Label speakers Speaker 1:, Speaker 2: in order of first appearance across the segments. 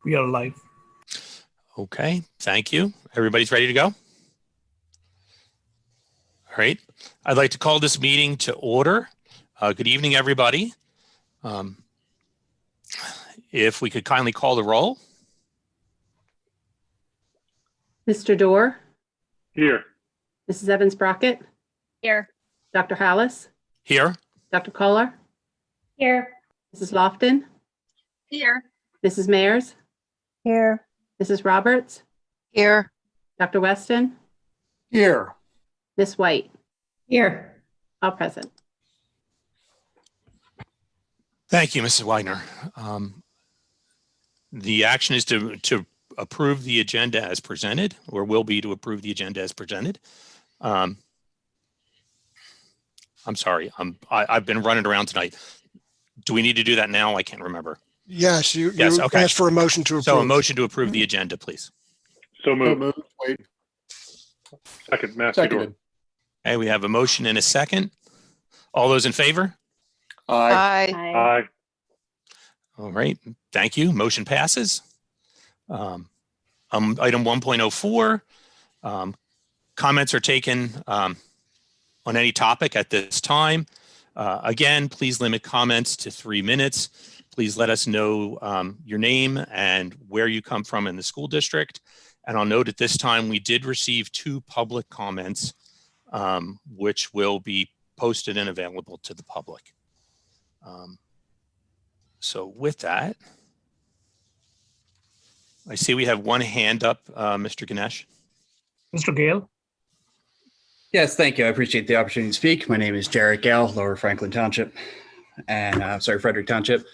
Speaker 1: We are live.
Speaker 2: Okay, thank you. Everybody's ready to go? All right. I'd like to call this meeting to order. Good evening, everybody. If we could kindly call the roll.
Speaker 3: Mr. Dorr?
Speaker 4: Here.
Speaker 3: Mrs. Evans-Brockett?
Speaker 5: Here.
Speaker 3: Dr. Hollis?
Speaker 2: Here.
Speaker 3: Dr. Kohler?
Speaker 5: Here.
Speaker 3: Mrs. Lofton?
Speaker 5: Here.
Speaker 3: Mrs. Mayers?
Speaker 5: Here.
Speaker 3: Mrs. Roberts?
Speaker 5: Here.
Speaker 3: Dr. Weston?
Speaker 1: Here.
Speaker 3: Miss White?
Speaker 5: Here.
Speaker 3: All present.
Speaker 2: Thank you, Mrs. Widener. The action is to approve the agenda as presented, or will be to approve the agenda as presented. I'm sorry, I've been running around tonight. Do we need to do that now? I can't remember.
Speaker 6: Yes, you
Speaker 2: okay.
Speaker 6: asked for a motion to approve.
Speaker 2: So a motion to approve the agenda, please.
Speaker 4: So moved.
Speaker 1: Wait.
Speaker 4: Second, Master
Speaker 1: Seconded.
Speaker 2: Okay, we have a motion and a second. All those in favor?
Speaker 1: Aye.
Speaker 4: Aye.
Speaker 2: All right, thank you. Motion passes. Item 1.04, comments are taken on any topic at this time. Again, please limit comments to 3 minutes. Please let us know your name and where you come from in the school district. And I'll note at this time, we did receive 2 public comments, which will be posted and available to the public. So with that, I see we have one hand up, Mr. Ganesh.
Speaker 1: Mr. Gale?
Speaker 7: Yes, thank you. I appreciate the opportunity to speak. My name is Jarrett Gale, Lower Franklin Township, and Frederick Township.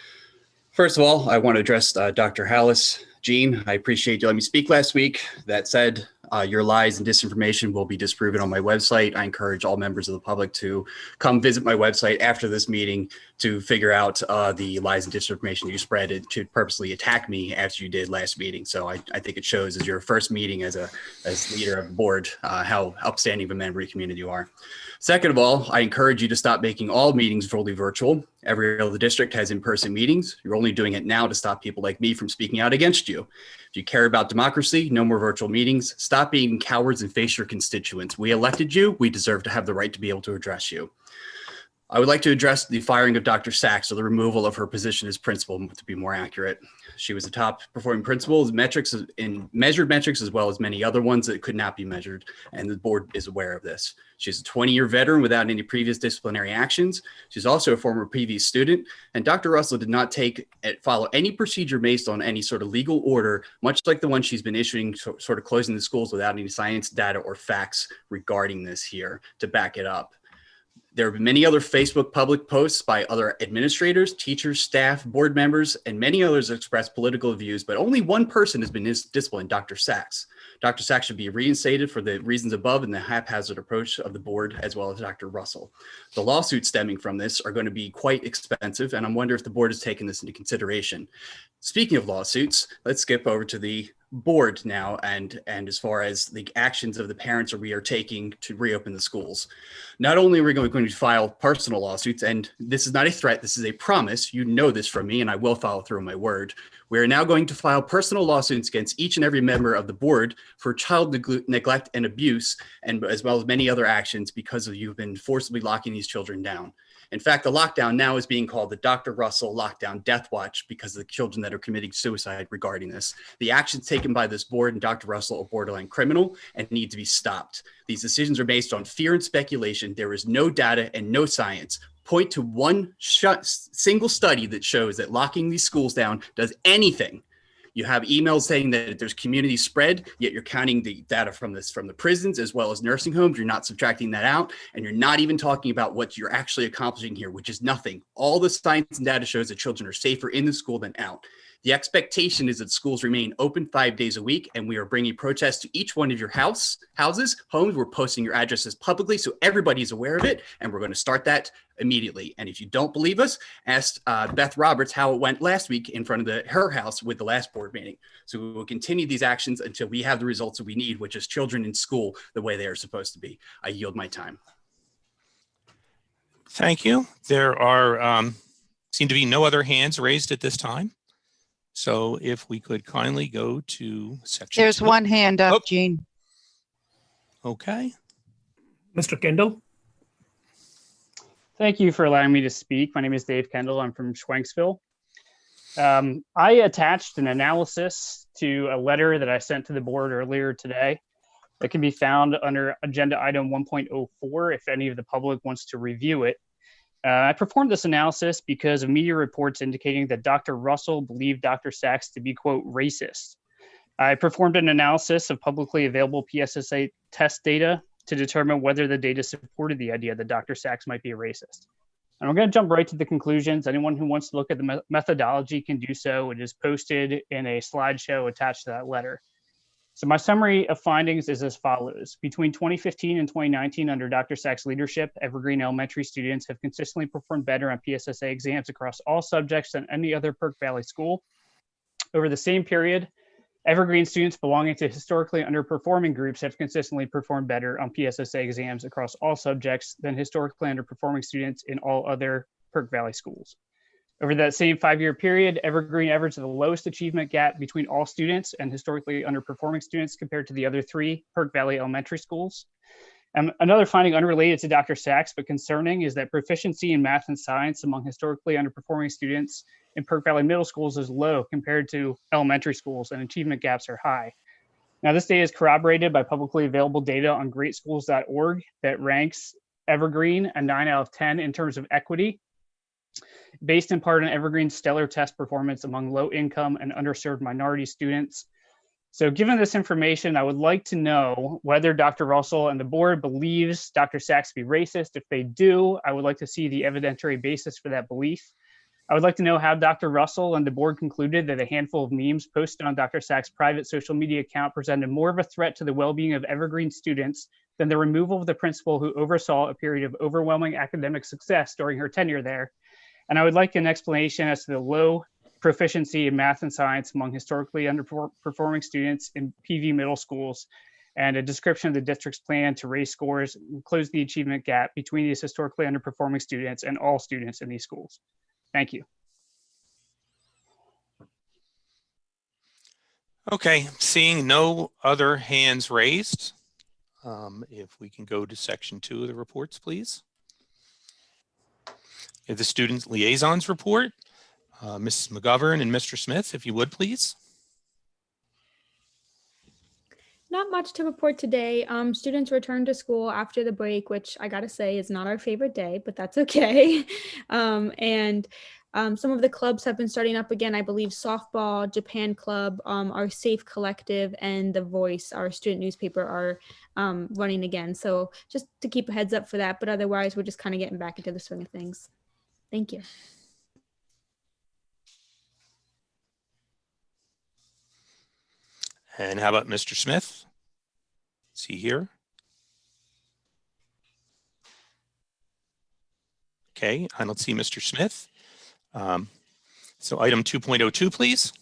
Speaker 7: First of all, I want to address Dr. Hallis. Jean, I appreciate you letting me speak last week. That said, your lies and disinformation will be disproven on my website. I encourage all members of the public to come visit my website after this meeting to figure out the lies and disinformation you spread to purposely attack me as you did last meeting. So I think it shows as your first meeting as leader of the board how upstanding of a member of the community you are. Second of all, I encourage you to stop making all meetings fully virtual. Every other district has in-person meetings. You're only doing it now to stop people like me from speaking out against you. If you care about democracy, no more virtual meetings. Stop being cowards and face your constituents. We elected you. We deserve to have the right to be able to address you. I would like to address the firing of Dr. Sachs, or the removal of her position as principal, to be more accurate. She was a top performing principal in measured metrics, as well as many other ones that could not be measured, and the board is aware of this. She's a 20-year veteran without any previous disciplinary actions. She's also a former PV student, and Dr. Russell did not follow any procedure based on any sort of legal order, much like the one she's been issuing, sort of closing the schools without any science, data, or facts regarding this here to back it up. There have been many other Facebook public posts by other administrators, teachers, staff, board members, and many others expressed political views, but only one person has been disciplined, Dr. Sachs. Dr. Sachs should be reinstated for the reasons above and the haphazard approach of the board, as well as Dr. Russell. The lawsuits stemming from this are going to be quite expensive, and I wonder if the board has taken this into consideration. Speaking of lawsuits, let's skip over to the board now, and as far as the actions of the parents we are taking to reopen the schools. Not only are we going to file personal lawsuits, and this is not a threat, this is a promise. You know this from me, and I will follow through on my word. We are now going to file personal lawsuits against each and every member of the board for child neglect and abuse, and as well as many other actions because of you've been forcibly locking these children down. In fact, the lockdown now is being called the Dr. Russell Lockdown Death Watch because of the children that are committing suicide regarding this. The actions taken by this board and Dr. Russell are borderline criminal and need to be stopped. These decisions are based on fear and speculation. There is no data and no science. Point to one single study that shows that locking these schools down does anything. You have emails saying that there's community spread, yet you're counting the data from the prisons as well as nursing homes. You're not subtracting that out, and you're not even talking about what you're actually accomplishing here, which is nothing. All the science and data shows that children are safer in the school than out. The expectation is that schools remain open 5 days a week, and we are bringing protests to each one of your houses, homes. We're posting your addresses publicly so everybody's aware of it, and we're going to start that immediately. And if you don't believe us, ask Beth Roberts how it went last week in front of her house with the last board meeting. So we will continue these actions until we have the results that we need, which is children in school the way they are supposed to be. I yield my time.
Speaker 2: Thank you. There are seem to be no other hands raised at this time. So if we could kindly go to section
Speaker 5: There's
Speaker 2: 2.
Speaker 5: one hand
Speaker 2: Oh.
Speaker 5: up, Jean.
Speaker 2: Okay.
Speaker 1: Mr. Kendall?
Speaker 6: Thank you for allowing me to speak. My name is Dave Kendall. I'm from Schwenksville. I attached an analysis to a letter that I sent to the board earlier today that can be found under agenda item 1.04 if any of the public wants to review it. I performed this analysis because of media reports indicating that Dr. Russell believed Dr. Sachs to be, quote, racist. I performed an analysis of publicly available PSSA test data to determine whether the data supported the idea that Dr. Sachs might be a racist. And I'm going to jump right to the conclusions. Anyone who wants to look at the methodology can do so. It is posted in a slideshow attached to that letter. So my summary of findings is as follows. Between 2015 and 2019, under Dr. Sachs' leadership, Evergreen Elementary students have consistently performed better on PSSA exams across all subjects than any other Perk Valley school. Over the same period, Evergreen students belonging to historically underperforming groups have consistently performed better on PSSA exams across all subjects than historically underperforming students in all other Perk Valley schools. Over that same 5-year period, Evergreen averaged the lowest achievement gap between all students and historically underperforming students compared to the other 3 Perk Valley elementary schools. Another finding unrelated to Dr. Sachs, but concerning, is that proficiency in math and science among historically underperforming students in Perk Valley middle schools is low compared to elementary schools, and achievement gaps are high. Now, this data is corroborated by publicly available data on greatschools.org that ranks Evergreen a 9 out of 10 in terms of equity, based in part on Evergreen's stellar test performance among low-income and underserved minority students. So given this information, I would like to know whether Dr. Russell and the board believes Dr. Sachs to be racist. If they do, I would like to see the evidentiary basis for that belief. I would like to know how Dr. Russell and the board concluded that a handful of memes posted on Dr. Sachs' private social media account presented more of a threat to the well-being of Evergreen students than the removal of the principal who oversaw a period of overwhelming academic success during her tenure there. And I would like an explanation as to the low proficiency in math and science among historically underperforming students in PV middle schools, and a description of the district's plan to raise scores and close the achievement gap between these historically underperforming students and all students in these schools. Thank you.
Speaker 2: Okay, seeing no other hands raised, if we can go to section 2 of the reports, please. The student liaisons report, Mrs. McGovern and Mr. Smith, if you would, please.
Speaker 8: Not much to report today. Students returned to school after the break, which I gotta say is not our favorite day, but that's okay. Some of the clubs have been starting up again. I believe softball, Japan Club, our Safe Collective, and The Voice, our student newspaper, are running again. So just to keep a heads up for that, but otherwise we're just kind of getting back into the swing of things. Thank you.
Speaker 2: And how about Mr. Smith? Is he here? Okay, I don't see Mr. Smith. So item 2.02, please.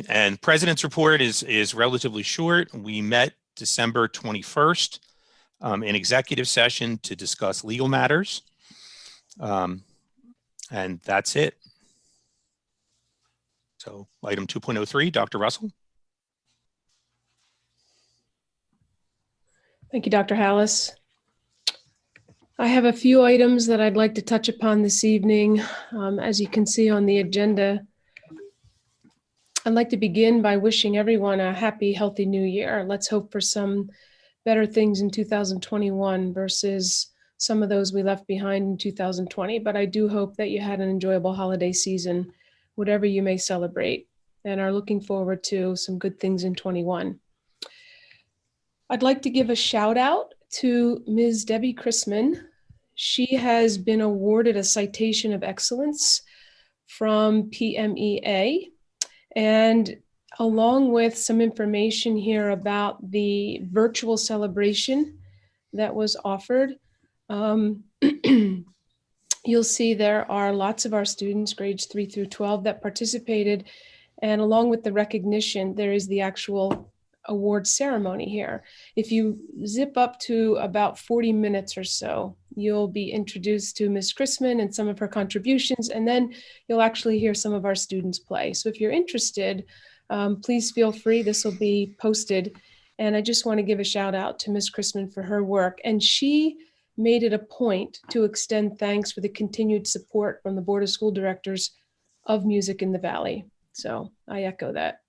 Speaker 2: And President's report is relatively short. We met December 21st in executive session to discuss legal matters. And that's it. So item 2.03, Dr. Russell.
Speaker 9: Thank you, Dr. Hallis. I have a few items that I'd like to touch upon this evening. As you can see on the agenda, I'd like to begin by wishing everyone a happy, healthy new year. Let's hope for some better things in 2021 versus some of those we left behind in 2020. But I do hope that you had an enjoyable holiday season, whatever you may celebrate, and are looking forward to some good things in 21. I'd like to give a shout out to Ms. Debbie Chrisman. She has been awarded a Citation of Excellence from PMEA, and along with some information here about the virtual celebration that was offered, you'll see there are lots of our students, grades 3 through 12, that participated, and along with the recognition, there is the actual award ceremony here. If you zip up to about 40 minutes or so, you'll be introduced to Ms. Chrisman and some of her contributions, and then you'll actually hear some of our students play. So if you're interested, please feel free. This will be posted. And I just want to give a shout out to Ms. Chrisman for her work. And she made it a point to extend thanks for the continued support from the Board of School Directors of Music in the Valley. So I echo that.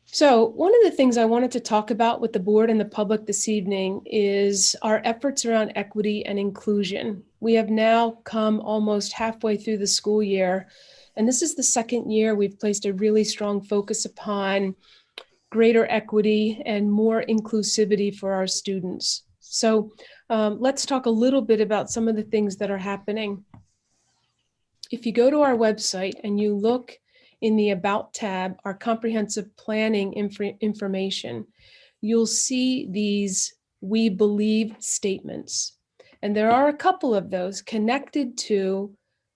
Speaker 9: So one of the things I wanted to talk about with the board and the public this evening is our efforts around equity and inclusion. We have now come almost halfway through the school year, and this is the second year we've placed a really strong focus upon greater equity and more inclusivity for our students. So let's talk a little bit about some of the things that are happening. If you go to our website and you look in the About tab, our comprehensive planning information, you'll see these "we believe" statements. And there are a couple of those connected to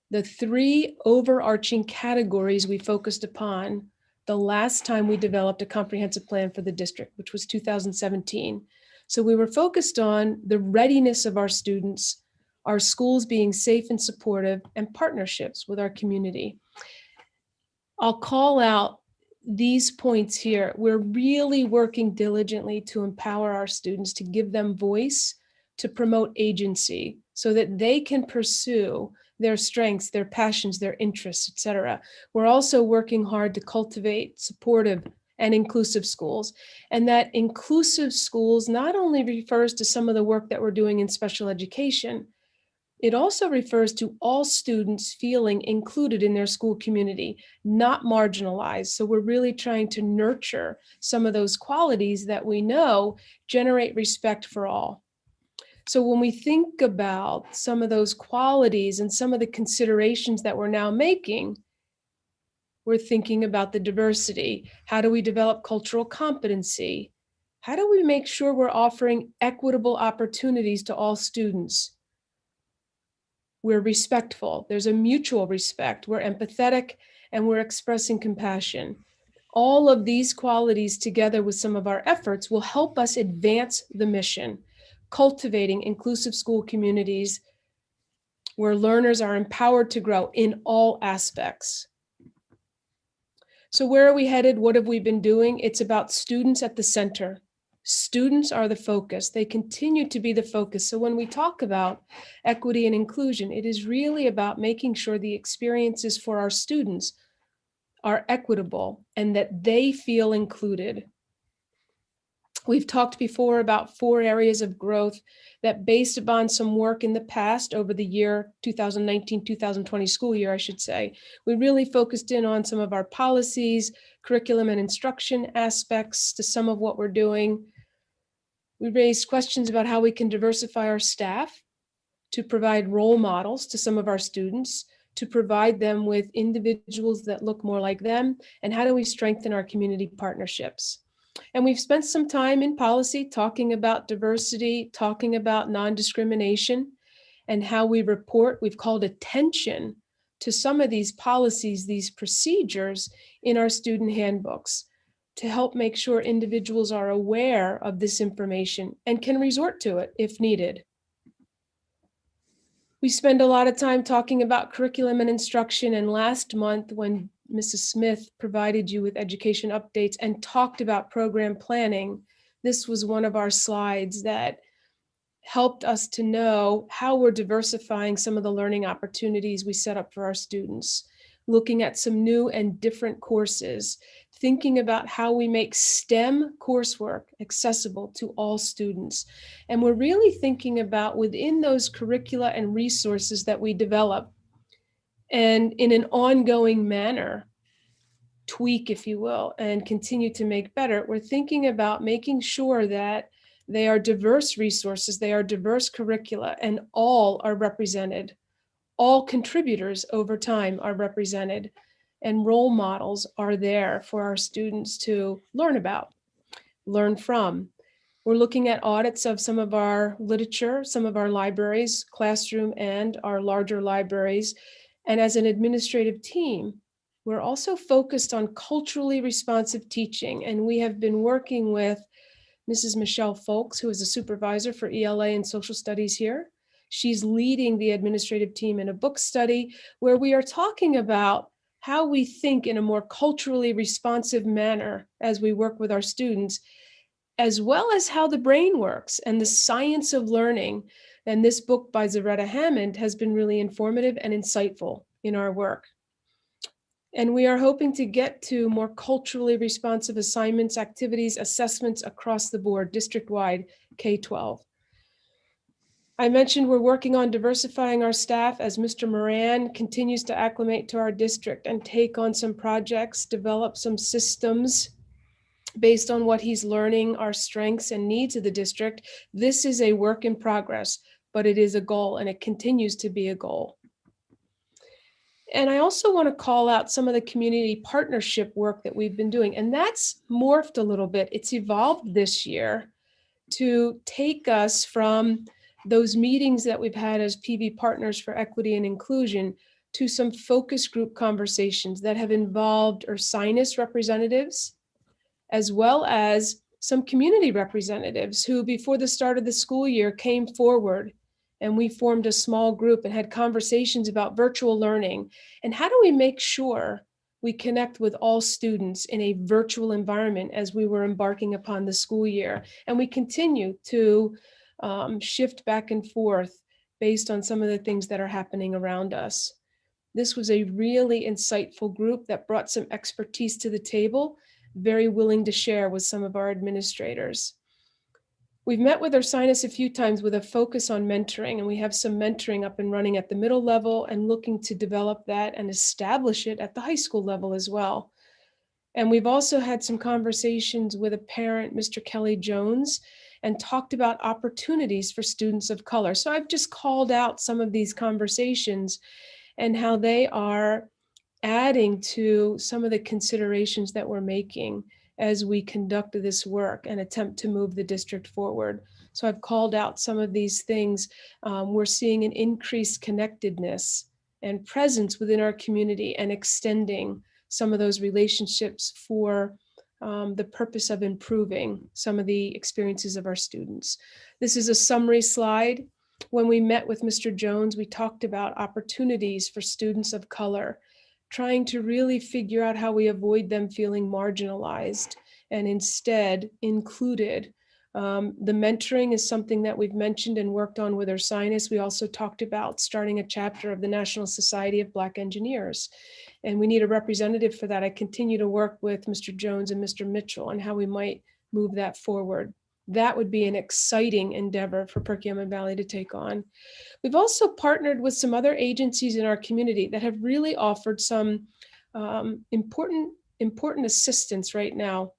Speaker 9: the 3 overarching categories we focused upon the last time we developed a comprehensive plan for the district, which was 2017. So we were focused on the readiness of our students, our schools being safe and supportive, and partnerships with our community. I'll call out these points here. We're really working diligently to empower our students, to give them voice, to promote agency so that they can pursue their strengths, their passions, their interests, etc. We're also working hard to cultivate supportive and inclusive schools. And that inclusive schools not only refers to some of the work that we're doing in special education, it also refers to all students feeling included in their school community, not marginalized. So we're really trying to nurture some of those qualities that we know generate respect for all. So when we think about some of those qualities and some of the considerations that we're now making, we're thinking about the diversity. How do we develop cultural competency? How do we make sure we're offering equitable opportunities to all students? We're respectful. There's a mutual respect. We're empathetic, and we're expressing compassion. All of these qualities together with some of our efforts will help us advance the mission, cultivating inclusive school communities where learners are empowered to grow in all aspects. So where are we headed? What have we been doing? It's about students at the center. Students are the focus. They continue to be the focus. So when we talk about equity and inclusion, it is really about making sure the experiences for our students are equitable and that they feel included. We've talked before about 4 areas of growth that, based upon some work in the past over the year 2019-2020 school year, I should say, we really focused in on some of our policies, curriculum and instruction aspects to some of what we're doing. We raised questions about how we can diversify our staff to provide role models to some of our students, to provide them with individuals that look more like them, and how do we strengthen our community partnerships. And we've spent some time in policy talking about diversity, talking about non-discrimination, and how we report. We've called attention to some of these policies, these procedures in our student handbooks to help make sure individuals are aware of this information and can resort to it if needed. We spend a lot of time talking about curriculum and instruction, and last month when Mrs. Smith provided you with education updates and talked about program planning, this was one of our slides that helped us to know how we're diversifying some of the learning opportunities we set up for our students, looking at some new and different courses, thinking about how we make STEM coursework accessible to all students. And we're really thinking about within those curricula and resources that we develop, and in an ongoing manner, tweak, if you will, and continue to make better. We're thinking about making sure that they are diverse resources, they are diverse curricula, and all are represented. All contributors over time are represented, and role models are there for our students to learn about, learn from. We're looking at audits of some of our literature, some of our libraries, classroom, and our larger libraries. And as an administrative team, we're also focused on culturally responsive teaching. And we have been working with Mrs. Michelle Folks, who is a supervisor for ELA and social studies here. She's leading the administrative team in a book study where we are talking about how we think in a more culturally responsive manner as we work with our students, as well as how the brain works and the science of learning. And this book by Zaretta Hammond has been really informative and insightful in our work. And we are hoping to get to more culturally responsive assignments, activities, assessments across the board, district-wide K-12. I mentioned we're working on diversifying our staff as Mr. Moran continues to acclimate to our district and take on some projects, develop some systems based on what he's learning, our strengths and needs of the district. This is a work in progress, but it is a goal and it continues to be a goal. And I also want to call out some of the community partnership work that we've been doing, and that's morphed a little bit. It's evolved this year to take us from those meetings that we've had as PV Partners for Equity and Inclusion to some focus group conversations that have involved Ursinus representatives, as well as some community representatives who before the start of the school year came forward, and we formed a small group and had conversations about virtual learning and how do we make sure we connect with all students in a virtual environment as we were embarking upon the school year. And we continue to shift back and forth based on some of the things that are happening around us. This was a really insightful group that brought some expertise to the table, very willing to share with some of our administrators. We've met with Ursinus a few times with a focus on mentoring, and we have some mentoring up and running at the middle level and looking to develop that and establish it at the high school level as well. And we've also had some conversations with a parent, Mr. Kelly Jones, and talked about opportunities for students of color. So I've just called out some of these conversations and how they are adding to some of the considerations that we're making as we conduct this work and attempt to move the district forward. So I've called out some of these things. We're seeing an increased connectedness and presence within our community and extending some of those relationships for the purpose of improving some of the experiences of our students. This is a summary slide. When we met with Mr. Jones, we talked about opportunities for students of color, trying to really figure out how we avoid them feeling marginalized and instead included. The mentoring is something that we've mentioned and worked on with Ursinus. We also talked about starting a chapter of the National Society of Black Engineers. And we need a representative for that. I continue to work with Mr. Jones and Mr. Mitchell on how we might move that forward. That would be an exciting endeavor for Perkiomen Valley to take on. We've also partnered with some other agencies in our community that have really offered some important assistance right now.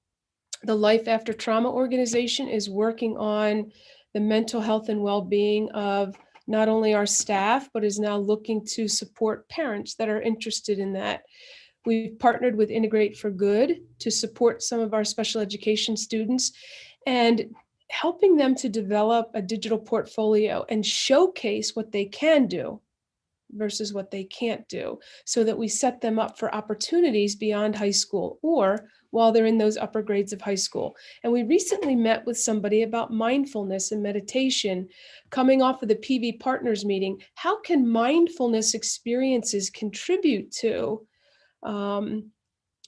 Speaker 9: The Life After Trauma organization is working on the mental health and well-being of not only our staff, but is now looking to support parents that are interested in that. We've partnered with Integrate for Good to support some of our special education students and helping them to develop a digital portfolio and showcase what they can do versus what they can't do, so that we set them up for opportunities beyond high school or while they're in those upper grades of high school. And we recently met with somebody about mindfulness and meditation coming off of the PV Partners meeting. How can mindfulness experiences contribute to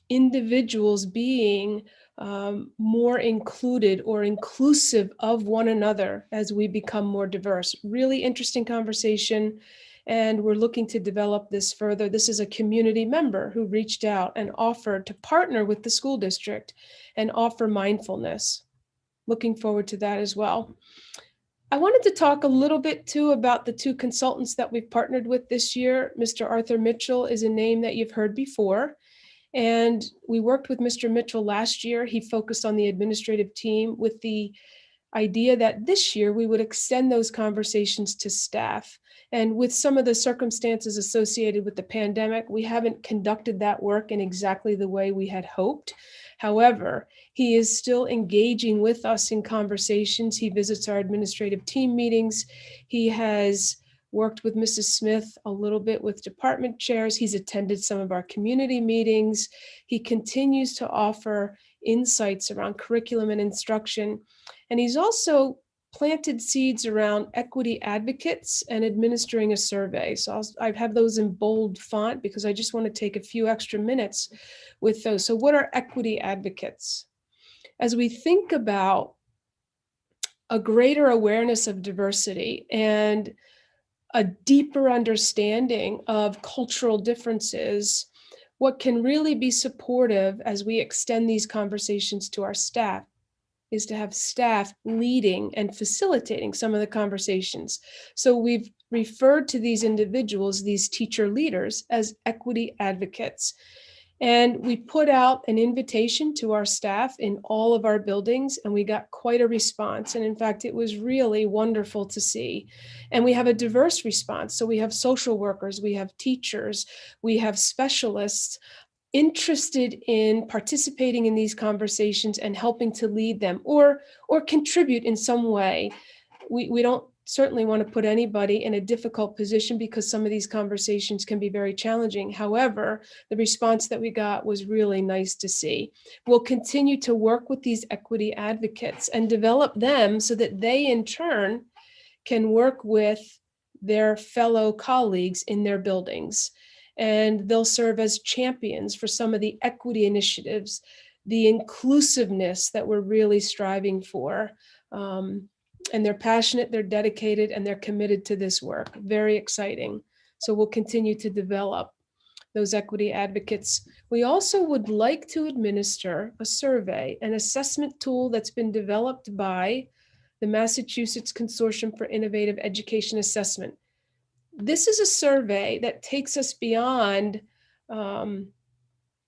Speaker 9: individuals being more included or inclusive of one another as we become more diverse? Really interesting conversation. And we're looking to develop this further. This is a community member who reached out and offered to partner with the school district and offer mindfulness. Looking forward to that as well. I wanted to talk a little bit too about the two consultants that we've partnered with this year. Mr. Arthur Mitchell is a name that you've heard before. And we worked with Mr. Mitchell last year. He focused on the administrative team with the idea that this year we would extend those conversations to staff. And with some of the circumstances associated with the pandemic, we haven't conducted that work in exactly the way we had hoped. However, he is still engaging with us in conversations. He visits our administrative team meetings. He has worked with Mrs. Smith a little bit with department chairs. He's attended some of our community meetings. He continues to offer insights around curriculum and instruction. And he's also planted seeds around equity advocates and administering a survey. So I have those in bold font because I just want to take a few extra minutes with those. So what are equity advocates? As we think about a greater awareness of diversity and a deeper understanding of cultural differences, what can really be supportive as we extend these conversations to our staff is to have staff leading and facilitating some of the conversations. So we've referred to these individuals, these teacher leaders, as equity advocates. And we put out an invitation to our staff in all of our buildings, and we got quite a response. And in fact, it was really wonderful to see. And we have a diverse response. So we have social workers, we have teachers, we have specialists interested in participating in these conversations and helping to lead them or contribute in some way. We don't certainly want to put anybody in a difficult position because some of these conversations can be very challenging. However, the response that we got was really nice to see. We'll continue to work with these equity advocates and develop them so that they in turn can work with their fellow colleagues in their buildings. And they'll serve as champions for some of the equity initiatives, the inclusiveness that we're really striving for. And they're passionate, they're dedicated, and they're committed to this work. Very exciting. So we'll continue to develop those equity advocates. We also would like to administer a survey, an assessment tool that's been developed by the Massachusetts Consortium for Innovative Education Assessment. This is a survey that takes us beyond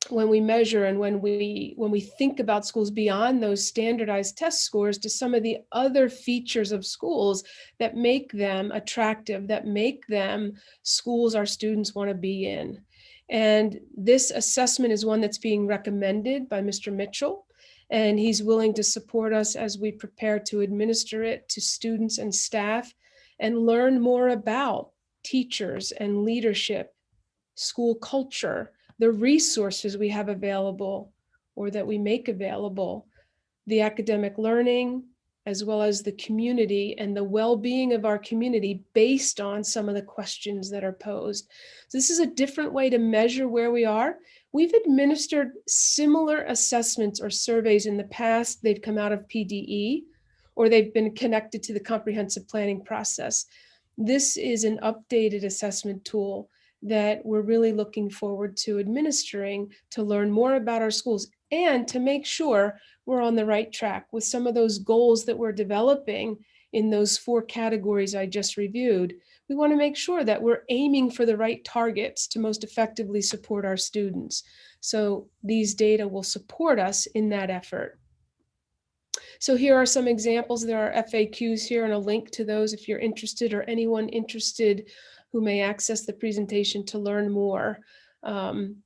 Speaker 9: when we measure and when we think about schools beyond those standardized test scores to some of the other features of schools that make them attractive, that make them schools our students want to be in. And this assessment is one that's being recommended by Mr. Mitchell, and he's willing to support us as we prepare to administer it to students and staff and learn more about teachers and leadership, school culture, the resources we have available or that we make available, the academic learning, as well as the community and the well-being of our community based on some of the questions that are posed. So this is a different way to measure where we are. We've administered similar assessments or surveys in the past. They've come out of PDE or they've been connected to the comprehensive planning process. This is an updated assessment tool that we're really looking forward to administering to learn more about our schools and to make sure we're on the right track with some of those goals that we're developing in those 4 categories I just reviewed. We want to make sure that we're aiming for the right targets to most effectively support our students. So these data will support us in that effort. So here are some examples. There are FAQs here and a link to those if you're interested or anyone interested who may access the presentation to learn more.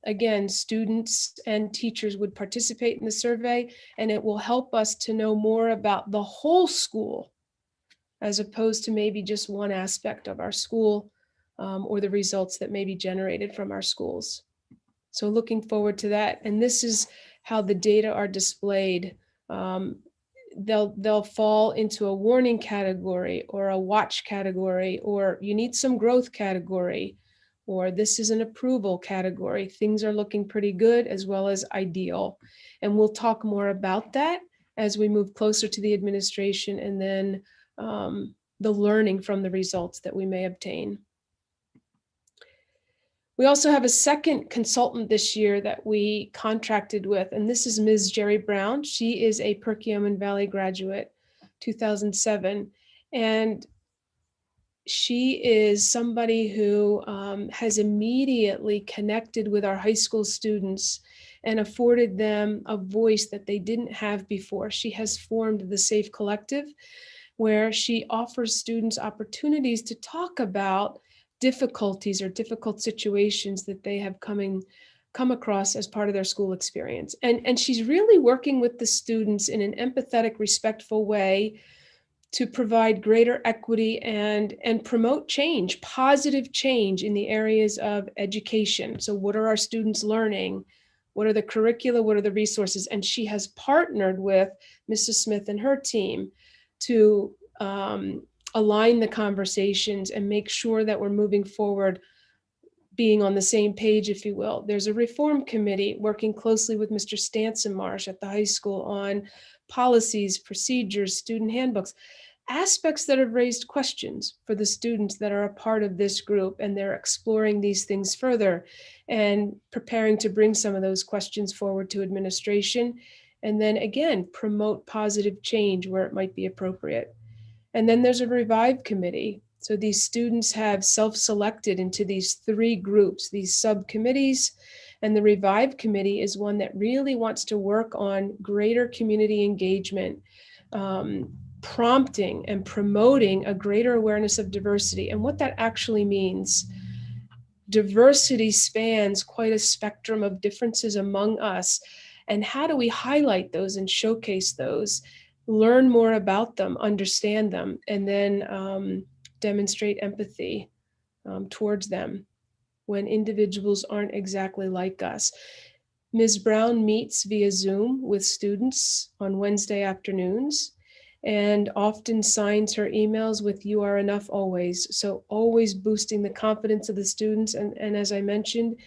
Speaker 9: Again, students and teachers would participate in the survey, and it will help us to know more about the whole school as opposed to maybe just one aspect of our school or the results that may be generated from our schools. So looking forward to that. And this is how the data are displayed. They'll fall into a warning category or a watch category, or you need some growth category, or this is an approval category. Things are looking pretty good as well as ideal. And we'll talk more about that as we move closer to the administration and then the learning from the results that we may obtain. We also have a second consultant this year that we contracted with, and this is Ms. Jerry Brown. She is a Perkiomen Valley graduate, 2007, and she is somebody who has immediately connected with our high school students and afforded them a voice that they didn't have before. She has formed the Safe Collective, where she offers students opportunities to talk about difficulties or difficult situations that they have come across as part of their school experience. And she's really working with the students in an empathetic, respectful way to provide greater equity and promote change, positive change in the areas of education. So what are our students learning? What are the curricula? What are the resources? And she has partnered with Mrs. Smith and her team to align the conversations and make sure that we're moving forward, being on the same page, if you will. There's a reform committee working closely with Mr. Stanson-Marsh at the high school on policies, procedures, student handbooks, aspects that have raised questions for the students that are a part of this group, and they're exploring these things further and preparing to bring some of those questions forward to administration, and then again promote positive change where it might be appropriate. And then there's a Revive committee. So these students have self-selected into these 3 groups, these subcommittees, and the Revive committee is one that really wants to work on greater community engagement, prompting and promoting a greater awareness of diversity and what that actually means. Diversity spans quite a spectrum of differences among us. And how do we highlight those and showcase those, learn more about them, understand them, and then demonstrate empathy towards them when individuals aren't exactly like us. Ms. Brown meets via Zoom with students on Wednesday afternoons and often signs her emails with "You are enough always." So always boosting the confidence of the students. And as I mentioned,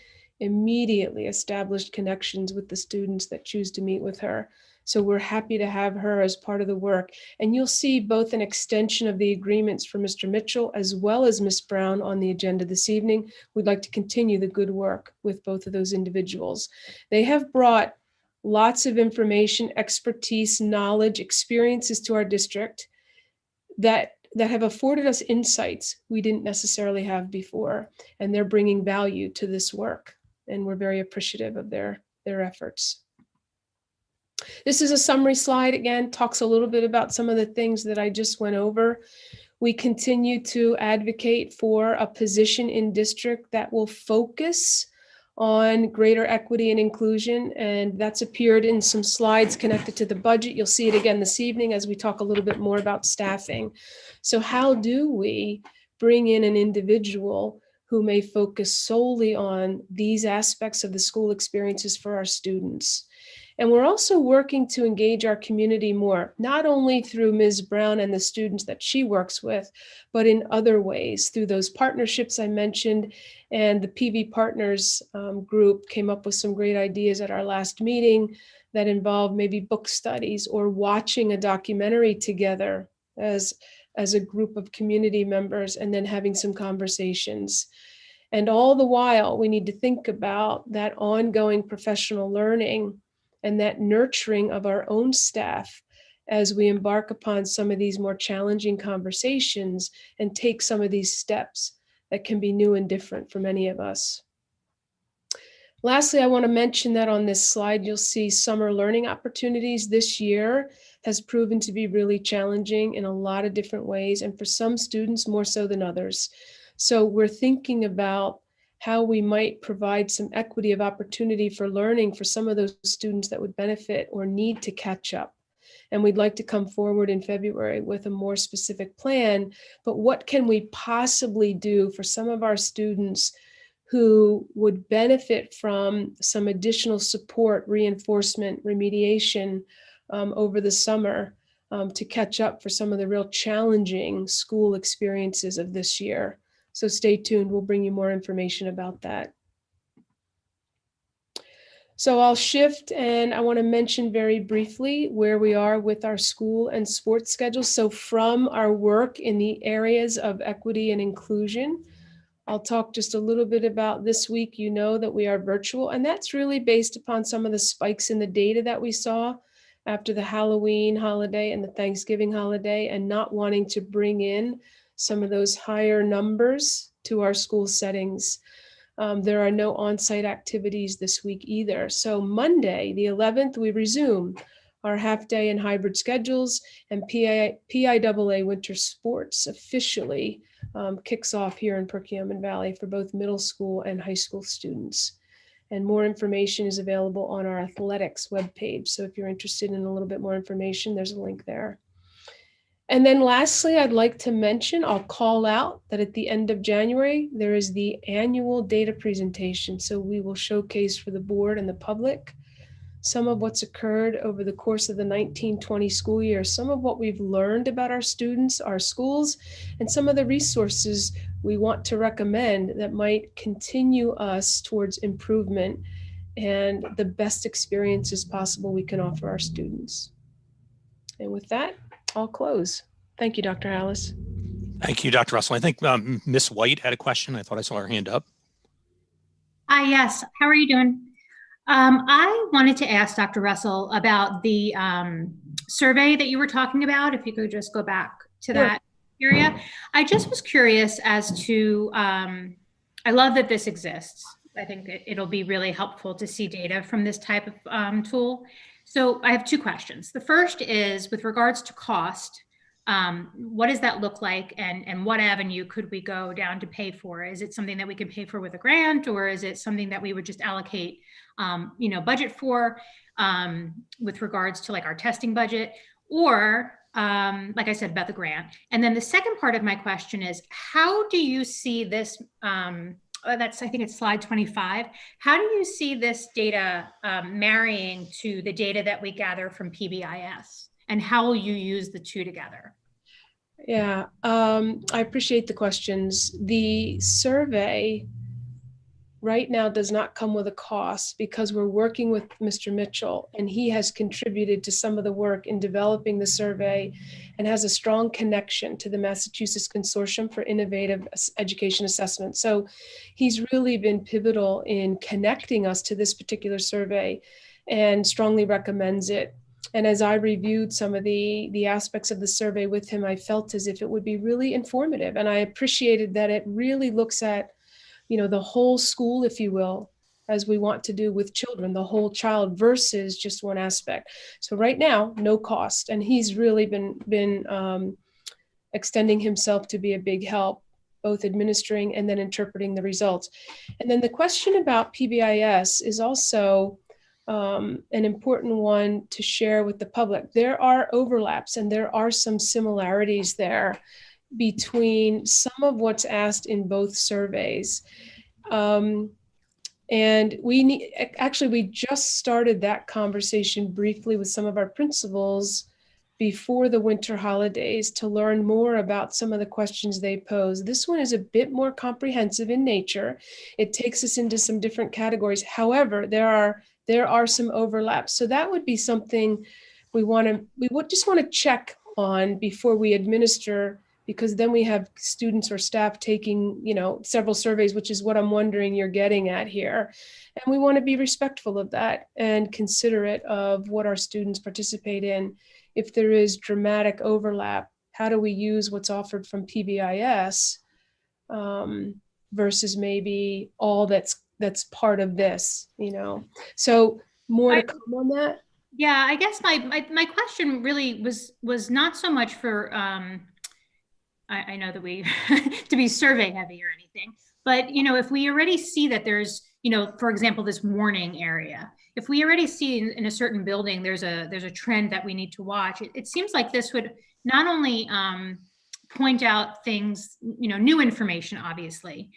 Speaker 9: immediately established connections with the students that choose to meet with her. So we're happy to have her as part of the work. And you'll see both an extension of the agreements for Mr. Mitchell as well as Ms. Brown on the agenda this evening. We'd like to continue the good work with both of those individuals. They have brought lots of information, expertise, knowledge, experiences to our district that have afforded us insights we didn't necessarily have before. And they're bringing value to this work. And we're very appreciative of their efforts. This is a summary slide, again, talks a little bit about some of the things that I just went over. We continue to advocate for a position in district that will focus on greater equity and inclusion, and that's appeared in some slides connected to the budget. You'll see it again this evening as we talk a little bit more about staffing. So how do we bring in an individual who may focus solely on these aspects of the school experiences for our students? And we're also working to engage our community more, not only through Ms. Brown and the students that she works with, but in other ways through those partnerships I mentioned. And the PV Partners group came up with some great ideas at our last meeting that involved maybe book studies or watching a documentary together as a group of community members and then having some conversations. And all the while, we need to think about that ongoing professional learning and that nurturing of our own staff as we embark upon some of these more challenging conversations and take some of these steps that can be new and different for many of us. Lastly, I want to mention that on this slide, you'll see summer learning opportunities. This year has proven to be really challenging in a lot of different ways, and for some students more so than others. So we're thinking about how we might provide some equity of opportunity for learning for some of those students that would benefit or need to catch up. And we'd like to come forward in February with a more specific plan, but what can we possibly do for some of our students who would benefit from some additional support, reinforcement, remediation over the summer to catch up for some of the real challenging school experiences of this year. So stay tuned, we'll bring you more information about that. So I'll shift and I want to mention very briefly where we are with our school and sports schedules. So from our work in the areas of equity and inclusion, I'll talk just a little bit about this week. You know that we are virtual, and that's really based upon some of the spikes in the data that we saw after the Halloween holiday and the Thanksgiving holiday, and not wanting to bring in some of those higher numbers to our school settings. There are no on-site activities this week either. So Monday, the 11th, we resume our half-day and hybrid schedules, and PIAA winter sports officially kicks off here in Perkiomen Valley for both middle school and high school students. And more information is available on our athletics webpage. So if you're interested in a little bit more information, there's a link there. And then lastly, I'd like to mention, I'll call out that at the end of January, there is the annual data presentation. So we will showcase for the board and the public some of what's occurred over the course of the 1920 school year, some of what we've learned about our students, our schools, and some of the resources we want to recommend that might continue us towards improvement and the best experiences possible we can offer our students. And with that, I'll close. Thank you, Dr. Alice.
Speaker 2: Thank you, Dr. Russell. I think Ms. White had a question. I thought I saw her hand up.
Speaker 5: Yes. How are you doing? I wanted to ask Dr. Russell about the survey that you were talking about. If you could just go back to that area. I just was curious as to, I love that this exists. I think it'll be really helpful to see data from this type of tool. So I have two questions. The first is with regards to cost. What does that look like, and what avenue could we go down to pay for? Is it something that we can pay for with a grant, or is it something that we would just allocate, budget for with regards to like our testing budget, or like I said about the grant? And then the second part of my question is, how do you see this? I think it's slide 25. How do you see this data marrying to the data that we gather from PBIS? And how will you use the two together?
Speaker 9: Yeah, I appreciate the questions. The survey right now does not come with a cost because we're working with Mr. Mitchell, and he has contributed to some of the work in developing the survey and has a strong connection to the Massachusetts Consortium for Innovative Education Assessment. So he's really been pivotal in connecting us to this particular survey and strongly recommends it. And as I reviewed some of the aspects of the survey with him, I felt as if it would be really informative. And I appreciated that it really looks at, the whole school, if you will, as we want to do with children, the whole child versus just one aspect. So right now, no cost. And he's really been extending himself to be a big help, both administering and then interpreting the results. And then the question about PBIS is also an important one to share with the public. There are overlaps and there are some similarities there between some of what's asked in both surveys. And we just started that conversation briefly with some of our principals before the winter holidays to learn more about some of the questions they pose. This one is a bit more comprehensive in nature. It takes us into some different categories. However, there are some overlaps. So that would be something we would just want to check on before we administer, because then we have students or staff taking, several surveys, which is what I'm wondering you're getting at here. And we want to be respectful of that and considerate of what our students participate in. If there is dramatic overlap, how do we use what's offered from PBIS versus maybe all that's part of this, So more to come on that.
Speaker 5: Yeah, I guess my question really was not so much for, I know that we, to be survey heavy or anything, but, if we already see that there's, for example, this warning area, if we already see in a certain building, there's a trend that we need to watch, it seems like this would not only point out things, new information, obviously,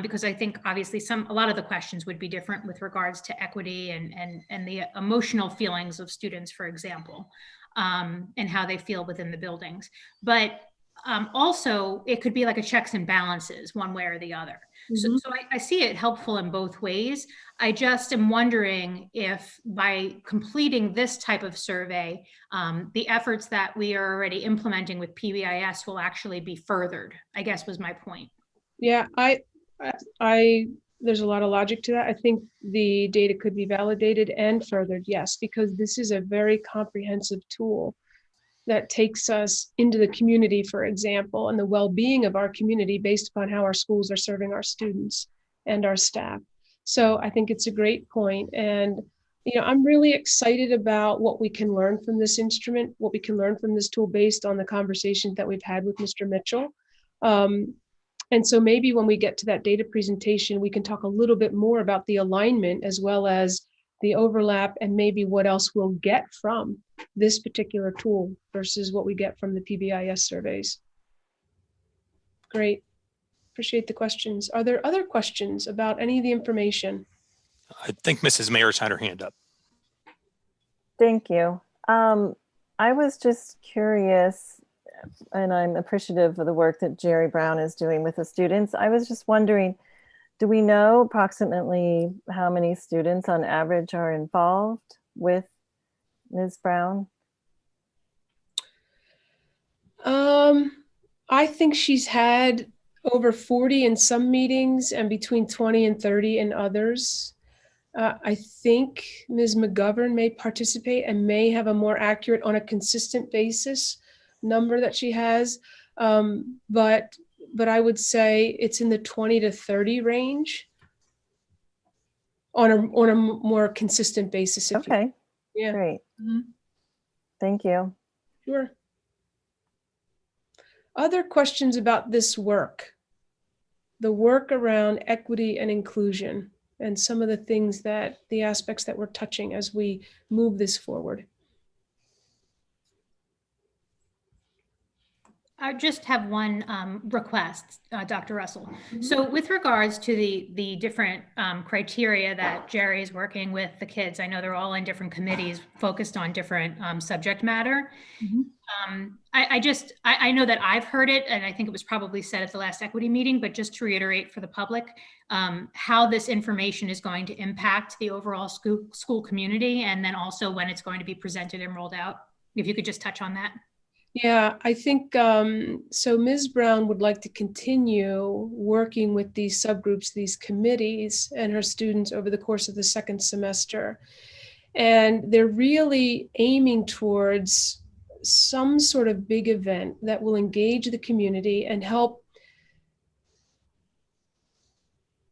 Speaker 5: because I think obviously a lot of the questions would be different with regards to equity and the emotional feelings of students, for example, and how they feel within the buildings. But also it could be like a checks and balances one way or the other. Mm-hmm. So I see it helpful in both ways. I just am wondering if by completing this type of survey, the efforts that we are already implementing with PBIS will actually be furthered, I guess was my point.
Speaker 9: Yeah, there's a lot of logic to that. I think the data could be validated and furthered, yes, because this is a very comprehensive tool that takes us into the community, for example, and the well-being of our community based upon how our schools are serving our students and our staff. So I think it's a great point. And, I'm really excited about what we can learn from this instrument, what we can learn from this tool based on the conversations that we've had with Mr. Mitchell. And so maybe when we get to that data presentation, we can talk a little bit more about the alignment as well as the overlap and maybe what else we'll get from this particular tool versus what we get from the PBIS surveys. Great. Appreciate the questions. Are there other questions about any of the information?
Speaker 2: I think Mrs. Mayer's had her hand up.
Speaker 10: Thank you. I was just curious, and I'm appreciative of the work that Jerry Brown is doing with the students. I was just wondering, do we know approximately how many students on average are involved with Ms. Brown?
Speaker 9: I think she's had over 40 in some meetings and between 20 and 30 in others. I think Ms. McGovern may participate and may have a more accurate on a consistent basis number that she has. But I would say it's in the 20 to 30 range on a more consistent basis.
Speaker 10: Okay,
Speaker 9: Yeah.
Speaker 10: great.
Speaker 9: Mhm.
Speaker 10: Thank you.
Speaker 9: Sure. Other questions about this work? The work around equity and inclusion and some of the aspects that we're touching as we move this forward.
Speaker 5: I just have one request, Dr. Russell. So with regards to the different criteria that Jerry is working with the kids, I know they're all in different committees focused on different subject matter. I know that I've heard it, and I think it was probably said at the last equity meeting, but just to reiterate for the public, how this information is going to impact the overall school community, and then also when it's going to be presented and rolled out. If you could just touch on that.
Speaker 9: Yeah, I think so. Ms. Brown would like to continue working with these subgroups, these committees, and her students over the course of the second semester. And they're really aiming towards some sort of big event that will engage the community and help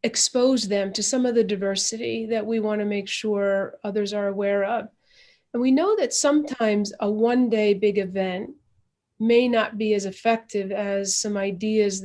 Speaker 9: expose them to some of the diversity that we want to make sure others are aware of. And we know that sometimes a one-day big event may not be as effective as some ideas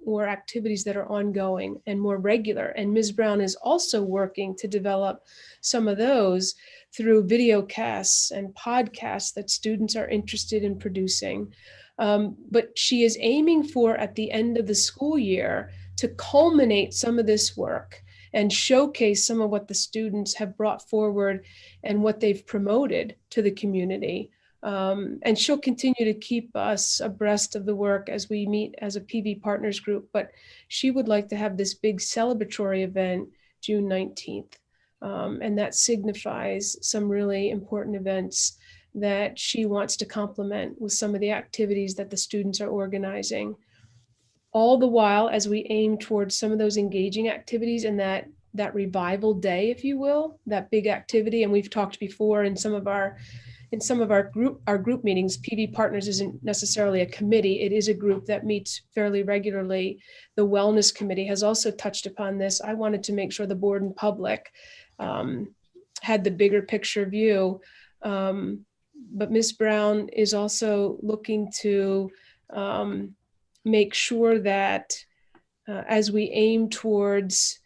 Speaker 9: or activities that are ongoing and more regular. And Ms. Brown is also working to develop some of those through video casts and podcasts that students are interested in producing. But she is aiming for, at the end of the school year, to culminate some of this work and showcase some of what the students have brought forward and what they've promoted to the community. And she'll continue to keep us abreast of the work as we meet as a PV Partners group. But she would like to have this big celebratory event June 19th. And that signifies some really important events that she wants to complement with some of the activities that the students are organizing. All the while, as we aim towards some of those engaging activities and that revival day, if you will, that big activity. And we've talked before in some of our group meetings, PV Partners isn't necessarily a committee. It is a group that meets fairly regularly. The Wellness Committee has also touched upon this. I wanted to make sure the board and public had the bigger picture view. But Ms. Brown is also looking to make sure that as we aim towards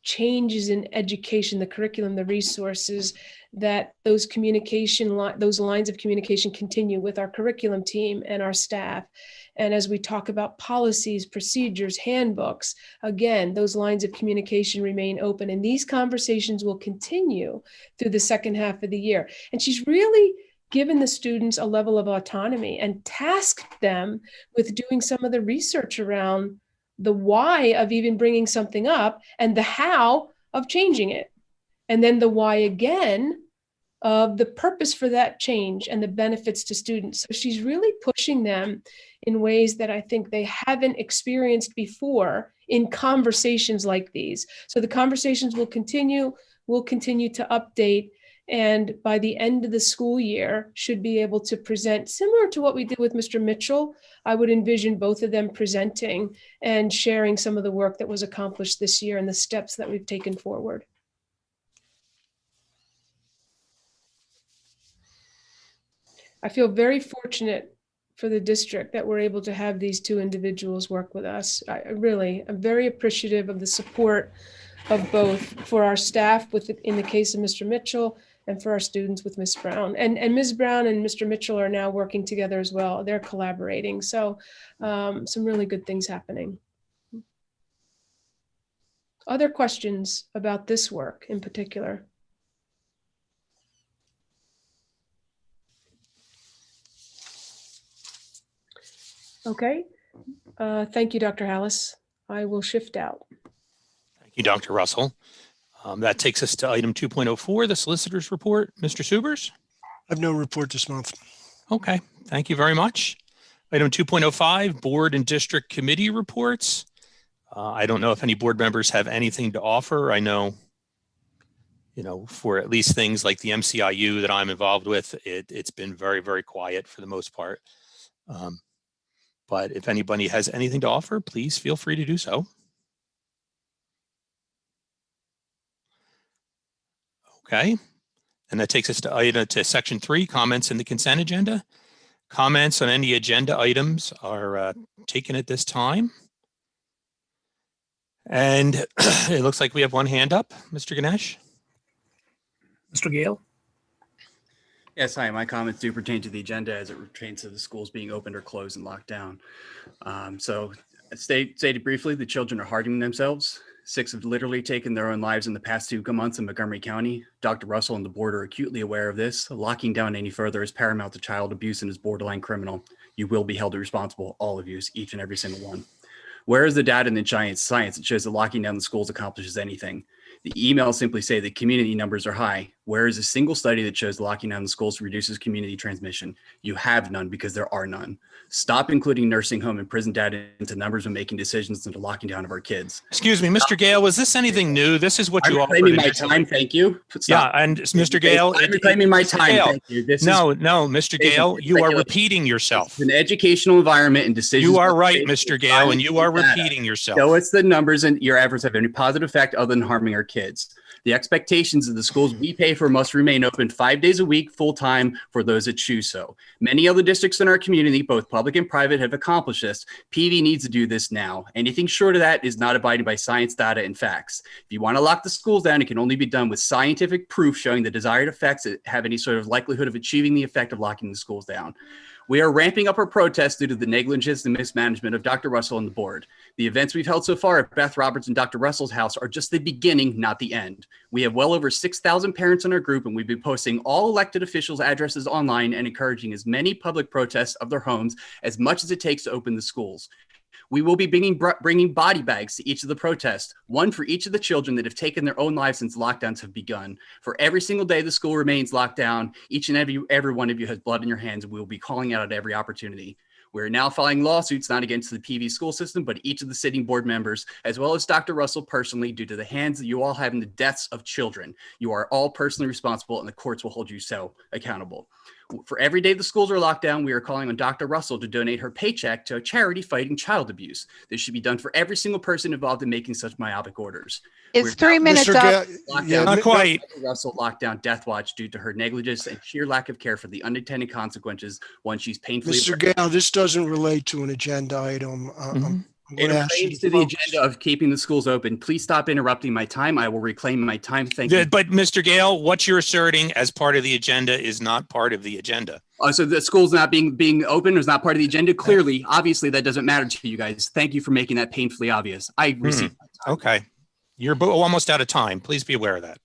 Speaker 9: changes in education, the curriculum, the resources, that those lines of communication continue with our curriculum team and our staff. And as we talk about policies, procedures, handbooks, again, those lines of communication remain open. And these conversations will continue through the second half of the year. And she's really given the students a level of autonomy and tasked them with doing some of the research around the why of even bringing something up and the how of changing it. And then the why again of the purpose for that change and the benefits to students. So she's really pushing them in ways that I think they haven't experienced before in conversations like these. So the conversations will continue. We'll continue to update. And by the end of the school year, should be able to present similar to what we did with Mr. Mitchell. I would envision both of them presenting and sharing some of the work that was accomplished this year and the steps that we've taken forward. I feel very fortunate for the district that we're able to have these two individuals work with us. I'm very appreciative of the support of both for our staff in the case of Mr. Mitchell and for our students with Ms. Brown. And Ms. Brown and Mr. Mitchell are now working together as well. They're collaborating. So some really good things happening. Other questions about this work in particular? Okay. Thank you, Dr. Hallis. I will shift out.
Speaker 2: Thank you, Dr. Russell. That takes us to item 2.04, the solicitor's report. Mr. Subers?
Speaker 11: I have no report this month.
Speaker 2: Okay, thank you very much. Item 2.05, board and district committee reports. I don't know if any board members have anything to offer. I know, for at least things like the MCIU that I'm involved with, it's been very, very quiet for the most part. But if anybody has anything to offer, please feel free to do so. Okay, and that takes us to section 3, comments in the consent agenda. Comments on any agenda items are taken at this time. And it looks like we have one hand up, Mr. Ganesh.
Speaker 1: Mr. Gale?
Speaker 7: Yes, hi. My comments do pertain to the agenda as it pertains to the schools being opened or closed and locked down. So stated briefly, the children are hardening themselves. 6 have literally taken their own lives in the past 2 months in Montgomery County. Dr. Russell and the board are acutely aware of this. Locking down any further is paramount to child abuse and is borderline criminal. You will be held responsible, all of you, each and every single one. Where is the data and the science that shows that locking down the schools accomplishes anything? The emails simply say the community numbers are high. Where is a single study that shows locking down the schools reduces community transmission? You have none because there are none. Stop including nursing home and prison data into numbers when making decisions into locking down of our kids.
Speaker 2: Excuse me, Mr. Gale, was this anything new? This is what you offered.
Speaker 7: I'm reclaiming my time, thank you.
Speaker 2: Stop. Yeah, and Mr. Gale.
Speaker 7: I'm reclaiming my time, thank you.
Speaker 2: No, Mr. Gale, you are repeating yourself.
Speaker 7: It's an educational environment and decisions.
Speaker 2: You are right, Mr. Gale, and you are repeating yourself.
Speaker 7: Show us the numbers and your efforts have any positive effect other than harming our kids. The expectations of the schools we pay for must remain open 5 days a week, full time for those that choose so. Many other districts in our community, both public and private, have accomplished this. PV needs to do this now. Anything short of that is not abiding by science, data, and facts. If you want to lock the schools down, it can only be done with scientific proof showing the desired effects that have any sort of likelihood of achieving the effect of locking the schools down. We are ramping up our protests due to the negligence and mismanagement of Dr. Russell and the board. The events we've held so far at Beth Roberts and Dr. Russell's house are just the beginning, not the end. We have well over 6,000 parents in our group, and we've been posting all elected officials' addresses online and encouraging as many public protests of their homes as much as it takes to open the schools. We will be bringing body bags to each of the protests, one for each of the children that have taken their own lives since lockdowns have begun. For every single day the school remains locked down, each and every one of you has blood in your hands, and we will be calling out at every opportunity. We're now filing lawsuits not against the PV school system, but each of the sitting board members, as well as Dr. Russell personally, due to the hands that you all have in the deaths of children. You are all personally responsible, and the courts will hold you so accountable. For every day the schools are locked down, we are calling on Dr. Russell to donate her paycheck to a charity fighting child abuse. This should be done for every single person involved in making such myopic orders.
Speaker 12: It's 3 minutes up.
Speaker 2: Not quite.
Speaker 7: Dr. Russell locked down Death Watch due to her negligence and sheer lack of care for the unintended consequences when she's painfully—
Speaker 11: Mr. Gale, this doesn't relate to an agenda item.
Speaker 7: It relates to the agenda of keeping the schools open. Please stop interrupting my time. I will reclaim my time. Thank you.
Speaker 2: But Mr. Gale, what you're asserting as part of the agenda is not part of the agenda.
Speaker 7: So the schools not being open is not part of the agenda. Clearly, obviously, that doesn't matter to you guys. Thank you for making that painfully obvious. I received my time.
Speaker 2: Okay. You're almost out of time. Please be aware of that.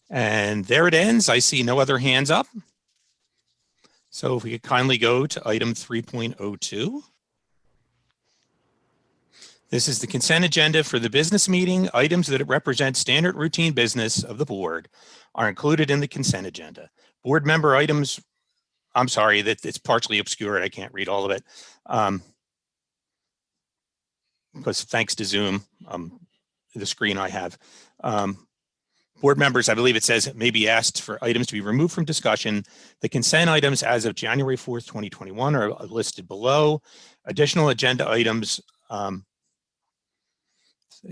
Speaker 2: And there it ends. I see no other hands up. So if we could kindly go to item 3.02. This is the consent agenda for the business meeting. Items that represent standard routine business of the board are included in the consent agenda. Board member items, I'm sorry that it's partially obscured. I can't read all of it. Because thanks to Zoom, the screen I have. Board members, I believe it says, may be asked for items to be removed from discussion. The consent items as of January 4th, 2021 are listed below. Additional agenda items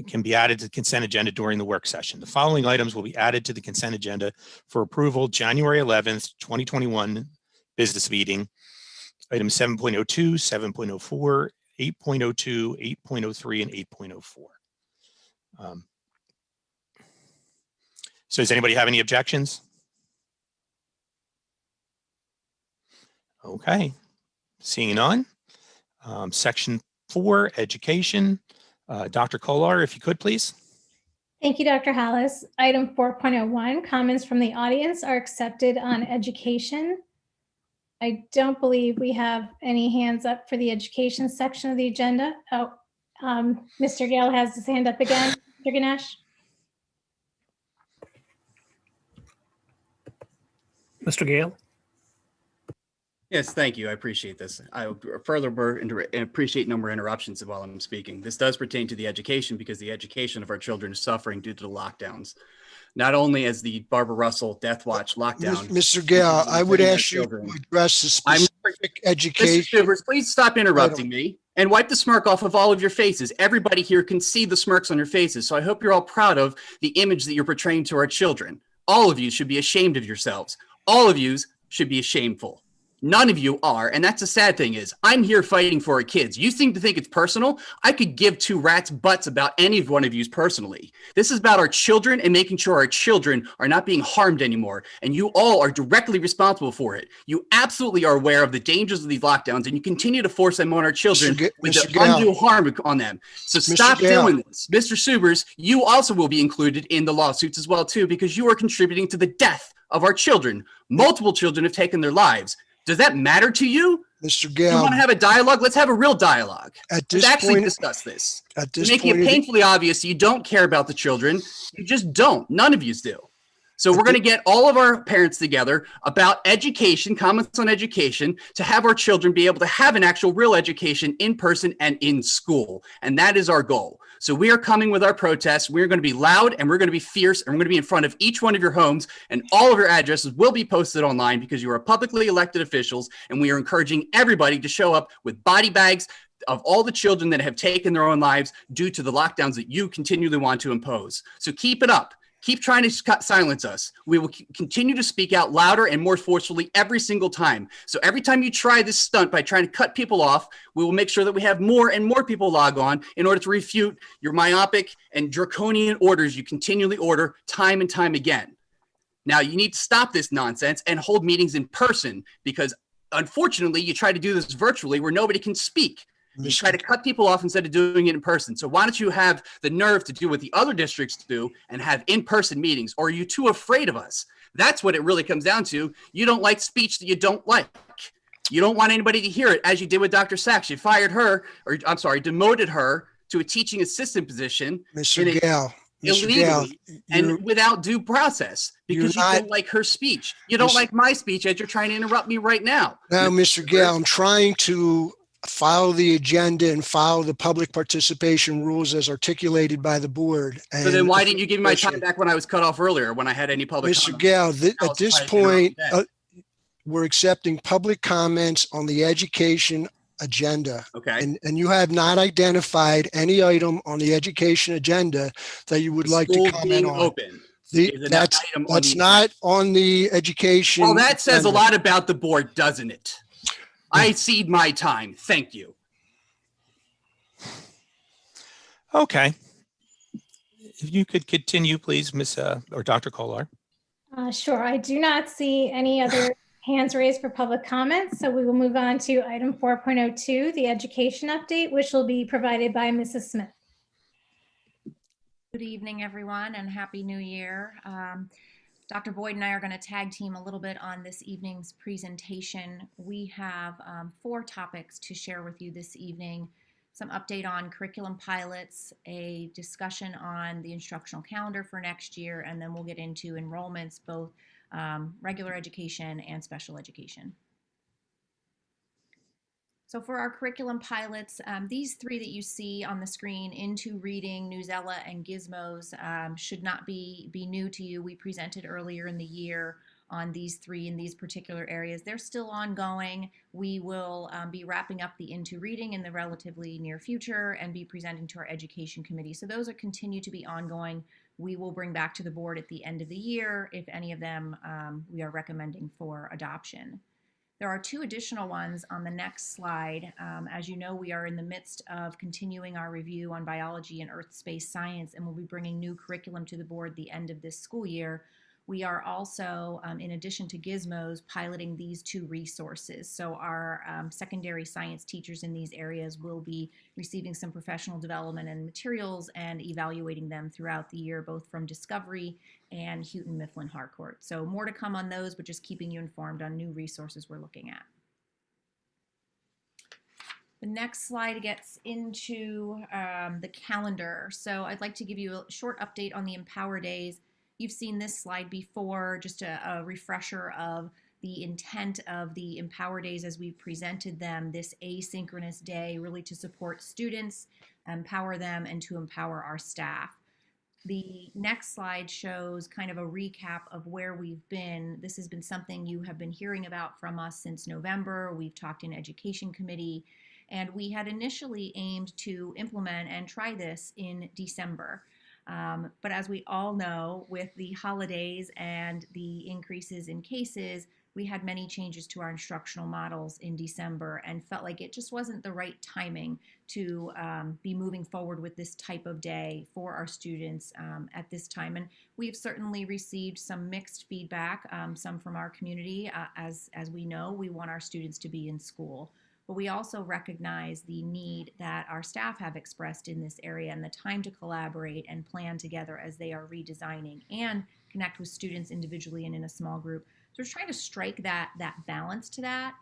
Speaker 2: can be added to the consent agenda during the work session. The following items will be added to the consent agenda for approval January 11th, 2021 business meeting. Items 7.02, 7.04, 8.02, 8.03, and 8.04. So does anybody have any objections? Okay, seeing none. Section 4, education. Dr. Kolar, if you could, please.
Speaker 5: Thank you, Dr. Hollis. Item 4.01, comments from the audience are accepted on education. I don't believe we have any hands up for the education section of the agenda. Oh, Mr. Gale has his hand up again. Mr. Ganesh?
Speaker 1: Mr. Gale?
Speaker 7: Yes, thank you. I appreciate this. I furthermore appreciate no more interruptions while I'm speaking. This does pertain to the education because the education of our children is suffering due to the lockdowns. Not only as the Barbara Russell Death Watch lockdown.
Speaker 11: Mr. Gale, I would ask you to address the specific education.
Speaker 7: Mr. Shivers, please stop interrupting me and wipe the smirk off of all of your faces. Everybody here can see the smirks on your faces. So I hope you're all proud of the image that you're portraying to our children. All of you should be ashamed of yourselves. All of you should be shameful. None of you are, and that's the sad thing is, I'm here fighting for our kids. You seem to think it's personal. I could give two rats' butts about any of one of you personally. This is about our children and making sure our children are not being harmed anymore, and you all are directly responsible for it. You absolutely are aware of the dangers of these lockdowns, and you continue to force them on our children with the undue harm on them. So stop doing this. Mr. Subers, you also will be included in the lawsuits as well, too, because you are contributing to the death of our children. Multiple children have taken their lives. Does that matter to you?
Speaker 11: Mr. Gale,
Speaker 7: you want to have a dialogue? Let's have a real dialogue.
Speaker 11: Let's
Speaker 7: actually discuss this. Making it painfully obvious you don't care about the children. You just don't. None of you do. So we're going to get all of our parents together about education, comments on education, to have our children be able to have an actual real education in person and in school. And that is our goal. So we are coming with our protests. We're going to be loud and we're going to be fierce and we're going to be in front of each one of your homes, and all of your addresses will be posted online because you are publicly elected officials, and we are encouraging everybody to show up with body bags of all the children that have taken their own lives due to the lockdowns that you continually want to impose. So keep it up. Keep trying to silence us. We will continue to speak out louder and more forcefully every single time. So every time you try this stunt by trying to cut people off, we will make sure that we have more and more people log on in order to refute your myopic and draconian orders you continually order time and time again. Now, you need to stop this nonsense and hold meetings in person, because unfortunately, you try to do this virtually where nobody can speak. You try to cut people off instead of doing it in person. So why don't you have the nerve to do what the other districts do and have in-person meetings? Or are you too afraid of us? That's what it really comes down to. You don't like speech that you don't like. You don't want anybody to hear it, as you did with Dr. Sachs. You fired her, or I'm sorry, demoted her to a teaching assistant position.
Speaker 11: Mr. Gale,
Speaker 7: illegally and without due process, because you don't like her speech. You don't like my speech, as you're trying to interrupt me right now.
Speaker 11: Now, Mr. Gale, I'm trying to follow the agenda and follow the public participation rules as articulated by the board. And
Speaker 7: so then why didn't you give me my time back when I was cut off earlier, when I had any public
Speaker 11: Mr. Gale, at this point, we're accepting public comments on the education agenda.
Speaker 7: Okay.
Speaker 11: And you have not identified any item on the education agenda that you would like to comment on.
Speaker 7: Open.
Speaker 11: That's not on the education.
Speaker 7: Well, that says a lot about the board, doesn't it? I cede my time. Thank you.
Speaker 2: Okay. If you could continue, please, Miss or Dr. Kolar.
Speaker 5: Sure. I do not see any other hands raised for public comments, so we will move on to item 4.02, the education update, which will be provided by Mrs. Smith.
Speaker 13: Good evening, everyone, and Happy New Year. Dr. Boyd and I are going to tag team a little bit on this evening's presentation. We have 4 topics to share with you this evening. Some update on curriculum pilots, a discussion on the instructional calendar for next year, and then we'll get into enrollments, both regular education and special education. So for our curriculum pilots, these 3 that you see on the screen, Into Reading, Newsella, and Gizmos, should not be new to you. We presented earlier in the year on these 3 in these particular areas. They're still ongoing. We will be wrapping up the Into Reading in the relatively near future and be presenting to our education committee. So those are continue to be ongoing. We will bring back to the board at the end of the year if any of them we are recommending for adoption. There are two additional ones on the next slide. As you know, we are in the midst of continuing our review on biology and earth space science, and we'll be bringing new curriculum to the board the end of this school year. We are also, in addition to gizmos, piloting these two resources. So our secondary science teachers in these areas will be receiving some professional development and materials and evaluating them throughout the year, both from Discovery and Houghton Mifflin Harcourt. So more to come on those, but just keeping you informed on new resources we're looking at. The next slide gets into the calendar. So I'd like to give you a short update on the Empower Days. You've seen this slide before, just a refresher of the intent of the Empower Days as we presented them, this asynchronous day really to support students, empower them, and to empower our staff. The next slide shows kind of a recap of where we've been. This has been something you have been hearing about from us since November. We've talked in Education Committee, and we had initially aimed to implement and try this in December. But as we all know, with the holidays and the increases in cases, we had many changes to our instructional models in December and felt like it just wasn't the right timing to be moving forward with this type of day for our students at this time. And we've certainly received some mixed feedback, some from our community. As we know, we want our students to be in school. But we also recognize the need that our staff have expressed in this area and the time to collaborate and plan together as they are redesigning and connect with students individually and in a small group. So we're trying to strike that balance to that.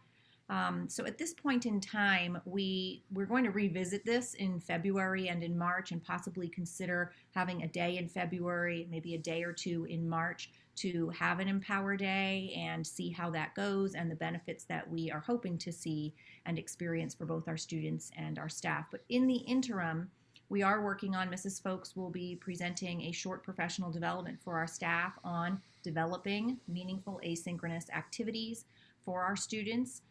Speaker 13: So at this point in time, we're going to revisit this in February and in March and possibly consider having a day in February, maybe a day or two in March to have an Empower Day and see how that goes and the benefits that we are hoping to see and experience for both our students and our staff. But in the interim, we are working on, Mrs. Folks will be presenting a short professional development for our staff on developing meaningful asynchronous activities for our students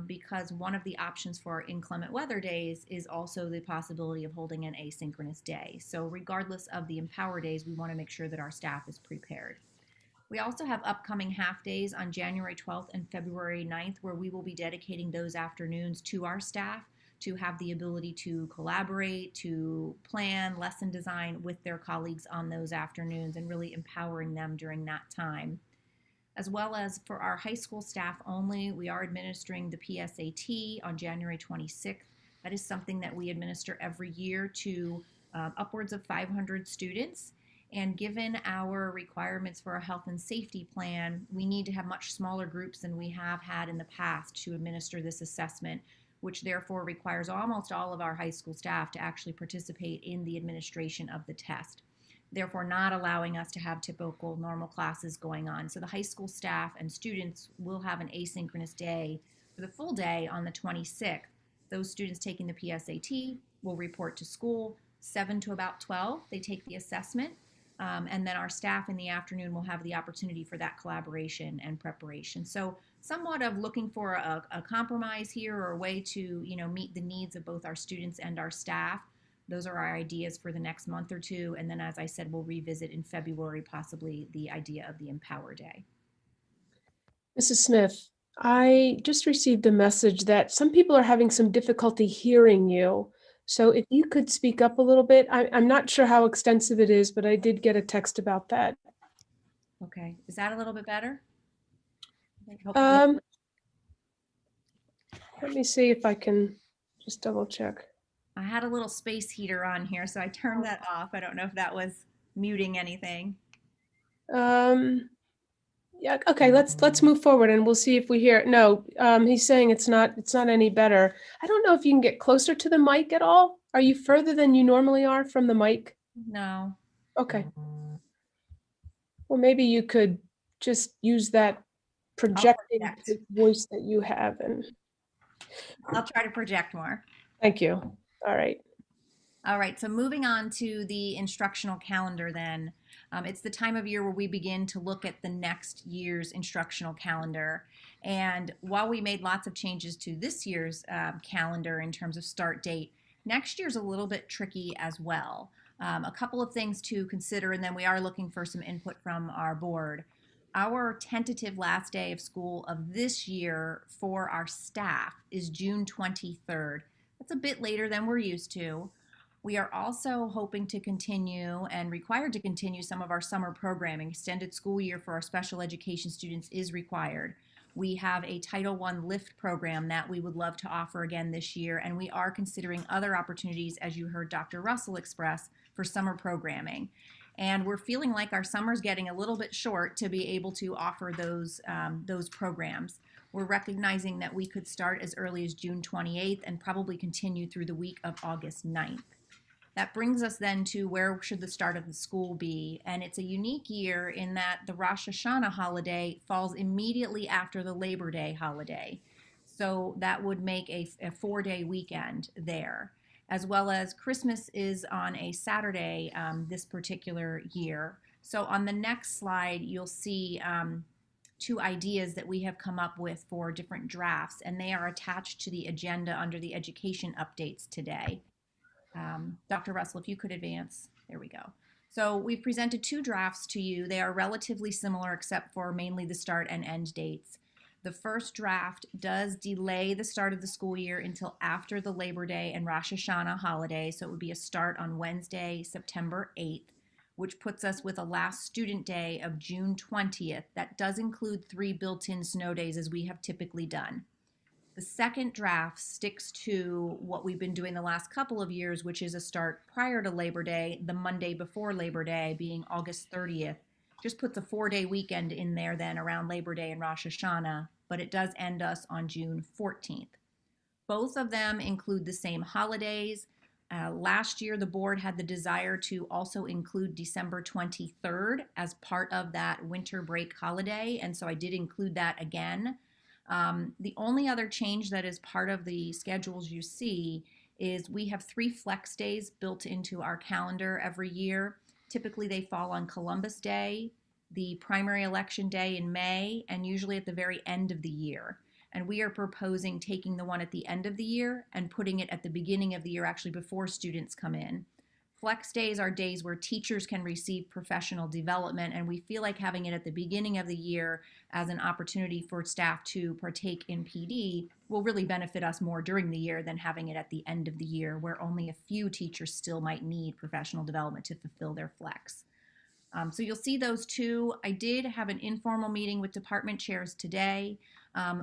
Speaker 13: because one of the options for our inclement weather days is also the possibility of holding an asynchronous day. So regardless of the Empower Days, we want to make sure that our staff is prepared. We also have upcoming half days on January 12th and February 9th where we will be dedicating those afternoons to our staff to have the ability to collaborate, to plan, lesson design with their colleagues on those afternoons and really empowering them during that time. As well as for our high school staff only, we are administering the PSAT on January 26th. That is something that we administer every year to upwards of 500 students. And given our requirements for a health and safety plan, we need to have much smaller groups than we have had in the past to administer this assessment, which therefore requires almost all of our high school staff to actually participate in the administration of the test, therefore not allowing us to have typical normal classes going on. So the high school staff and students will have an asynchronous day for the full day on the 26th. Those students taking the PSAT will report to school 7 to about 12. They take the assessment. And then our staff in the afternoon will have the opportunity for that collaboration and preparation. So somewhat of looking for a compromise here or a way to meet the needs of both our students and our staff. Those are our ideas for the next month or two. And then, as I said, we'll revisit in February possibly the idea of the Empower Day.
Speaker 9: Mrs. Smith, I just received a message that some people are having some difficulty hearing you. So if you could speak up a little bit, I'm not sure how extensive it is, but I did get a text about that.
Speaker 13: Okay, is that a little bit better?
Speaker 9: Let me see if I can just double check.
Speaker 13: I had a little space heater on here, so I turned that off. I don't know if that was muting anything.
Speaker 9: Yeah, okay, let's move forward and we'll see if we hear it. No, he's saying it's not any better. I don't know if you can get closer to the mic at all. Are you further than you normally are from the mic?
Speaker 13: No.
Speaker 9: Okay. Well, maybe you could just use that projecting voice that you have and
Speaker 13: I'll try to project more.
Speaker 9: Thank you. All right.
Speaker 13: All right, so moving on to the instructional calendar then. It's the time of year where we begin to look at the next year's instructional calendar. And while we made lots of changes to this year's calendar in terms of start date, next year's a little bit tricky as well. A couple of things to consider, and then we are looking for some input from our board. Our tentative last day of school of this year for our staff is June 23rd. That's a bit later than we're used to. We are also hoping to continue and required to continue some of our summer programming. Extended school year for our special education students is required. We have a Title I LIFT program that we would love to offer again this year, and we are considering other opportunities, as you heard Dr. Russell express, for summer programming. And we're feeling like our summer's getting a little bit short to be able to offer those programs. We're recognizing that we could start as early as June 28th and probably continue through the week of August 9th. That brings us then to where should the start of the school be? And it's a unique year in that the Rosh Hashanah holiday falls immediately after the Labor Day holiday. So that would make a 4-day weekend there, as well as Christmas is on a Saturday this particular year. So on the next slide, you'll see 2 ideas that we have come up with for different drafts, and they are attached to the agenda under the education updates today. Dr. Russell, if you could advance, there we go. So we've presented 2 drafts to you. They are relatively similar except for mainly the start and end dates. The first draft does delay the start of the school year until after the Labor Day and Rosh Hashanah holiday, so it would be a start on Wednesday, September 8th, which puts us with a last student day of June 20th. That does include 3 built-in snow days as we have typically done. The second draft sticks to what we've been doing the last couple of years, which is a start prior to Labor Day, the Monday before Labor Day being August 30th. Just puts a 4-day weekend in there then around Labor Day and Rosh Hashanah, but it does end us on June 14th. Both of them include the same holidays. Last year, the board had the desire to also include December 23rd as part of that winter break holiday, and so I did include that again. The only other change that is part of the schedules you see is we have 3 flex days built into our calendar every year. Typically, they fall on Columbus Day, the primary election day in May, and usually at the very end of the year. And we are proposing taking the one at the end of the year and putting it at the beginning of the year, actually before students come in. Flex days are days where teachers can receive professional development, and we feel like having it at the beginning of the year as an opportunity for staff to partake in PD will really benefit us more during the year than having it at the end of the year, where only a few teachers still might need professional development to fulfill their flex. So you'll see those 2. I did have an informal meeting with department chairs today.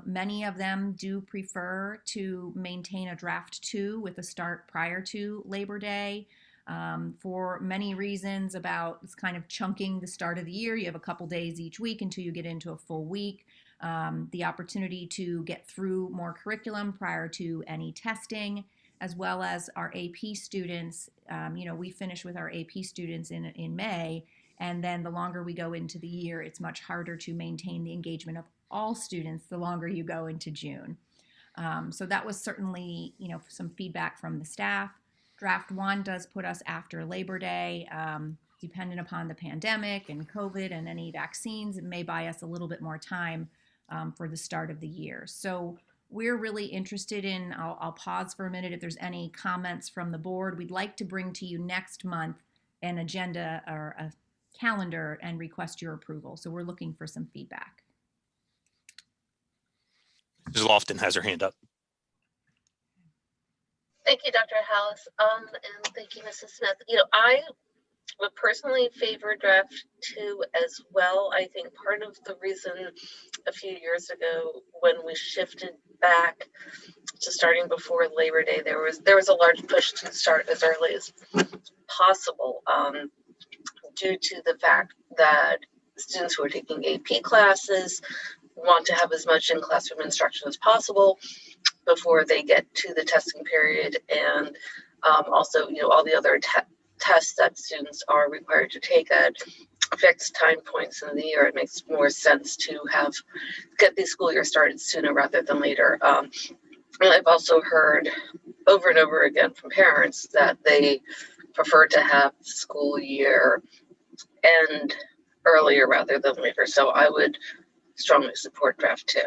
Speaker 13: Many of them do prefer to maintain a draft 2 with a start prior to Labor Day. For many reasons about it's kind of chunking the start of the year. You have a couple days each week until you get into a full week. The opportunity to get through more curriculum prior to any testing, as well as our AP students. We finish with our AP students in May, and then the longer we go into the year, it's much harder to maintain the engagement of all students the longer you go into June. So that was certainly, some feedback from the staff. Draft 1 does put us after Labor Day. Dependent upon the pandemic and COVID and any vaccines, it may buy us a little bit more time for the start of the year. So we're really interested in, I'll pause for a minute if there's any comments from the board. We'd like to bring to you next month an agenda or a calendar and request your approval. So we're looking for some feedback.
Speaker 2: Ms. Lofton has her hand up.
Speaker 14: Thank you, Dr. Hallis, and thank you, Mrs. Smith. I would personally favor draft 2 as well. I think part of the reason a few years ago when we shifted back to starting before Labor Day, there was a large push to start as early as possible due to the fact that students who are taking AP classes want to have as much in-classroom instruction as possible before they get to the testing period, and also all the other tests that students are required to take at fixed time points in the year. It makes more sense to get the school year started sooner rather than later. And I've also heard over and over again from parents that they prefer to have the school year end earlier rather than later. So I would strongly support draft 2.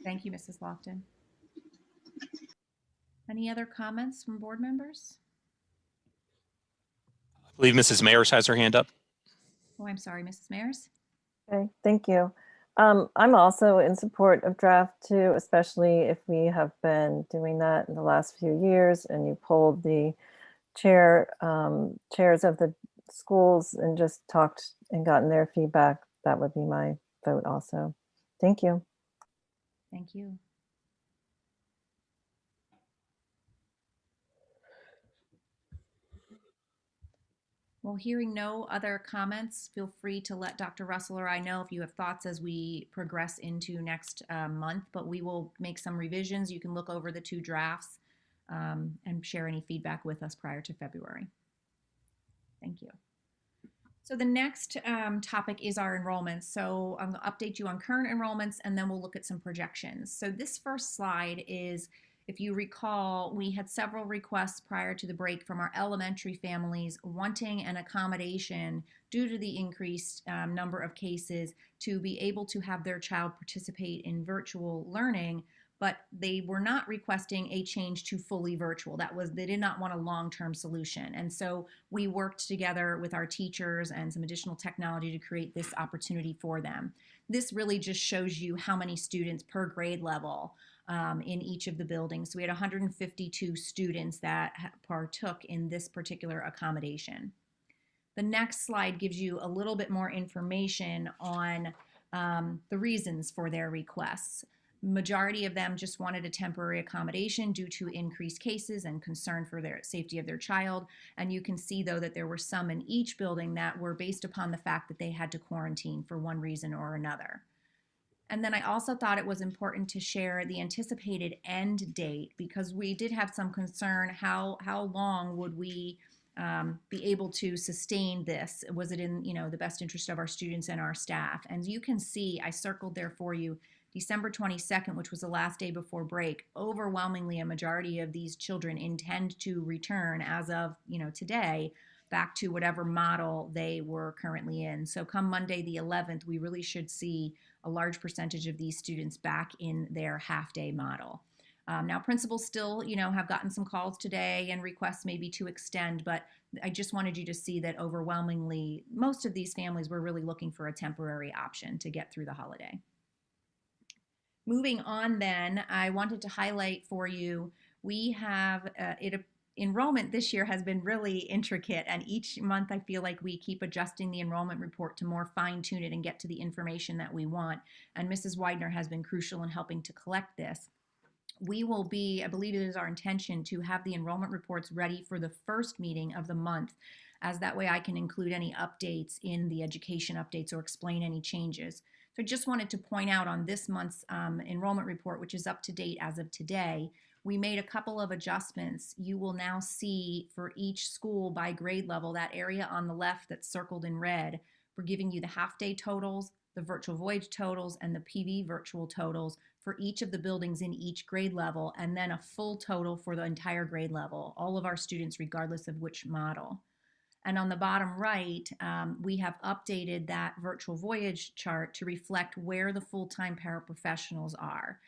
Speaker 13: Thank you, Mrs. Lofton. Any other comments from board members?
Speaker 2: I believe Mrs. Mayers has her hand up.
Speaker 13: Oh, I'm sorry, Mrs. Mayers.
Speaker 10: Okay, thank you. I'm also in support of draft 2, especially if we have been doing that in the last few years and you polled the chairs of the schools and just talked and gotten their feedback. That would be my vote also. Thank you.
Speaker 13: Thank you. Well, hearing no other comments, feel free to let Dr. Russell or I know if you have thoughts as we progress into next month, but we will make some revisions. You can look over the 2 drafts and share any feedback with us prior to February. Thank you. So the next topic is our enrollments. So I'm going to update you on current enrollments and then we'll look at some projections. So this first slide is, if you recall, we had several requests prior to the break from our elementary families wanting an accommodation due to the increased number of cases to be able to have their child participate in virtual learning, but they were not requesting a change to fully virtual. They did not want a long-term solution. And so we worked together with our teachers and some additional technology to create this opportunity for them. This really just shows you how many students per grade level in each of the buildings. So we had 152 students that partook in this particular accommodation. The next slide gives you a little bit more information on the reasons for their requests. Majority of them just wanted a temporary accommodation due to increased cases and concern for their safety of their child. And you can see, though, that there were some in each building that were based upon the fact that they had to quarantine for one reason or another. And then I also thought it was important to share the anticipated end date, because we did have some concern, how long would we be able to sustain this? Was it in the best interest of our students and our staff? And you can see, I circled there for you, December 22nd, which was the last day before break. Overwhelmingly, a majority of these children intend to return as of today back to whatever model they were currently in. So come Monday the 11th, we really should see a large percentage of these students back in their half-day model. Now, principals still, have gotten some calls today and requests maybe to extend, but I just wanted you to see that overwhelmingly, most of these families were really looking for a temporary option to get through the holiday. Moving on then, I wanted to highlight for you, we have enrollment this year has been really intricate, and each month I feel like we keep adjusting the enrollment report to more fine-tune it and get to the information that we want. And Mrs. Widener has been crucial in helping to collect this. We will be, I believe it is our intention to have the enrollment reports ready for the first meeting of the month, as that way I can include any updates in the education updates or explain any changes. So I just wanted to point out on this month's enrollment report, which is up to date as of today, we made a couple of adjustments. You will now see for each school by grade level, that area on the left that's circled in red, we're giving you the half-day totals, the virtual voyage totals, and the PV virtual totals for each of the buildings in each grade level, and then a full total for the entire grade level, all of our students regardless of which model. And on the bottom right, we have updated that virtual voyage chart to reflect where the full-time paraprofessionals are.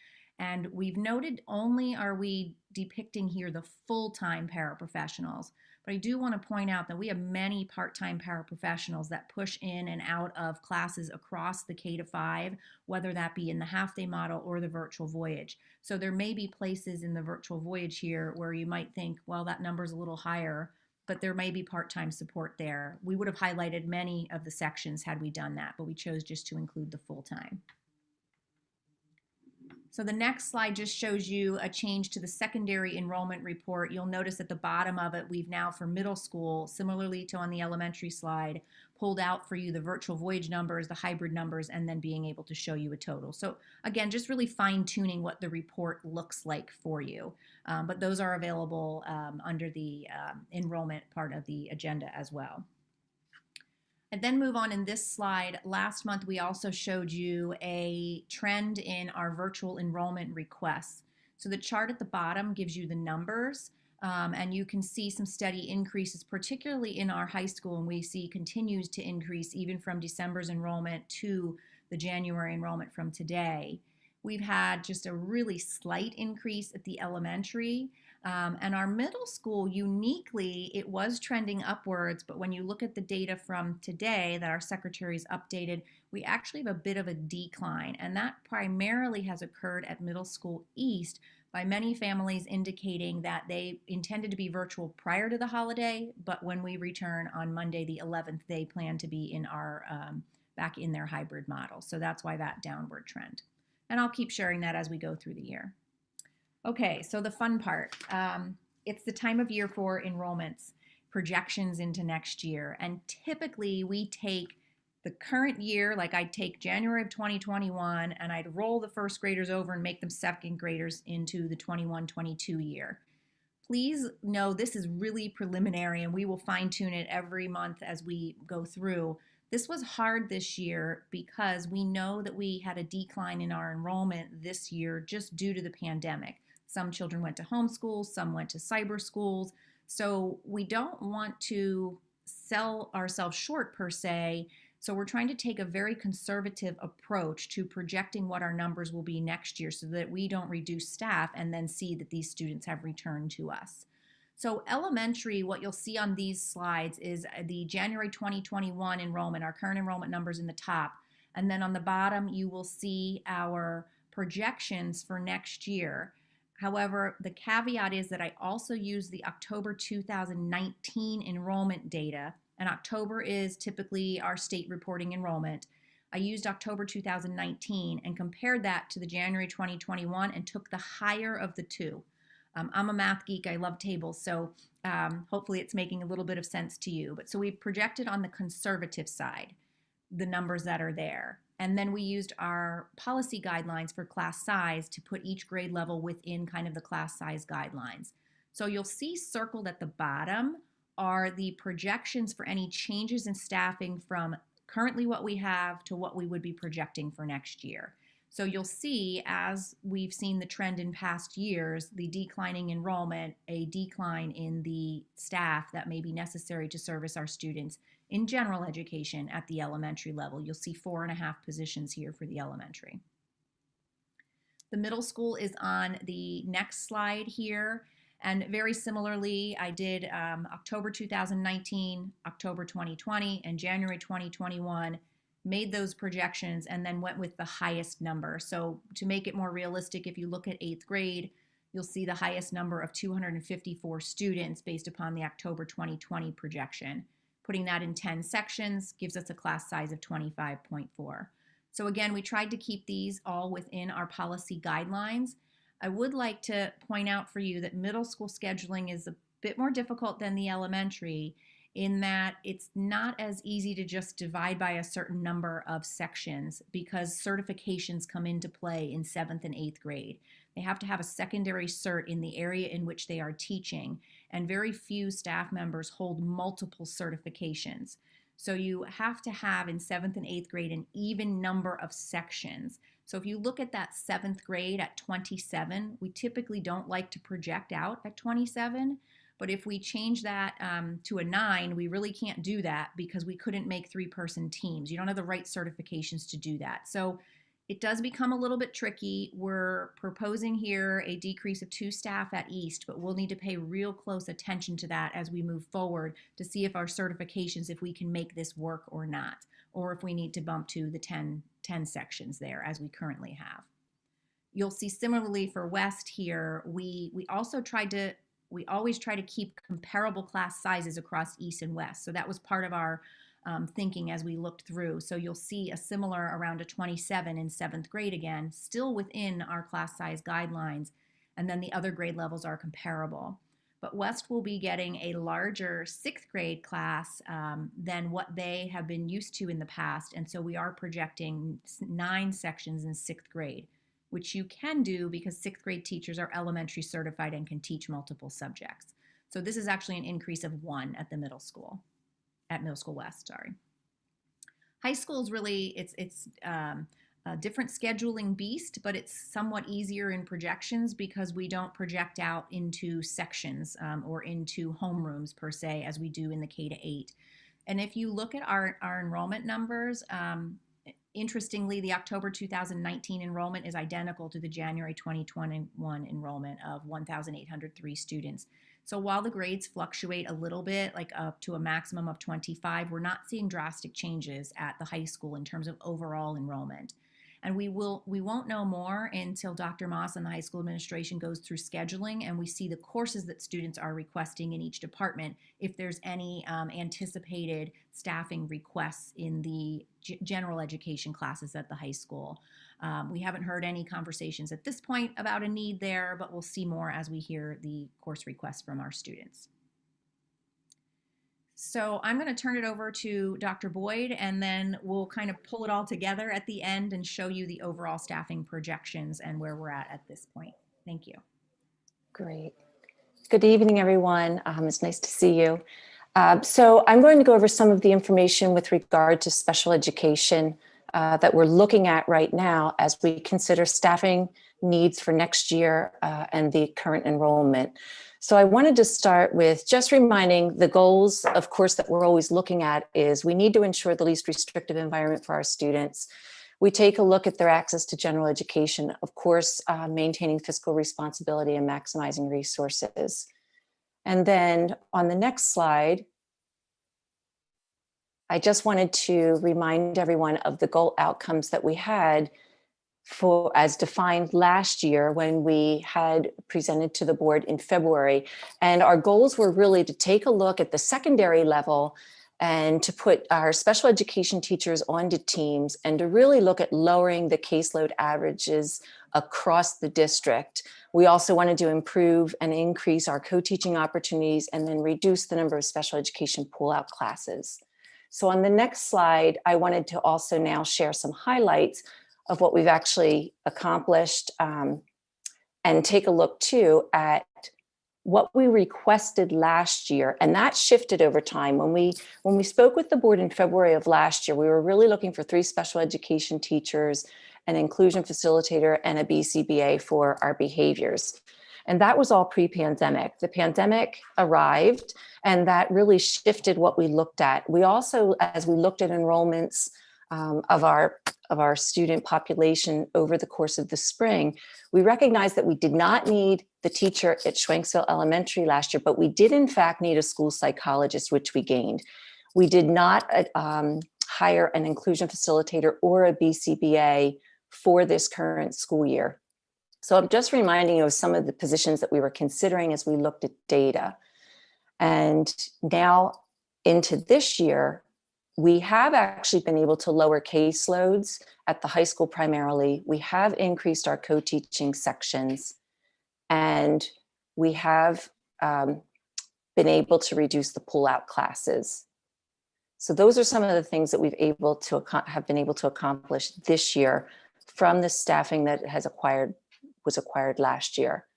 Speaker 13: And we've noted only are we depicting here the full-time paraprofessionals. But I do want to point out that we have many part-time paraprofessionals that push in and out of classes across the K-5, whether that be in the half-day model or the virtual voyage. So there may be places in the virtual voyage here where you might think, well, that number's a little higher, but there may be part-time support there. We would have highlighted many of the sections had we done that, but we chose just to include the full-time. So the next slide just shows you a change to the secondary enrollment report. You'll notice at the bottom of it, we've now for middle school, similarly to on the elementary slide, pulled out for you the virtual voyage numbers, the hybrid numbers, and then being able to show you a total. So again, just really fine tuning what the report looks like for you. But those are available under the enrollment part of the agenda as well. And then move on in this slide. Last month, we also showed you a trend in our virtual enrollment requests. So the chart at the bottom gives you the numbers, and you can see some steady increases, particularly in our high school, and we see continues to increase even from December's enrollment to the January enrollment from today. We've had just a really slight increase at the elementary. And our middle school, uniquely, it was trending upwards. But when you look at the data from today that our secretary's updated, we actually have a bit of a decline. And that primarily has occurred at Middle School East by many families indicating that they intended to be virtual prior to the holiday. But when we return on Monday, the 11th, they plan to be in our back in their hybrid model. So that's why that downward trend. And I'll keep sharing that as we go through the year. Okay, so the fun part. It's the time of year for enrollments, projections into next year. And typically we take the current year, like I'd take January of 2021, and I'd roll the first graders over and make them second graders into the 21-22 year. Please know this is really preliminary, and we will fine tune it every month as we go through. This was hard this year because we know that we had a decline in our enrollment this year just due to the pandemic. Some children went to homeschool, some went to cyber schools. So we don't want to sell ourselves short per se. So we're trying to take a very conservative approach to projecting what our numbers will be next year so that we don't reduce staff and then see that these students have returned to us. So elementary, what you'll see on these slides is the January 2021 enrollment, our current enrollment numbers in the top. And then on the bottom, you will see our projections for next year. However, the caveat is that I also use the October 2019 enrollment data, and October is typically our state reporting enrollment. I used October 2019 and compared that to the January 2021 and took the higher of the two. I'm a math geek. I love tables, so hopefully it's making a little bit of sense to you. But so we projected on the conservative side the numbers that are there. And then we used our policy guidelines for class size to put each grade level within kind of the class size guidelines. So you'll see circled at the bottom are the projections for any changes in staffing from currently what we have to what we would be projecting for next year. So you'll see, as we've seen the trend in past years, the declining enrollment, a decline in the staff that may be necessary to service our students in general education at the elementary level. You'll see 4.5 positions here for the elementary. The middle school is on the next slide here. And very similarly, I did October 2019, October 2020, and January 2021, made those projections and then went with the highest number. So to make it more realistic, if you look at 8th grade, you'll see the highest number of 254 students based upon the October 2020 projection. Putting that in 10 sections gives us a class size of 25.4. So again, we tried to keep these all within our policy guidelines. I would like to point out for you that middle school scheduling is a bit more difficult than the elementary in that it's not as easy to just divide by a certain number of sections because certifications come into play in 7th and 8th grade. They have to have a secondary cert in the area in which they are teaching, and very few staff members hold multiple certifications. So you have to have in 7th and 8th grade an even number of sections. So if you look at that 7th grade at 27, we typically don't like to project out at 27. But if we change that to a 9, we really can't do that because we couldn't make 3-person teams. You don't have the right certifications to do that. So it does become a little bit tricky. We're proposing here a decrease of 2 staff at East, but we'll need to pay real close attention to that as we move forward to see if our certifications, if we can make this work or not, or if we need to bump to the 10 sections there as we currently have. You'll see similarly for West here, we always try to keep comparable class sizes across East and West. So that was part of our thinking as we looked through. So you'll see a similar around a 27 in 7th grade again, still within our class size guidelines. And then the other grade levels are comparable. But West will be getting a larger 6th grade class than what they have been used to in the past. And so we are projecting 9 sections in 6th grade, which you can do because 6th grade teachers are elementary certified and can teach multiple subjects. So this is actually an increase of 1 at the middle school, at Middle School West, sorry. High school is really, it's a different scheduling beast, but it's somewhat easier in projections because we don't project out into sections or into homerooms per se as we do in the K-8. And if you look at our enrollment numbers, Interestingly, the October 2019 enrollment is identical to the January 2021 enrollment of 1,803 students. So while the grades fluctuate a little bit, like up to a maximum of 25, we're not seeing drastic changes at the high school in terms of overall enrollment. And we won't know more until Dr. Moss and the high school administration goes through scheduling and we see the courses that students are requesting in each department, if there's any anticipated staffing requests in the general education classes at the high school. We haven't heard any conversations at this point about a need there, but we'll see more as we hear the course requests from our students. So I'm going to turn it over to Dr. Boyd, and then we'll kind of pull it all together at the end and show you the overall staffing projections and where we're at this point. Thank you.
Speaker 15: Great. Good evening, everyone. It's nice to see you. So I'm going to go over some of the information with regard to special education that we're looking at right now as we consider staffing needs for next year and the current enrollment. So I wanted to start with just reminding the goals, of course, that we're always looking at is we need to ensure the least restrictive environment for our students. We take a look at their access to general education, of course, maintaining fiscal responsibility and maximizing resources. And then on the next slide, I just wanted to remind everyone of the goal outcomes that we had for as defined last year when we had presented to the board in February. And our goals were really to take a look at the secondary level and to put our special education teachers onto teams and to really look at lowering the caseload averages across the district. We also wanted to improve and increase our co-teaching opportunities and then reduce the number of special education pull-out classes. So on the next slide, I wanted to also now share some highlights of what we've actually accomplished and take a look too at what we requested last year. And that shifted over time. When we spoke with the board in February of last year, we were really looking for 3 special education teachers, an inclusion facilitator, and a BCBA for our behaviors. And that was all pre-pandemic. The pandemic arrived and that really shifted what we looked at. We also, as we looked at enrollments of our student population over the course of the spring, we recognized that we did not need the teacher at Schwenksville Elementary last year, but we did in fact need a school psychologist, which we gained. We did not hire an inclusion facilitator or a BCBA for this current school year. So I'm just reminding you of some of the positions that we were considering as we looked at data. And now into this year, we have actually been able to lower caseloads at the high school primarily. We have increased our co-teaching sections, and we have been able to reduce the pull-out classes. So those are some of the things that we've have been able to accomplish this year from the staffing that was acquired last year.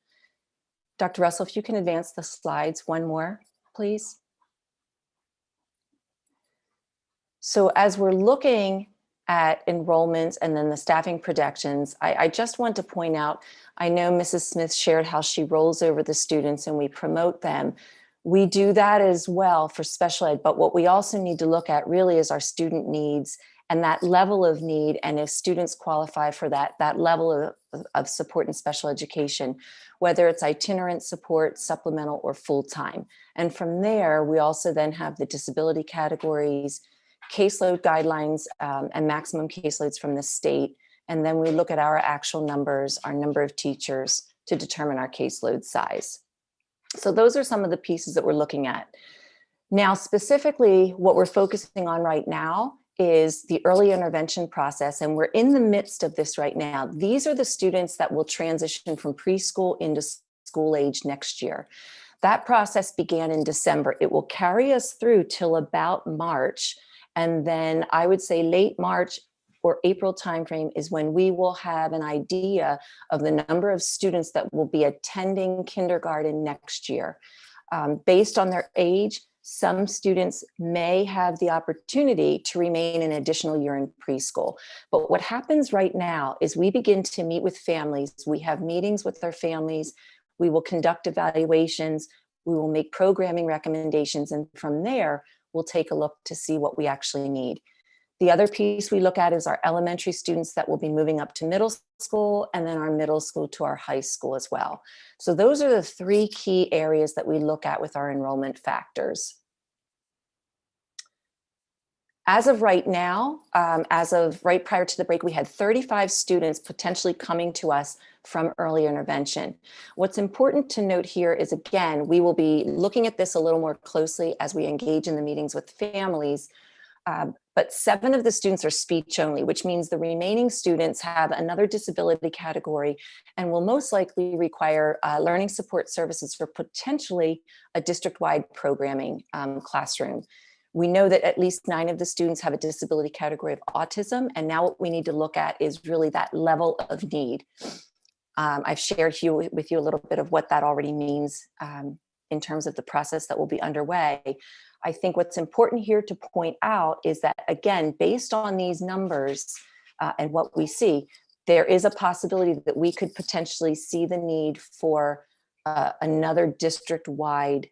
Speaker 15: Dr. Russell, if you can advance the slides one more, please. So as we're looking at enrollments and then the staffing projections, I just want to point out, I know Mrs. Smith shared how she rolls over the students and we promote them. We do that as well for special ed, but what we also need to look at really is our student needs and that level of need, and if students qualify for that level of support in special education, whether it's itinerant support, supplemental, or full-time. And from there, we also then have the disability categories, caseload guidelines, and maximum caseloads from the state. And then we look at our actual numbers, our number of teachers to determine our caseload size. So those are some of the pieces that we're looking at. Now, specifically, what we're focusing on right now is the early intervention process, and we're in the midst of this right now. These are the students that will transition from preschool into school age next year. That process began in December. It will carry us through till about March, and then I would say late March or April timeframe is when we will have an idea of the number of students that will be attending kindergarten next year. Based on their age, some students may have the opportunity to remain an additional year in preschool. But what happens right now is we begin to meet with families. We have meetings with their families. We will conduct evaluations. We will make programming recommendations. And from there, we'll take a look to see what we actually need. The other piece we look at is our elementary students that will be moving up to middle school, and then our middle school to our high school as well. So those are the three key areas that we look at with our enrollment factors. As of right now, as of right prior to the break, we had 35 students potentially coming to us from early intervention. What's important to note here is, again, we will be looking at this a little more closely as we engage in the meetings with families. But 7 of the students are speech only, which means the remaining students have another disability category and will most likely require learning support services for potentially a district-wide programming classroom. We know that at least 9 of the students have a disability category of autism, and now what we need to look at is really that level of need. I've shared with you a little bit of what that already means in terms of the process that will be underway. I think what's important here to point out is that, again, based on these numbers and what we see, there is a possibility that we could potentially see the need for another district-wide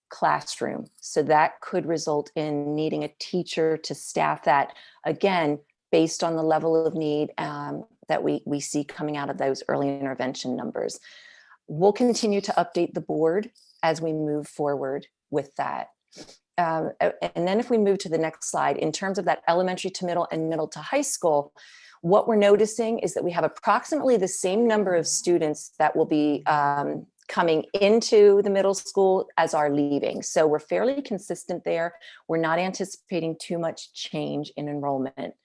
Speaker 15: classroom. So that could result in needing a teacher to staff that, again, based on the level of need that we see coming out of those early intervention numbers. We'll continue to update the board as we move forward with that. And then if we move to the next slide, in terms of that elementary to middle and middle to high school, what we're noticing is that we have approximately the same number of students that will be coming into the middle school as are leaving. So we're fairly consistent there. We're not anticipating too much change in enrollment.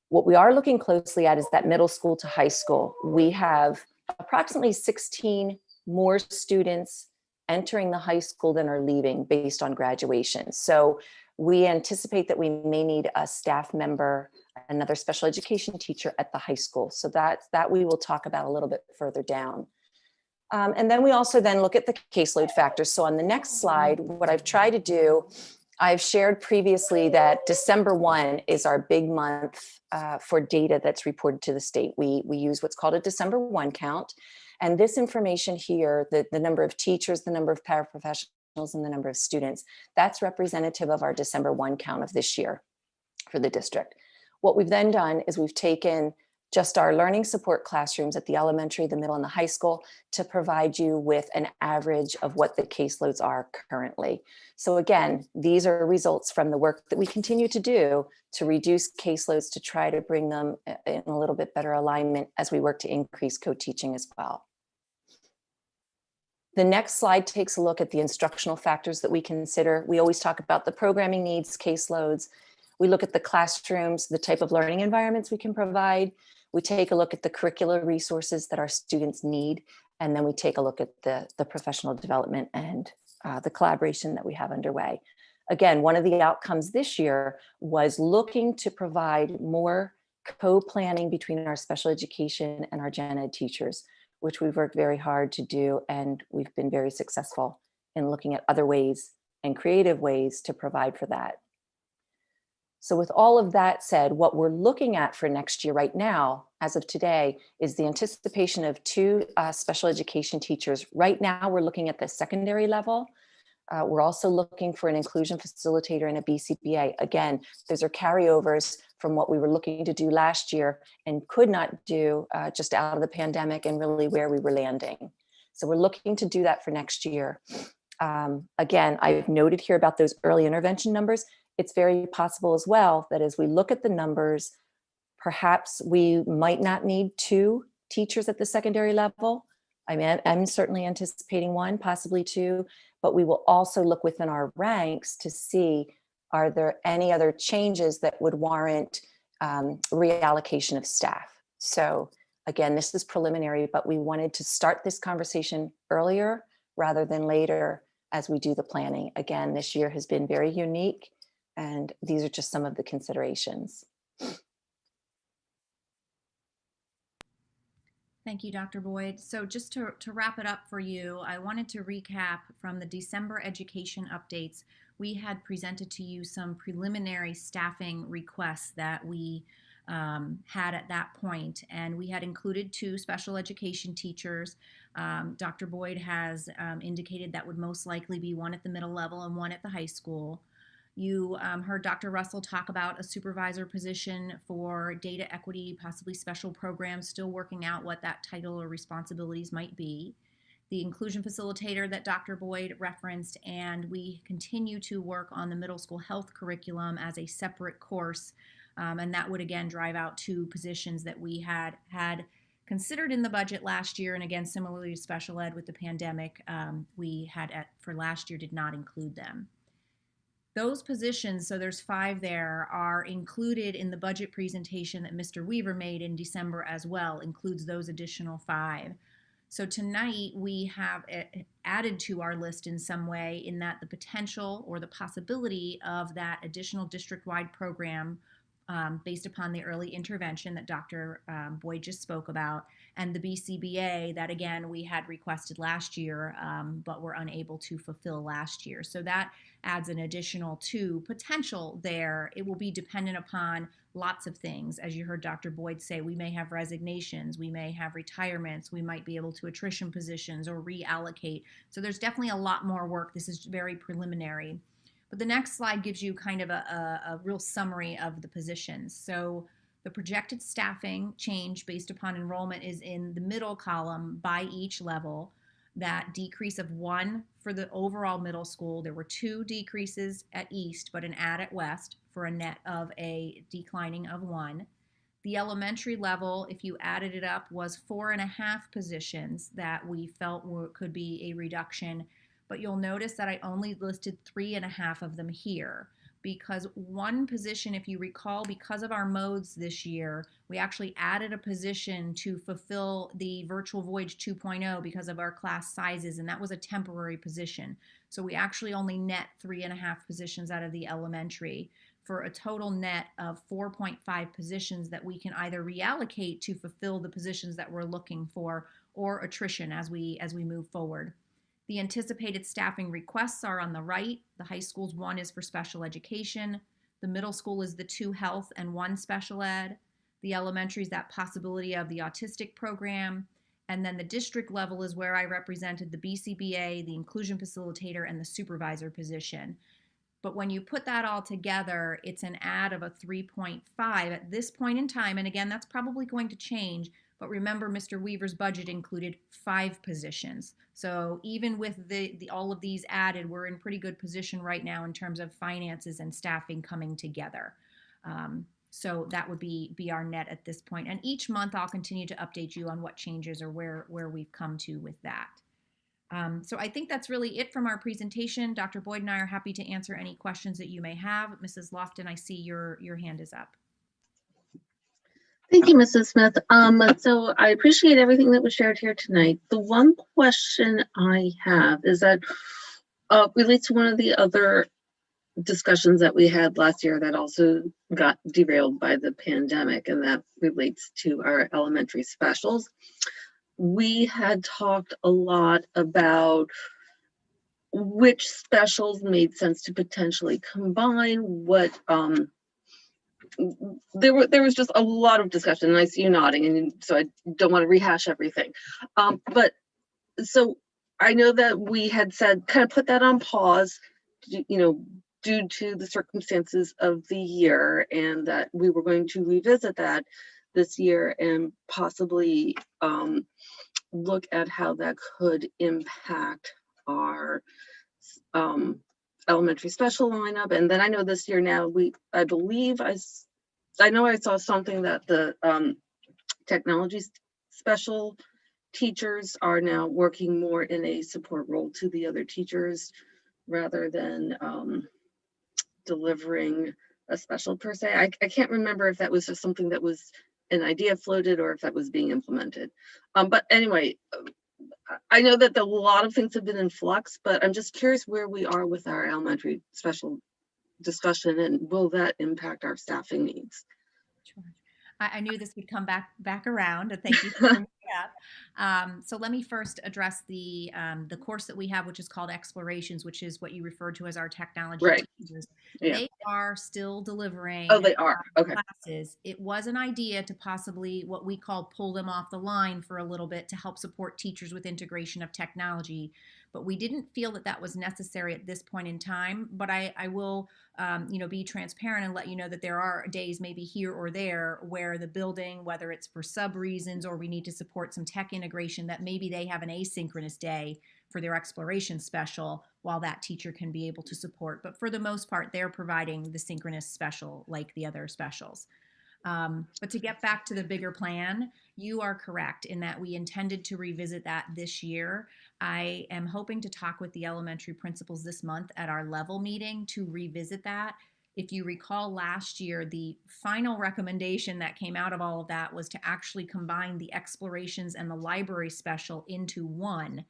Speaker 15: What we are looking closely at is that middle school to high school. We have approximately 16 more students entering the high school than are leaving based on graduation. So we anticipate that we may need a staff member, another special education teacher at the high school. So that we will talk about a little bit further down. And then we also then look at the caseload factors. So on the next slide, what I've tried to do, I've shared previously that December 1 is our big month for data that's reported to the state. We use what's called a December 1 count. And this information here, the number of teachers, the number of paraprofessionals, and the number of students, that's representative of our December 1 count of this year for the district. What we've then done is we've taken just our learning support classrooms at the elementary, the middle, and the high school to provide you with an average of what the caseloads are currently. So again, these are results from the work that we continue to do to reduce caseloads to try to bring them in a little bit better alignment as we work to increase co-teaching as well. The next slide takes a look at the instructional factors that we consider. We always talk about the programming needs, caseloads. We look at the classrooms, the type of learning environments we can provide. We take a look at the curricular resources that our students need, and then we take a look at the professional development and the collaboration that we have underway. Again, one of the outcomes this year was looking to provide more co-planning between our special education and our gen ed teachers, which we've worked very hard to do, and we've been very successful in looking at other ways and creative ways to provide for that. So with all of that said, what we're looking at for next year right now, as of today, is the anticipation of 2 special education teachers. Right now, we're looking at the secondary level. We're also looking for an inclusion facilitator and a BCBA. Again, those are carryovers from what we were looking to do last year and could not do just out of the pandemic and really where we were landing. So we're looking to do that for next year. Again, I've noted here about those early intervention numbers. It's very possible as well that as we look at the numbers, perhaps we might not need 2 teachers at the secondary level. I'm certainly anticipating 1, possibly 2, but we will also look within our ranks to see, are there any other changes that would warrant reallocation of staff? So again, this is preliminary, but we wanted to start this conversation earlier rather than later as we do the planning. Again, this year has been very unique, and these are just some of the considerations.
Speaker 13: Thank you, Dr. Boyd. So just to wrap it up for you, I wanted to recap from the December education updates. We had presented to you some preliminary staffing requests that we had at that point, and we had included 2 special education teachers. Dr. Boyd has indicated that would most likely be 1 at the middle level and 1 at the high school. You heard Dr. Russell talk about a supervisor position for data equity, possibly special programs, still working out what that title or responsibilities might be. The inclusion facilitator that Dr. Boyd referenced, and we continue to work on the middle school health curriculum as a separate course. And that would again drive out 2 positions that we had considered in the budget last year. And again, similarly to special ed with the pandemic, we had for last year did not include them. Those positions, so there's 5 there, are included in the budget presentation that Mr. Weaver made in December as well, includes those additional 5. So tonight we have added to our list in some way in that the potential or the possibility of that additional district-wide program based upon the early intervention that Dr. Boyd just spoke about, and the BCBA that again we had requested last year but were unable to fulfill last year. So that adds an additional 2 potential there. It will be dependent upon lots of things. As you heard Dr. Boyd say, we may have resignations, we may have retirements, we might be able to attrition positions or reallocate. So there's definitely a lot more work. This is very preliminary. But the next slide gives you kind of a real summary of the positions. So the projected staffing change based upon enrollment is in the middle column by each level. That decrease of 1 for the overall middle school. There were 2 decreases at East, but an add at West for a net of a declining of 1. The elementary level, if you added it up, was 4.5 positions that we felt could be a reduction. But you'll notice that I only listed 3.5 of them here, because 1 position, if you recall, because of our modes this year, we actually added a position to fulfill the virtual voyage 2.0 because of our class sizes, and that was a temporary position. So we actually only net 3.5 positions out of the elementary for a total net of 4.5 positions that we can either reallocate to fulfill the positions that we're looking for or attrition as we move forward. The anticipated staffing requests are on the right. The high school's 1 is for special education. The middle school is the 2 health and 1 special ed. The elementary is that possibility of the autistic program. And then the district level is where I represented the BCBA, the inclusion facilitator, and the supervisor position. But when you put that all together, it's an add of a 3.5 at this point in time. And again, that's probably going to change. But remember, Mr. Weaver's budget included 5 positions. So even with the all of these added, we're in pretty good position right now in terms of finances and staffing coming together. So that would be our net at this point. And each month I'll continue to update you on what changes or where we've come to with that. So I think that's really it from our presentation. Dr. Boyd and I are happy to answer any questions that you may have. Mrs. Lofton, I see your hand is up.
Speaker 14: Thank you, Mrs. Smith. So I appreciate everything that was shared here tonight. The one question I have is that relates to one of the other discussions that we had last year that also got derailed by the pandemic, and that relates to our elementary specials. We had talked a lot about which specials made sense to potentially combine, what there was just a lot of discussion, and I see you nodding, and so I don't want to rehash everything. But so I know that we had said kind of put that on pause, due to the circumstances of the year, and that we were going to revisit that this year and possibly look at how that could impact our elementary special lineup. And then I know this year now, I believe I know I saw something that the technology special teachers are now working more in a support role to the other teachers rather than delivering a special per se. I can't remember if that was just something that was an idea floated or if that was being implemented. But anyway, I know that a lot of things have been in flux, but I'm just curious where we are with our elementary special discussion, and will that impact our staffing needs?
Speaker 13: Sure. I knew this would come back around, and thank you for bringing it So let me first address the course that we have, which is called Explorations, which is what you referred to as our technology
Speaker 14: Right.
Speaker 13: teachers.
Speaker 14: Yeah.
Speaker 13: They are still delivering
Speaker 14: Oh, they are. Okay.
Speaker 13: classes. It was an idea to possibly what we call pull them off the line for a little bit to help support teachers with integration of technology. But we didn't feel that that was necessary at this point in time. But I will, be transparent and let you know that there are days maybe here or there where the building, whether it's for sub reasons or we need to support some tech integration, that maybe they have an asynchronous day for their exploration special while that teacher can be able to support. But for the most part, they're providing the synchronous special like the other specials. But to get back to the bigger plan, you are correct in that we intended to revisit that this year. I am hoping to talk with the elementary principals this month at our level meeting to revisit that. If you recall last year, the final recommendation that came out of all of that was to actually combine the explorations and the library special into one,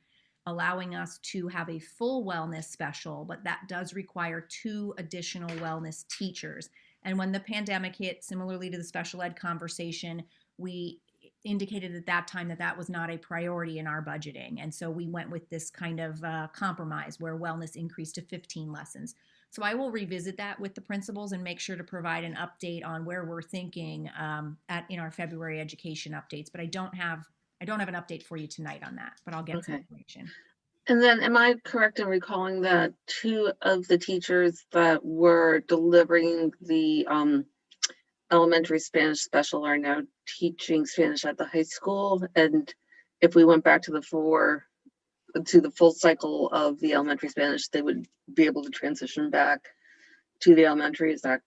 Speaker 13: allowing us to have a full wellness special, but that does require 2 additional wellness teachers. And when the pandemic hit, similarly to the special ed conversation, we indicated at that time that that was not a priority in our budgeting. And so we went with this kind of compromise where wellness increased to 15 lessons. So I will revisit that with the principals and make sure to provide an update on where we're thinking in our February education updates. But I don't have an update for you tonight on that, but I'll get some information.
Speaker 14: And then am I correct in recalling that 2 of the teachers that were delivering the elementary Spanish special are now teaching Spanish at the high school? And if we went back to the full cycle of the elementary Spanish, they would be able to transition back to the elementary? Is that?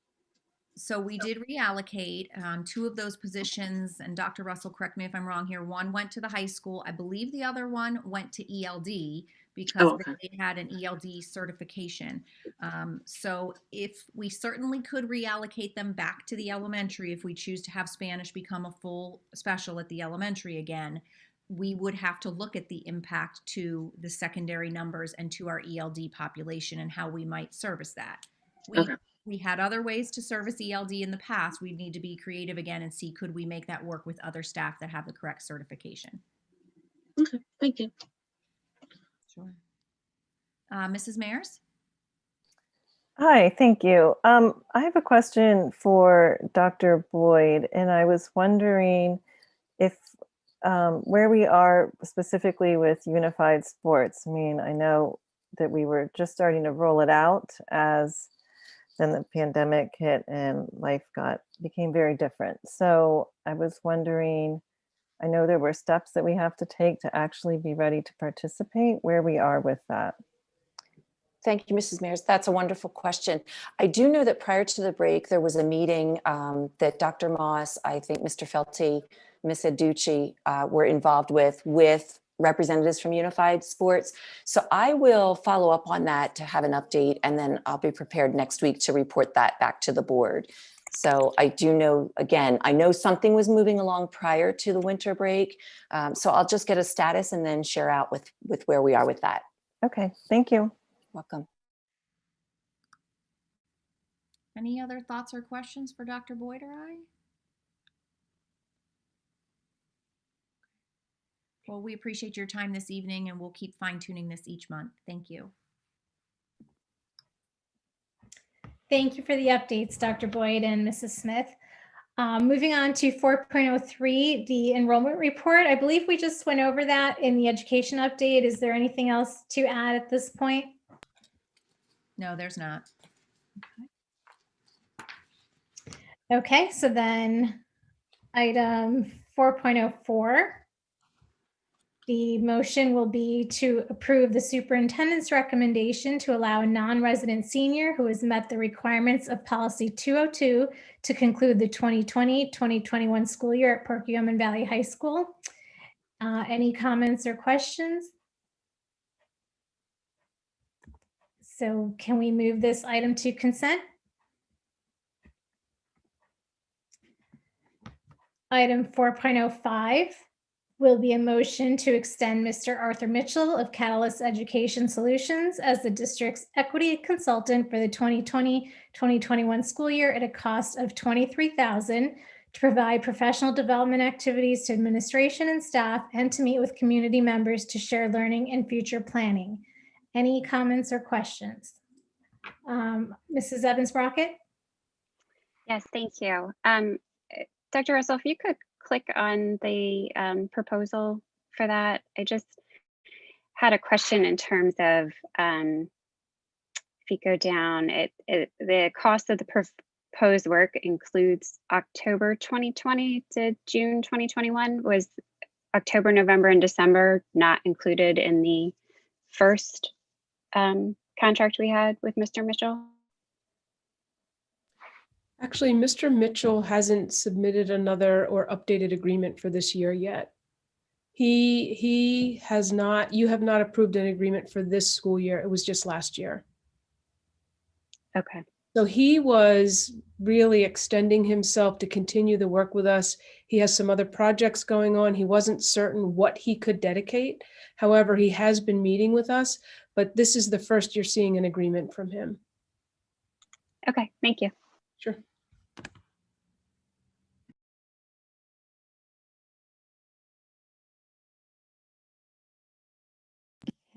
Speaker 13: So we did reallocate 2 of those positions, and Dr. Russell, correct me if I'm wrong here, one went to the high school. I believe the other one went to ELD because they had an ELD certification. So if we certainly could reallocate them back to the elementary, if we choose to have Spanish become a full special at the elementary again, we would have to look at the impact to the secondary numbers and to our ELD population and how we might service that. We had other ways to service ELD in the past. We'd need to be creative again and see, could we make that work with other staff that have the correct certification?
Speaker 14: Okay, thank you.
Speaker 13: Sure. Mrs. Mayers?
Speaker 10: Hi, thank you. I have a question for Dr. Boyd, and I was wondering if where we are specifically with unified sports. I mean, I know that we were just starting to roll it out as then the pandemic hit and life became very different. So I was wondering, I know there were steps that we have to take to actually be ready to participate, where we are with that.
Speaker 15: Thank you, Mrs. Mayers. That's a wonderful question. I do know that prior to the break, there was a meeting that Dr. Moss, I think Mr. Felty, Ms. Aducci were involved with representatives from Unified Sports. So I will follow up on that to have an update, and then I'll be prepared next week to report that back to the board. So I do know, again, I know something was moving along prior to the winter break. So I'll just get a status and then share out with where we are with that.
Speaker 10: Okay, thank you.
Speaker 15: Welcome.
Speaker 13: Any other thoughts or questions for Dr. Boyd or I? Well, we appreciate your time this evening, and we'll keep fine-tuning this each month. Thank you.
Speaker 5: Thank you for the updates, Dr. Boyd and Mrs. Smith. Moving on to 4.03, the enrollment report. I believe we just went over that in the education update. Is there anything else to add at this point?
Speaker 13: No, there's not.
Speaker 5: Okay, so then item 4.04. The motion will be to approve the superintendent's recommendation to allow a non-resident senior who has met the requirements of policy 202 to conclude the 2020-2021 school year at Perkiomen Valley High School. Any comments or questions? So can we move this item to consent? Item 4.05. Will be a motion to extend Mr. Arthur Mitchell of Catalyst Education Solutions as the district's equity consultant for the 2020-2021 school year at a cost of $23,000 to provide professional development activities to administration and staff, and to meet with community members to share learning and future planning. Any comments or questions? Mrs. Evans-Brockett?
Speaker 16: Yes, thank you. Dr. Russell, if you could click on the proposal for that. I just had a question in terms of if you go down, the cost of the proposed work includes October 2020 to June 2021. Was October, November, and December not included in the first contract we had with Mr. Mitchell?
Speaker 9: Actually, Mr. Mitchell hasn't submitted another or updated agreement for this year yet. He has not, you have not approved an agreement for this school year. It was just last year.
Speaker 16: Okay.
Speaker 9: So he was really extending himself to continue the work with us. He has some other projects going on. He wasn't certain what he could dedicate. However, he has been meeting with us, but this is the first you're seeing an agreement from him.
Speaker 16: Okay, thank you.
Speaker 9: Sure.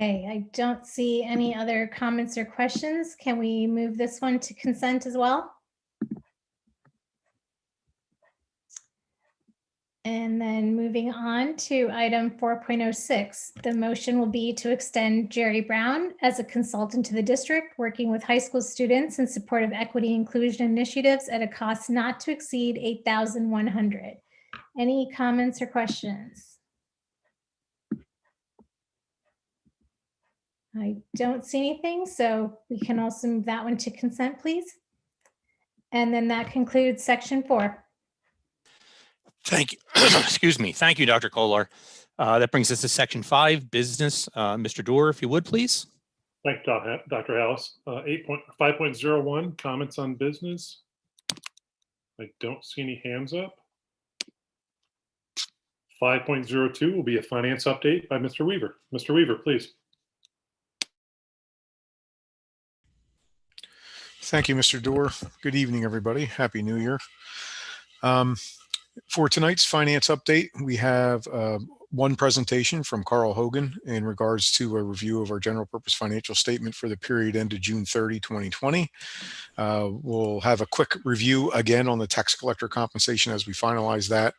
Speaker 5: Okay, I don't see any other comments or questions. Can we move this one to consent as well? And then moving on to item 4.06, the motion will be to extend Jerry Brown as a consultant to the district, working with high school students in support of equity inclusion initiatives at a cost not to exceed $8,100. Any comments or questions? I don't see anything, so we can also move that one to consent, please. And then that concludes section 4.
Speaker 2: Thank you. Excuse me. Thank you, Dr. Kolar. That brings us to section 5, business. Mr. Doerr, if you would, please.
Speaker 4: Thank you, Dr. Hallis. 5.01, comments on business. I don't see any hands up. 5.02 will be a finance update by Mr. Weaver. Mr. Weaver, please.
Speaker 11: Thank you, Mr. Doerr. Good evening, everybody. Happy New Year. For tonight's finance update, we have one presentation from Carl Hogan in regards to a review of our general purpose financial statement for the period ended June 30, 2020. We'll have a quick review again on the tax collector compensation as we finalize that.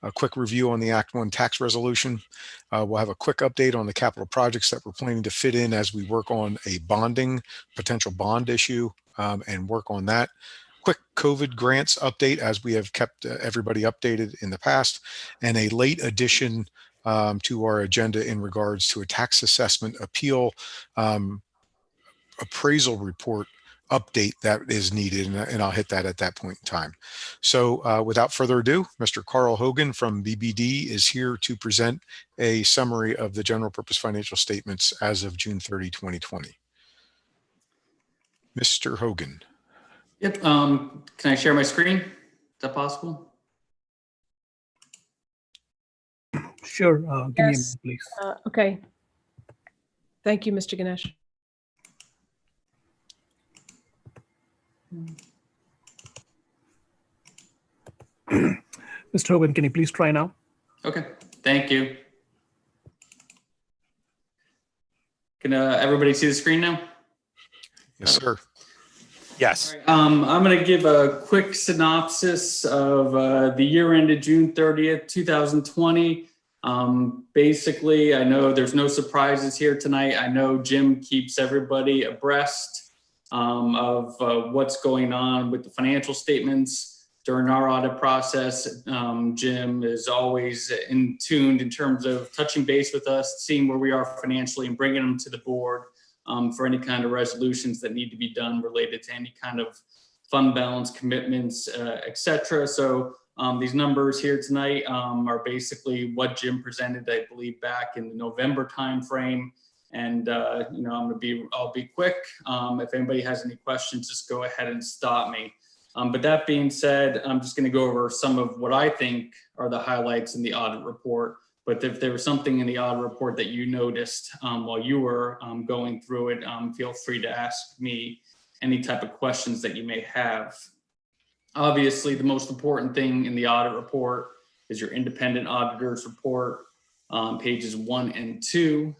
Speaker 11: A quick review on the Act 1 tax resolution. We'll have a quick update on the capital projects that we're planning to fit in as we work on a potential bond issue and work on that. Quick COVID grants update as we have kept everybody updated in the past, and a late addition to our agenda in regards to a tax assessment appeal appraisal report update that is needed, and I'll hit that at that point in time. So without further ado, Mr. Carl Hogan from BBD is here to present a summary of the general purpose financial statements as of June 30, 2020. Mr. Hogan.
Speaker 17: Yep. Can I share my screen? Is that possible?
Speaker 1: Sure. Give me a minute,
Speaker 9: Yes.
Speaker 1: please.
Speaker 9: Okay. Thank you, Mr. Ganesh.
Speaker 1: Mr. Hogan, can you please try now?
Speaker 17: Okay. Thank you. Can everybody see the screen now?
Speaker 11: Yes, sir.
Speaker 2: Yes.
Speaker 17: I'm going to give a quick synopsis of the year ended June 30th, 2020. Basically, I know there's no surprises here tonight. I know Jim keeps everybody abreast of what's going on with the financial statements during our audit process. Jim is always in tune in terms of touching base with us, seeing where we are financially and bringing them to the board for any kind of resolutions that need to be done related to any kind of fund balance commitments, et cetera. So these numbers here tonight are basically what Jim presented, I believe, back in the November timeframe. And I'll be quick. If anybody has any questions, just go ahead and stop me. But that being said, I'm just going to go over some of what I think are the highlights in the audit report. But if there was something in the audit report that you noticed while you were going through it, feel free to ask me any type of questions that you may have. Obviously, the most important thing in the audit report is your independent auditor's report, pages 1 and 2.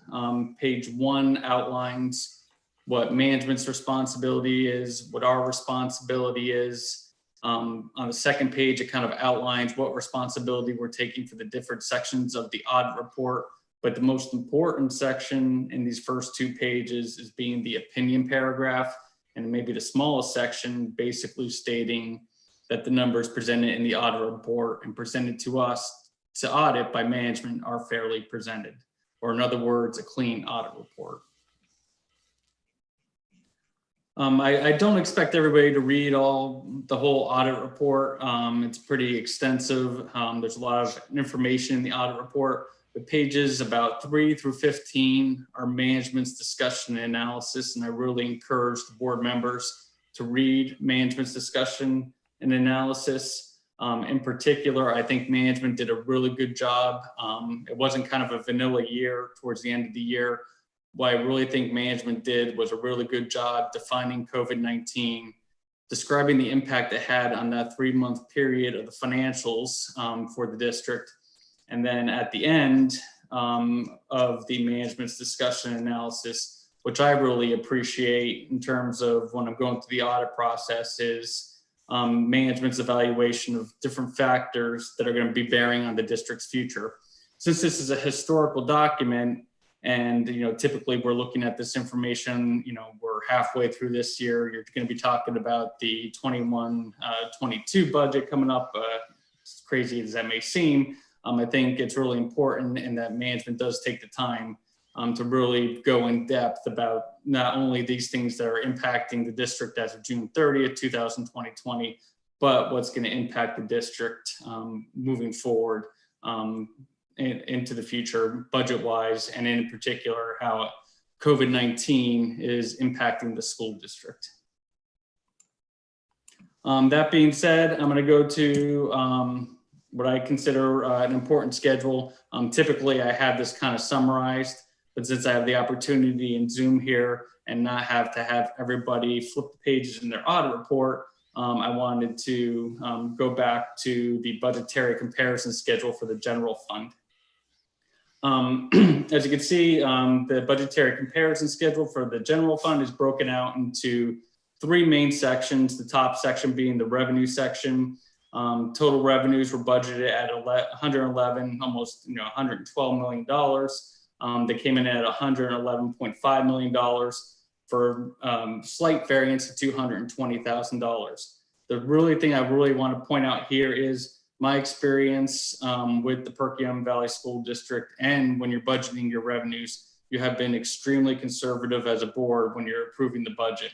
Speaker 17: Page 1 outlines what management's responsibility is, what our responsibility is. On the second page, it kind of outlines what responsibility we're taking for the different sections of the audit report. But the most important section in these first 2 pages is being the opinion paragraph, and maybe the smallest section basically stating that the numbers presented in the audit report and presented to us to audit by management are fairly presented, or in other words, a clean audit report. I don't expect everybody to read the whole audit report. It's pretty extensive. There's a lot of information in the audit report. The pages about 3 through 15 are management's discussion and analysis, and I really encourage the board members to read management's discussion and analysis. In particular, I think management did a really good job. It wasn't kind of a vanilla year towards the end of the year. What I really think management did was a really good job defining COVID-19, describing the impact it had on that 3-month period of the financials for the district. And then at the end of the management's discussion and analysis, which I really appreciate in terms of when I'm going through the audit process, is management's evaluation of different factors that are going to be bearing on the district's future. Since this is a historical document, and typically we're looking at this information, we're halfway through this year, you're going to be talking about the 21-22 budget coming up, as crazy as that may seem. I think it's really important and that management does take the time to really go in depth about not only these things that are impacting the district as of June 30th, 2020, but what's going to impact the district moving forward into the future budget-wise, and in particular, how COVID-19 is impacting the school district. That being said, I'm going to go to what I consider an important schedule. Typically, I have this kind of summarized, but since I have the opportunity in Zoom here and not have to have everybody flip the pages in their audit report, I wanted to go back to the budgetary comparison schedule for the general fund. As you can see, the budgetary comparison schedule for the general fund is broken out into 3 main sections, the top section being the revenue section. Total revenues were budgeted at 111, almost $112 million. They came in at $111.5 million for slight variance of $220,000. The really thing I really want to point out here is my experience with the Perkiomen Valley School District, and when you're budgeting your revenues, you have been extremely conservative as a board when you're approving the budget.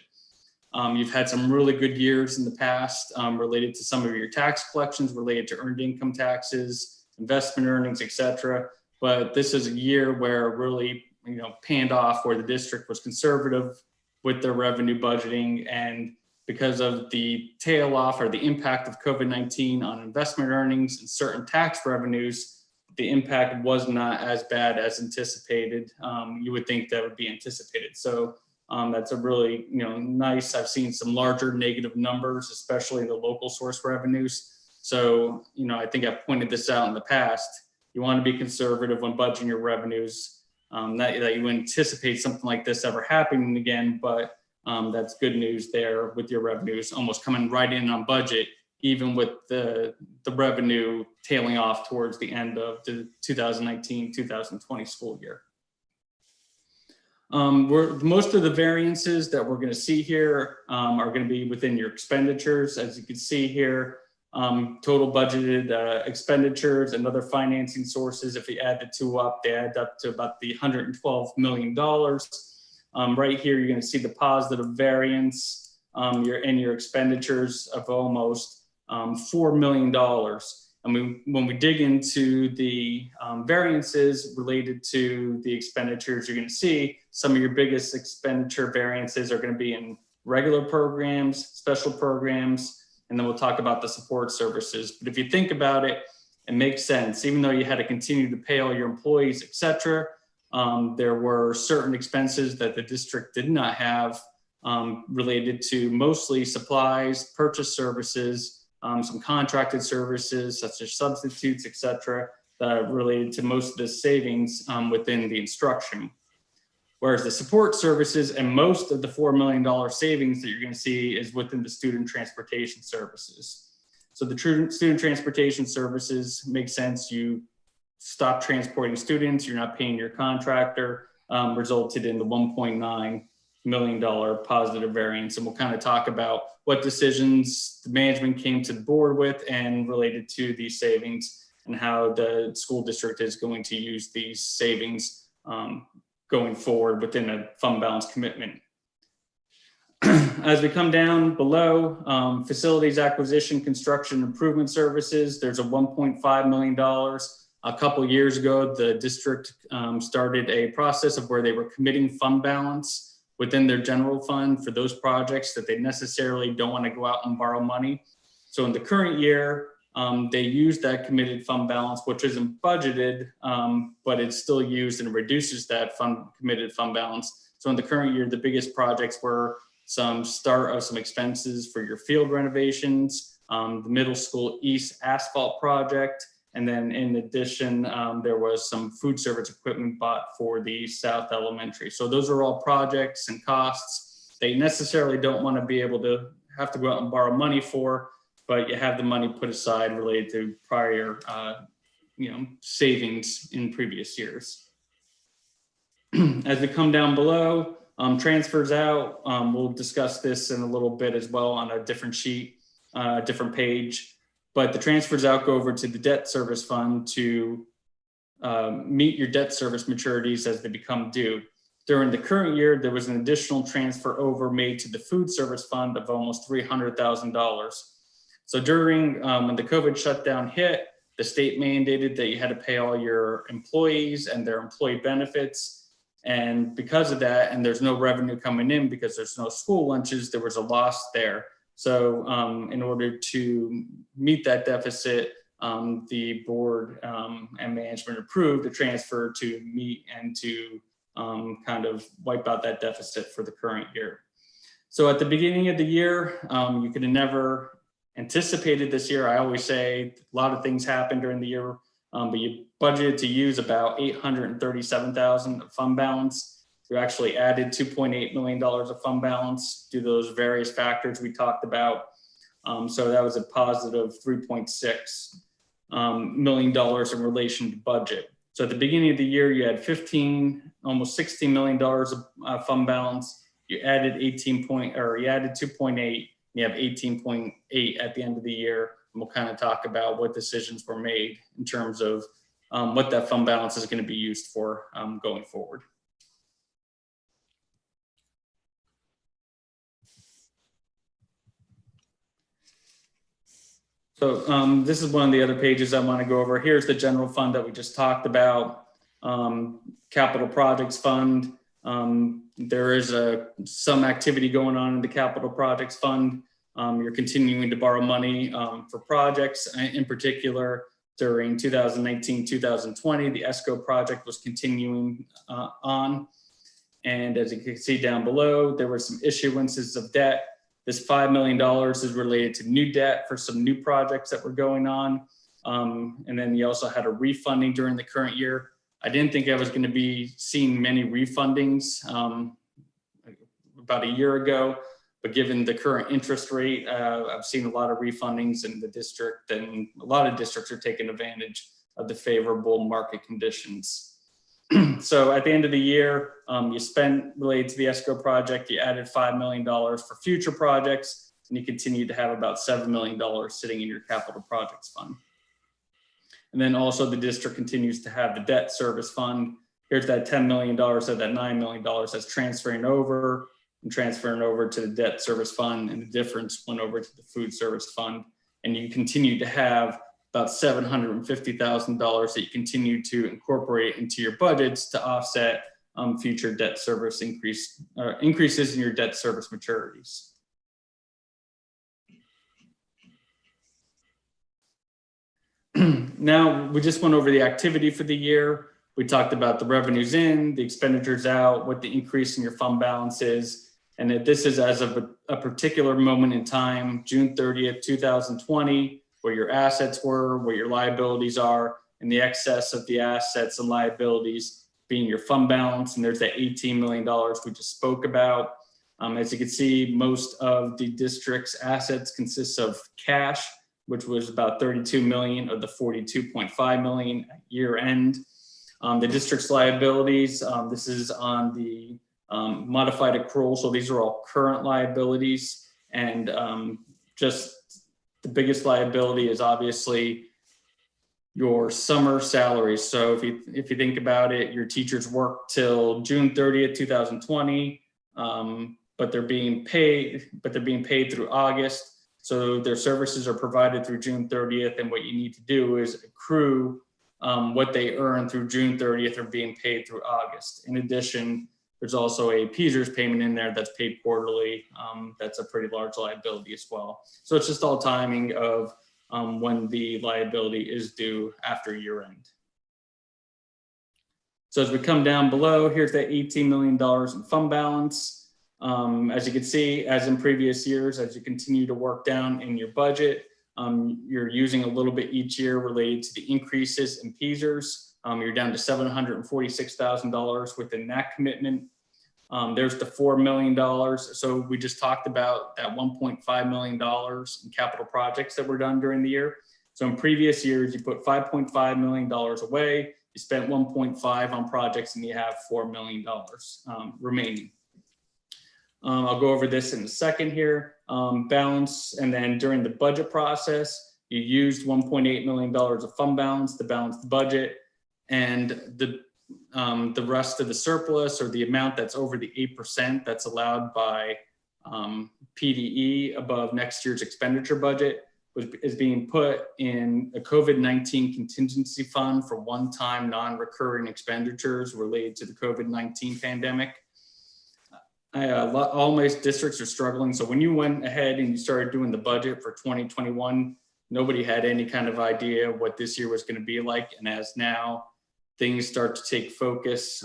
Speaker 17: You've had some really good years in the past related to some of your tax collections, related to earned income taxes, investment earnings, etc. But this is a year where it really panned off, where the district was conservative with their revenue budgeting, and because of the tail off or the impact of COVID-19 on investment earnings and certain tax revenues, the impact was not as bad as anticipated. You would think that would be anticipated. So that's a really nice. I've seen some larger negative numbers, especially the local source revenues. So I think I've pointed this out in the past. You want to be conservative when budgeting your revenues. That you anticipate something like this ever happening again, but that's good news there with your revenues almost coming right in on budget, even with the revenue tailing off towards the end of the 2019-2020 school year. Most of the variances that we're going to see here are going to be within your expenditures. As you can see here, total budgeted expenditures and other financing sources, if you add the 2 up, they add up to about the $112 million. Right here, you're going to see the positive variance in your expenditures of almost $4 million. When we dig into the variances related to the expenditures, you're going to see some of your biggest expenditure variances are going to be in regular programs, special programs, and then we'll talk about the support services. But if you think about it, it makes sense. Even though you had to continue to pay all your employees, etc., there were certain expenses that the district did not have related to mostly supplies, purchase services, some contracted services such as substitutes, etc., that are related to most of the savings within the instruction. Whereas the support services and most of the $4 million savings that you're going to see is within the student transportation services. So the student transportation services make sense. You stop transporting students, you're not paying your contractor, resulted in the $1.9 million positive variance. And we'll kind of talk about what decisions the management came to the board with and related to these savings and how the school district is going to use these savings going forward within a fund balance commitment. As we come down below, facilities acquisition, construction, improvement services, there's a $1.5 million. A couple years ago, the district started a process of where they were committing fund balance within their general fund for those projects that they necessarily don't want to go out and borrow money. So in the current year, they used that committed fund balance, which isn't budgeted, but it's still used and reduces that committed fund balance. So in the current year, the biggest projects were some start of some expenses for your field renovations, the middle school east asphalt project, and then in addition, there was some food service equipment bought for the South Elementary. So those are all projects and costs they necessarily don't want to be able to have to go out and borrow money for, but you have the money put aside related to prior savings in previous years. As we come down below, transfers out, we'll discuss this in a little bit as well on a different sheet, different page, but the transfers out go over to the debt service fund to meet your debt service maturities as they become due. During the current year, there was an additional transfer over made to the food service fund of almost $300,000. So during when the COVID shutdown hit, the state mandated that you had to pay all your employees and their employee benefits. And because of that, and there's no revenue coming in because there's no school lunches, there was a loss there. So in order to meet that deficit, the board and management approved a transfer to meet and to kind of wipe out that deficit for the current year. So at the beginning of the year, you could have never anticipated this year. I always say a lot of things happen during the year, but you budgeted to use about $837,000 of fund balance. You actually added $2.8 million of fund balance due to those various factors we talked about. So that was a positive $3.6 million in relation to budget. So at the beginning of the year, you had almost $16 million of fund balance. You added 2.8. You have 18.8 at the end of the year. And we'll kind of talk about what decisions were made in terms of what that fund balance is going to be used for going forward. So this is one of the other pages I want to go over. Here's the general fund that we just talked about, capital projects fund. There is some activity going on in the capital projects fund. You're continuing to borrow money for projects. In particular, during 2019, 2020, the ESCO project was continuing on. And as you can see down below, there were some issuances of debt. This $5 million is related to new debt for some new projects that were going on. And then you also had a refunding during the current year. I didn't think I was going to be seeing many refundings about a year ago, but given the current interest rate, I've seen a lot of refundings in the district, and a lot of districts are taking advantage of the favorable market conditions. So at the end of the year, you spent related to the ESCO project, you added $5 million for future projects, and you continue to have about $7 million sitting in your capital projects fund. And then also the district continues to have the debt service fund. Here's that $10 million, so that $9 million that's transferring over to the debt service fund, and the difference went over to the food service fund. And you continue to have about $750,000 that you continue to incorporate into your budgets to offset future debt service increases in your debt service maturities. Now, we just went over the activity for the year. We talked about the revenues in, the expenditures out, what the increase in your fund balance is. and that this is as of a particular moment in time, June 30th, 2020, where your assets were, where your liabilities are, and the excess of the assets and liabilities being your fund balance. And there's that $18 million we just spoke about. As you can see, most of the district's assets consists of cash, which was about 32 million of the 42.5 million at year end. The district's liabilities, this is on the modified accrual. So these are all current liabilities, and just the biggest liability is obviously your summer salaries. So if you think about it, your teachers work till June 30th, 2020, but they're being paid through August. So their services are provided through June 30th. And what you need to do is accrue what they earn through June 30th are being paid through August. In addition, there's also a PSERS payment in there that's paid quarterly. That's a pretty large liability as well. So it's just all timing of when the liability is due after year end. So as we come down below, here's that $18 million in fund balance. As you can see, as in previous years, as you continue to work down in your budget, you're using a little bit each year related to the increases in PSERS. You're down to $746,000 within that commitment. There's the $4 million. So we just talked about that $1.5 million in capital projects that were done during the year. So in previous years, you put $5.5 million away, you spent 1.5 on projects, and you have $4 million remaining. I'll go over this in a second here. Balance, and then during the budget process, you used $1.8 million of fund balance to balance the budget, and the rest of the surplus, or the amount that's over the 8% that's allowed by PDE above next year's expenditure budget, is being put in a COVID-19 contingency fund for one-time non-recurring expenditures related to the COVID-19 pandemic. All my districts are struggling. So when you went ahead and you started doing the budget for 2021, nobody had any kind of idea what this year was going to be like. And as now things start to take focus,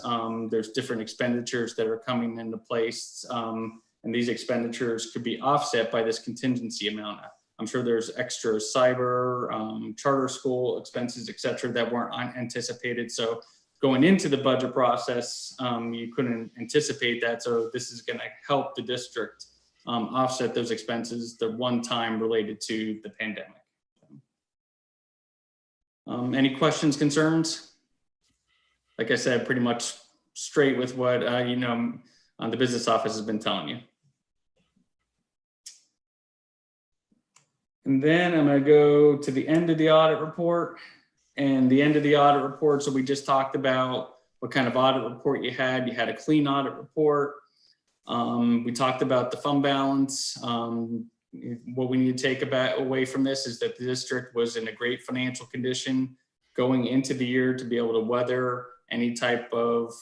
Speaker 17: there's different expenditures that are coming into place. And these expenditures could be offset by this contingency amount. I'm sure there's extra cyber, charter school expenses, et cetera, that weren't anticipated. So going into the budget process, you couldn't anticipate that. So this is going to help the district offset those expenses, the one time related to the pandemic. Any questions, concerns? Like I said, pretty much straight with what the business office has been telling you. And then I'm going to go to the end of the audit report. And the end of the audit report, so we just talked about what kind of audit report you had. You had a clean audit report. We talked about the fund balance. What we need to take away from this is that the district was in a great financial condition going into the year to be able to weather any type of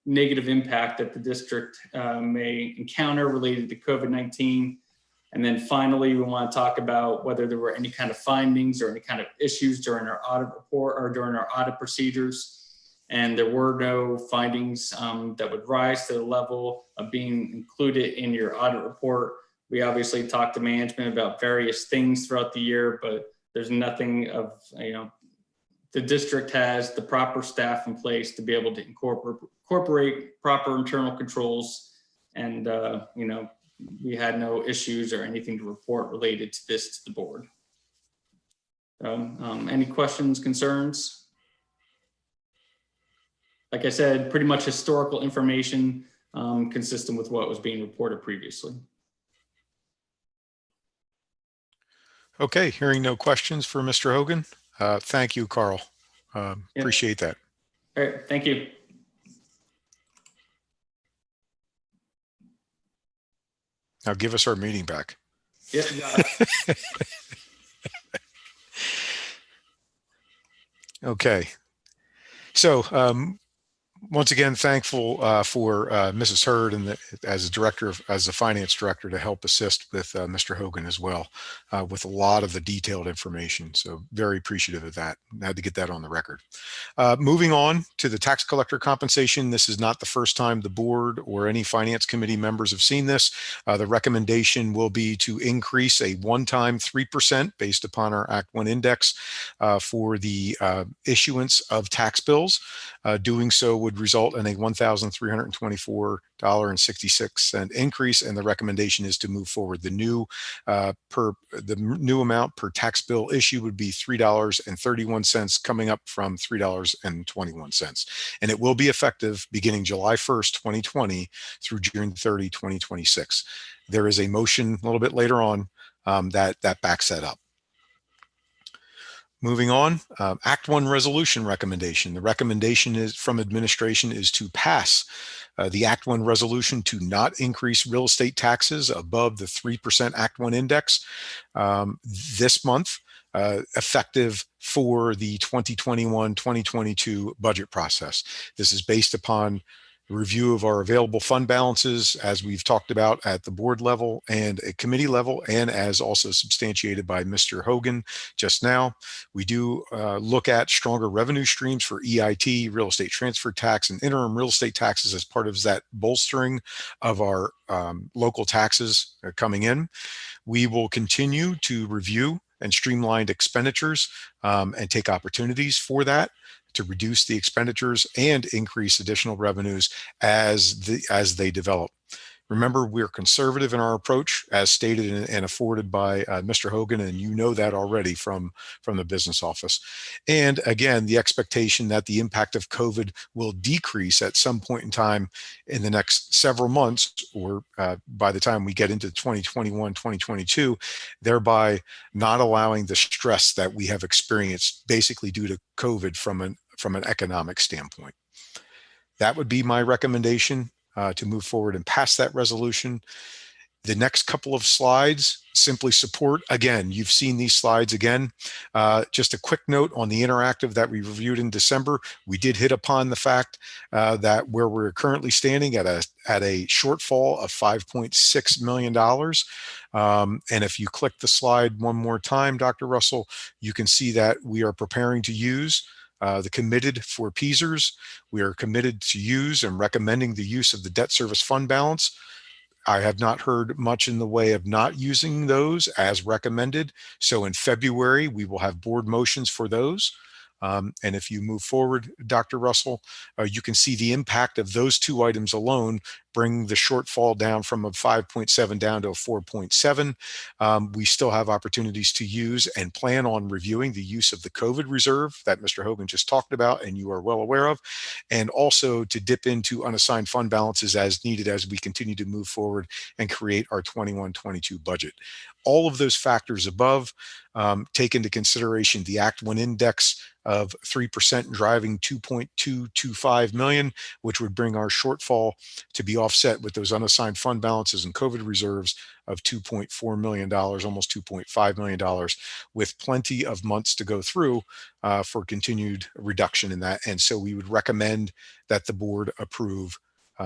Speaker 17: negative impact that the district may encounter related to COVID-19. And then finally, we want to talk about whether there were any kind of findings or any kind of issues during our audit report or during our audit procedures. And there were no findings that would rise to the level of being included in your audit report. We obviously talked to management about various things throughout the year, but there's nothing of, the district has the proper staff in place to be able to incorporate proper internal controls, and we had no issues or anything to report related to this to the board. Any questions, concerns? Like I said, pretty much historical information consistent with what was being reported previously.
Speaker 11: Okay, hearing no questions for Mr. Hogan. Thank you, Carl. Appreciate that.
Speaker 17: All right, thank you.
Speaker 11: Now give us our meeting back.
Speaker 17: Yep.
Speaker 11: Okay. So once again, thankful for Mrs. Hurd and as a finance director, to help assist with Mr. Hogan as well with a lot of the detailed information. So very appreciative of that. I had to get that on the record. Moving on to the tax collector compensation. This is not the first time the board or any finance committee members have seen this. The recommendation will be to increase a one-time 3% based upon our Act 1 index for the issuance of tax bills. Doing so would result in a $1,324.66 increase, and the recommendation is to move forward. The new amount per tax bill issue would be $3.31, coming up from $3.21, and it will be effective beginning July 1st, 2020 through June 30, 2026. There is a motion a little bit later on that backs that up. Moving on, Act 1 resolution recommendation. The recommendation is from administration is to pass the Act 1 resolution to not increase real estate taxes above the 3% Act 1 index this month, effective for the 2021-2022 budget process. This is based upon review of our available fund balances, as we've talked about at the board level and a committee level, and as also substantiated by Mr. Hogan just now. We do look at stronger revenue streams for EIT, real estate transfer tax, and interim real estate taxes as part of that bolstering of our local taxes coming in. We will continue to review and streamline expenditures and take opportunities for that to reduce the expenditures and increase additional revenues as they develop. Remember, we're conservative in our approach, as stated and afforded by Mr. Hogan, and you know that already from the business office. And again, the expectation that the impact of COVID will decrease at some point in time in the next several months, or by the time we get into 2021, 2022, thereby not allowing the stress that we have experienced basically due to COVID from an economic standpoint. That would be my recommendation to move forward and pass that resolution. The next couple of slides simply support. Again, you've seen these slides again. Just a quick note on the interactive that we reviewed in December. We did hit upon the fact that where we're currently standing at a shortfall of $5.6 million. And if you click the slide one more time, Dr. Russell, you can see that we are preparing to use the committed for PSERS. We are committed to use and recommending the use of the debt service fund balance. I have not heard much in the way of not using those as recommended. So in February, we will have board motions for those. And if you move forward, Dr. Russell, you can see the impact of those two items alone bring the shortfall down from a 5.7 down to a 4.7. We still have opportunities to use and plan on reviewing the use of the COVID reserve that Mr. Hogan just talked about and you are well aware of, and also to dip into unassigned fund balances as needed as we continue to move forward and create our 21-22 budget. All of those factors above take into consideration the Act 1 index of 3% driving 2.225 million, which would bring our shortfall to be offset with those unassigned fund balances and COVID reserves of $2.4 million, almost $2.5 million, with plenty of months to go through for continued reduction in that. And so we would recommend that the board approve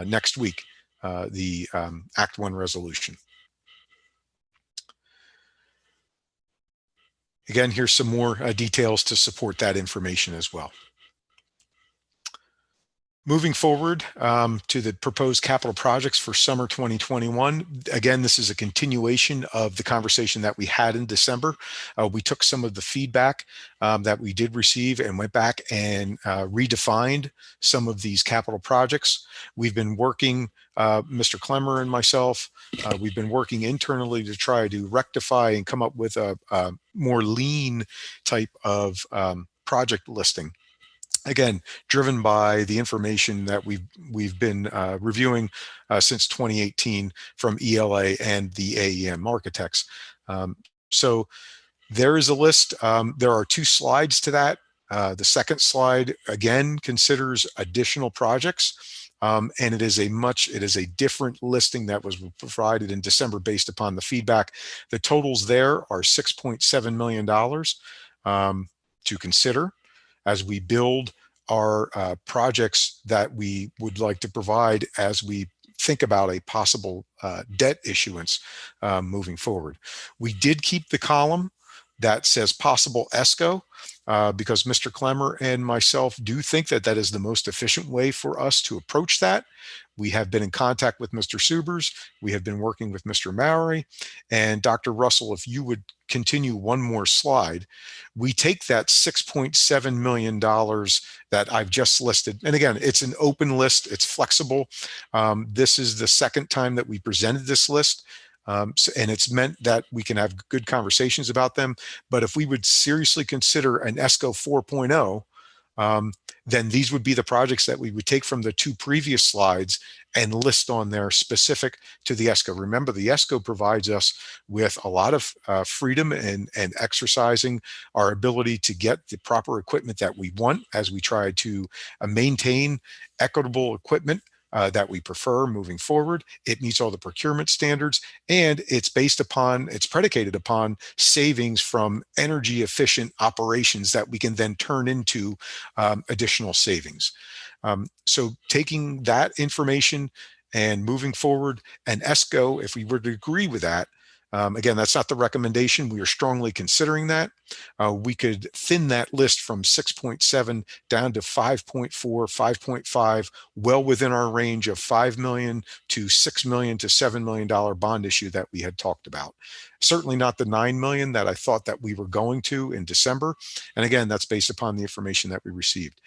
Speaker 11: next week the Act 1 resolution. Again, here's some more details to support that information as well. Moving forward to the proposed capital projects for summer 2021. Again, this is a continuation of the conversation that we had in December. We took some of the feedback that we did receive and went back and redefined some of these capital projects. We've been working, Mr. Clemmer and myself, we've been working internally to try to rectify and come up with a more lean type of project listing. Again, driven by the information that we've been reviewing since 2018 from ELA and the AEM architects. So there is a list. There are two slides to that. The second slide, again, considers additional projects. And it is a different listing that was provided in December based upon the feedback. The totals there are $6.7 million to consider as we build are projects that we would like to provide as we think about a possible debt issuance moving forward. We did keep the column that says possible ESCO because Mr. Clemmer and myself do think that that is the most efficient way for us to approach that. We have been in contact with Mr. Subers. We have been working with Mr. Mowry. And Dr. Russell, if you would continue one more slide, we take that $6.7 million that I've just listed. And again, it's an open list. It's flexible. This is the second time that we presented this list. And it's meant that we can have good conversations about them. But if we would seriously consider an ESCO 4.0, then these would be the projects that we would take from the two previous slides and list on there specific to the ESCO. Remember, the ESCO provides us with a lot of freedom and exercising our ability to get the proper equipment that we want as we try to maintain equitable equipment that we prefer moving forward. It meets all the procurement standards, and it's predicated upon savings from energy efficient operations that we can then turn into additional savings. So taking that information and moving forward, an ESCO, if we were to agree with that, again, that's not the recommendation. We are strongly considering that. We could thin that list from 6.7 down to 5.4, 5.5, well within our range of $5 million to $6 million to $7 million bond issue that we had talked about. Certainly not the $9 million that I thought that we were going to in December. And again, that's based upon the information that we received.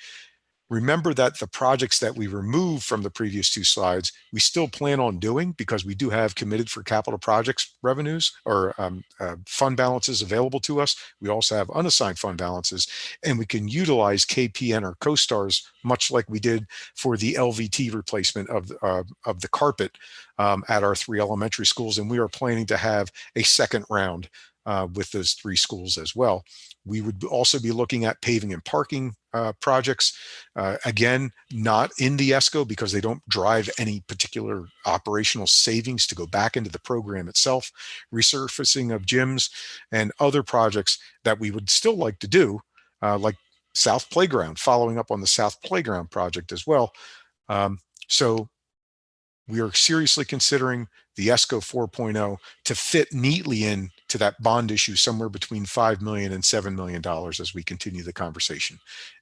Speaker 11: Remember that the projects that we removed from the previous two slides, we still plan on doing because we do have committed for capital projects revenues or fund balances available to us. We also have unassigned fund balances, and we can utilize KPN or CoStars much like we did for the LVT replacement of the carpet at our 3 elementary schools. And we are planning to have a second round with those 3 schools as well. We would also be looking at paving and parking projects. Again, not in the ESCO because they don't drive any particular operational savings to go back into the program itself. Resurfacing of gyms and other projects that we would still like to do, like South Playground, following up on the South Playground project as well. So we are seriously considering the ESCO 4.0 to fit neatly in to that bond issue somewhere between $5 million and $7 million as we continue the conversation.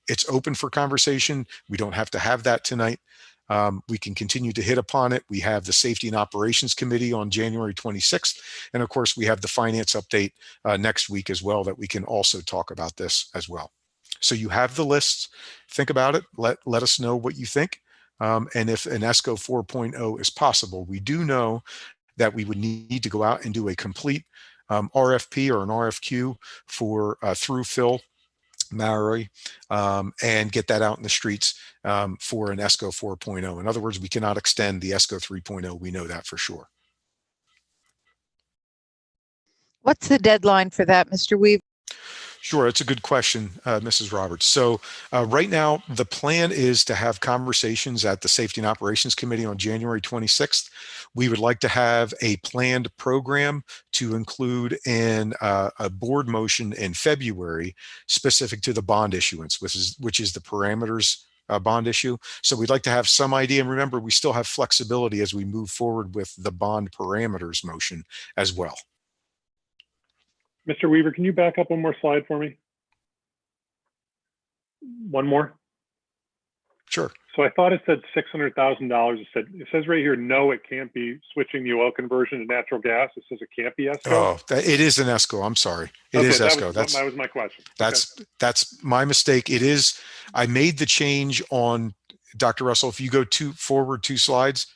Speaker 11: It's open for conversation. We don't have to have that tonight. We can continue to hit upon it. We have the Safety and Operations Committee on January 26th. And of course, we have the finance update next week as well that we can also talk about this as well. So you have the lists. Think about it. Let us know what you think. And if an ESCO 4.0 is possible, we do know that we would need to go out and do a complete RFP or an RFQ for through Phil Mowry and get that out in the streets for an ESCO 4.0. In other words, we cannot extend the ESCO 3.0. We know that for sure.
Speaker 12: What's the deadline for that, Mr. Weaver?
Speaker 11: Sure, it's a good question, Mrs. Roberts. So right now, the plan is to have conversations at the Safety and Operations Committee on January 26th. We would like to have a planned program to include in a board motion in February specific to the bond issuance, which is the parameters bond issue. So we'd like to have some idea. And remember, we still have flexibility as we move forward with the bond parameters motion as well.
Speaker 4: Mr. Weaver, can you back up one more slide for me? One more?
Speaker 11: Sure.
Speaker 4: So I thought it said $600,000. It says right here, no, it can't be switching the oil conversion to natural gas. It says it can't be ESCO.
Speaker 11: Oh, it is an ESCO. I'm sorry. It is ESCO.
Speaker 4: That was my question.
Speaker 11: That's my mistake. It is. I made the change on Dr. Russell. If you go forward 2 slides,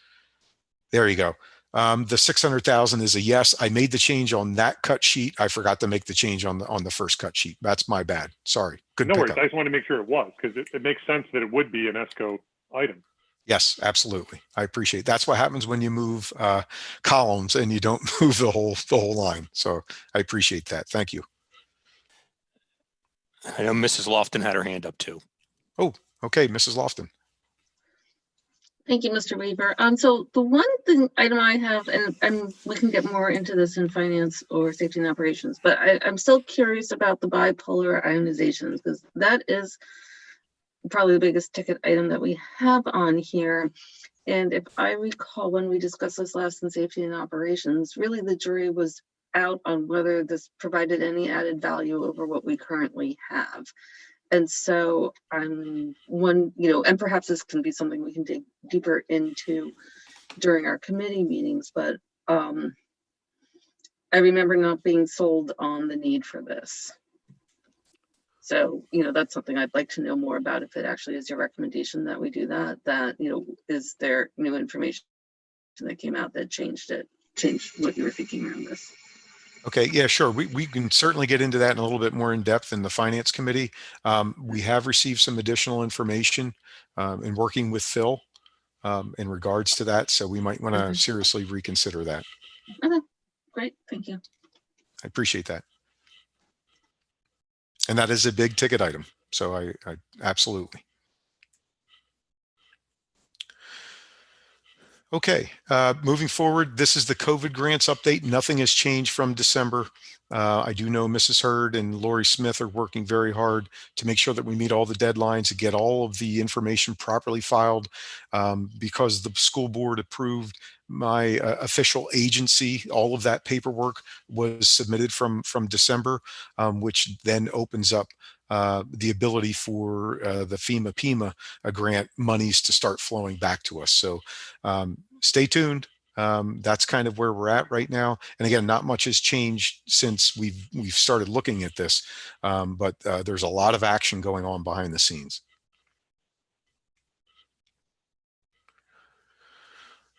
Speaker 11: there you go. The 600,000 is a yes. I made the change on that cut sheet. I forgot to make the change on the first cut sheet. That's my bad. Sorry.
Speaker 4: No worries. I just wanted to make sure it was because it makes sense that it would be an ESCO item.
Speaker 11: Yes, absolutely. I appreciate it. That's what happens when you move columns and you don't move the whole line. So I appreciate that. Thank you.
Speaker 2: I know Mrs. Lofton had her hand up too.
Speaker 11: Oh, okay, Mrs. Lofton.
Speaker 14: Thank you, Mr. Weaver. So the one item I have, and we can get more into this in finance or safety and operations, but I'm still curious about the bipolar ionizations because that is
Speaker 18: probably the biggest ticket item that we have on here. And if I recall, when we discussed this last in safety and operations, really the jury was out on whether this provided any added value over what we currently have. And so I'm and perhaps this can be something we can dig deeper into during our committee meetings, but I remember not being sold on the need for this. So, that's something I'd like to know more about, if it actually is your recommendation that we do that, is there new information that came out that changed what you were thinking around this?
Speaker 11: Okay, yeah, sure. We can certainly get into that in a little bit more in depth in the Finance Committee. We have received some additional information in working with Phil in regards to that. So we might want to seriously reconsider that.
Speaker 18: Okay, great. Thank you.
Speaker 11: I appreciate that. And that is a big ticket item. So I absolutely. Okay, moving forward, this is the COVID grants update. Nothing has changed from December. I do know Mrs. Hurd and Lori Smith are working very hard to make sure that we meet all the deadlines to get all of the information properly filed, because the school board approved my official agency. All of that paperwork was submitted from December, which then opens up the ability for the FEMA PEMA grant monies to start flowing back to us. So stay tuned. That's kind of where we're at right now. And again, not much has changed since we've started looking at this, but there's a lot of action going on behind the scenes.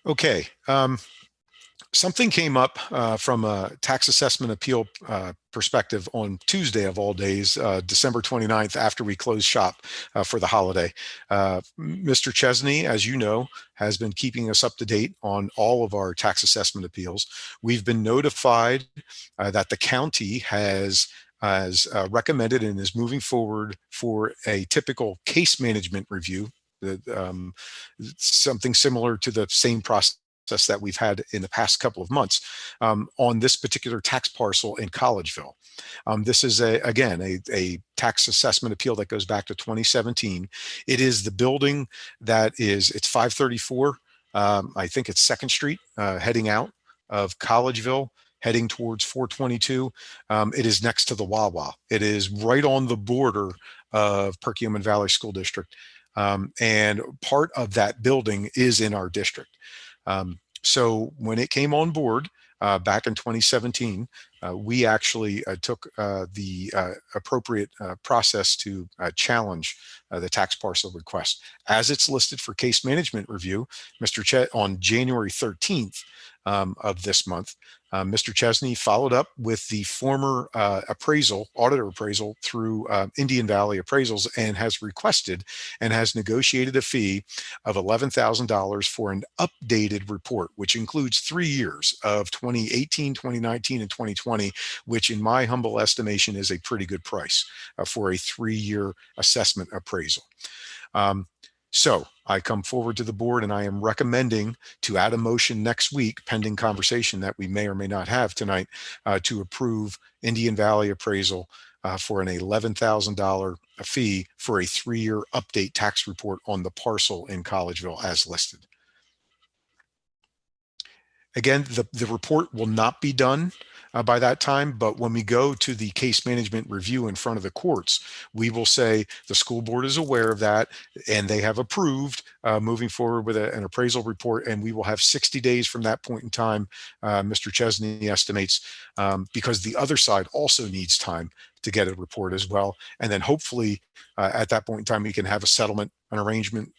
Speaker 11: Okay. Something came up from a tax assessment appeal perspective on Tuesday of all days, December 29th, after we closed shop for the holiday. Mr. Chesney, as you know, has been keeping us up to date on all of our tax assessment appeals. We've been notified that the county has recommended and is moving forward for a typical case management review, something similar to the same process that we've had in the past couple of months on this particular tax parcel in Collegeville. This is again a tax assessment appeal that goes back to 2017. It is the building it's 534. I think it's 2nd Street, heading out of Collegeville, heading towards 422. It is next to the Wawa. It is right on the border of Perkiomen Valley School District. And part of that building is in our district. So when it came on board back in 2017, we actually took the appropriate process to challenge the tax parcel request. As it's listed for case management review, on January 13th of this month, Mr. Chesney followed up with the former auditor appraisal through Indian Valley Appraisals, and has requested and has negotiated a fee of $11,000 for an updated report, which includes 3 years of 2018, 2019, and 2020, which in my humble estimation is a pretty good price for a 3-year assessment appraisal. So I come forward to the board and I am recommending to add a motion next week, pending conversation that we may or may not have tonight, to approve Indian Valley Appraisal for an $11,000 fee for a 3-year update tax report on the parcel in Collegeville as listed. Again, the report will not be done by that time, but when we go to the case management review in front of the courts, we will say the school board is aware of that and they have approved moving forward with an appraisal report, and we will have 60 days from that point in time, Mr. Chesney estimates, because the other side also needs time to get a report as well. And then hopefully at that point in time, we can have a settlement, an arrangement,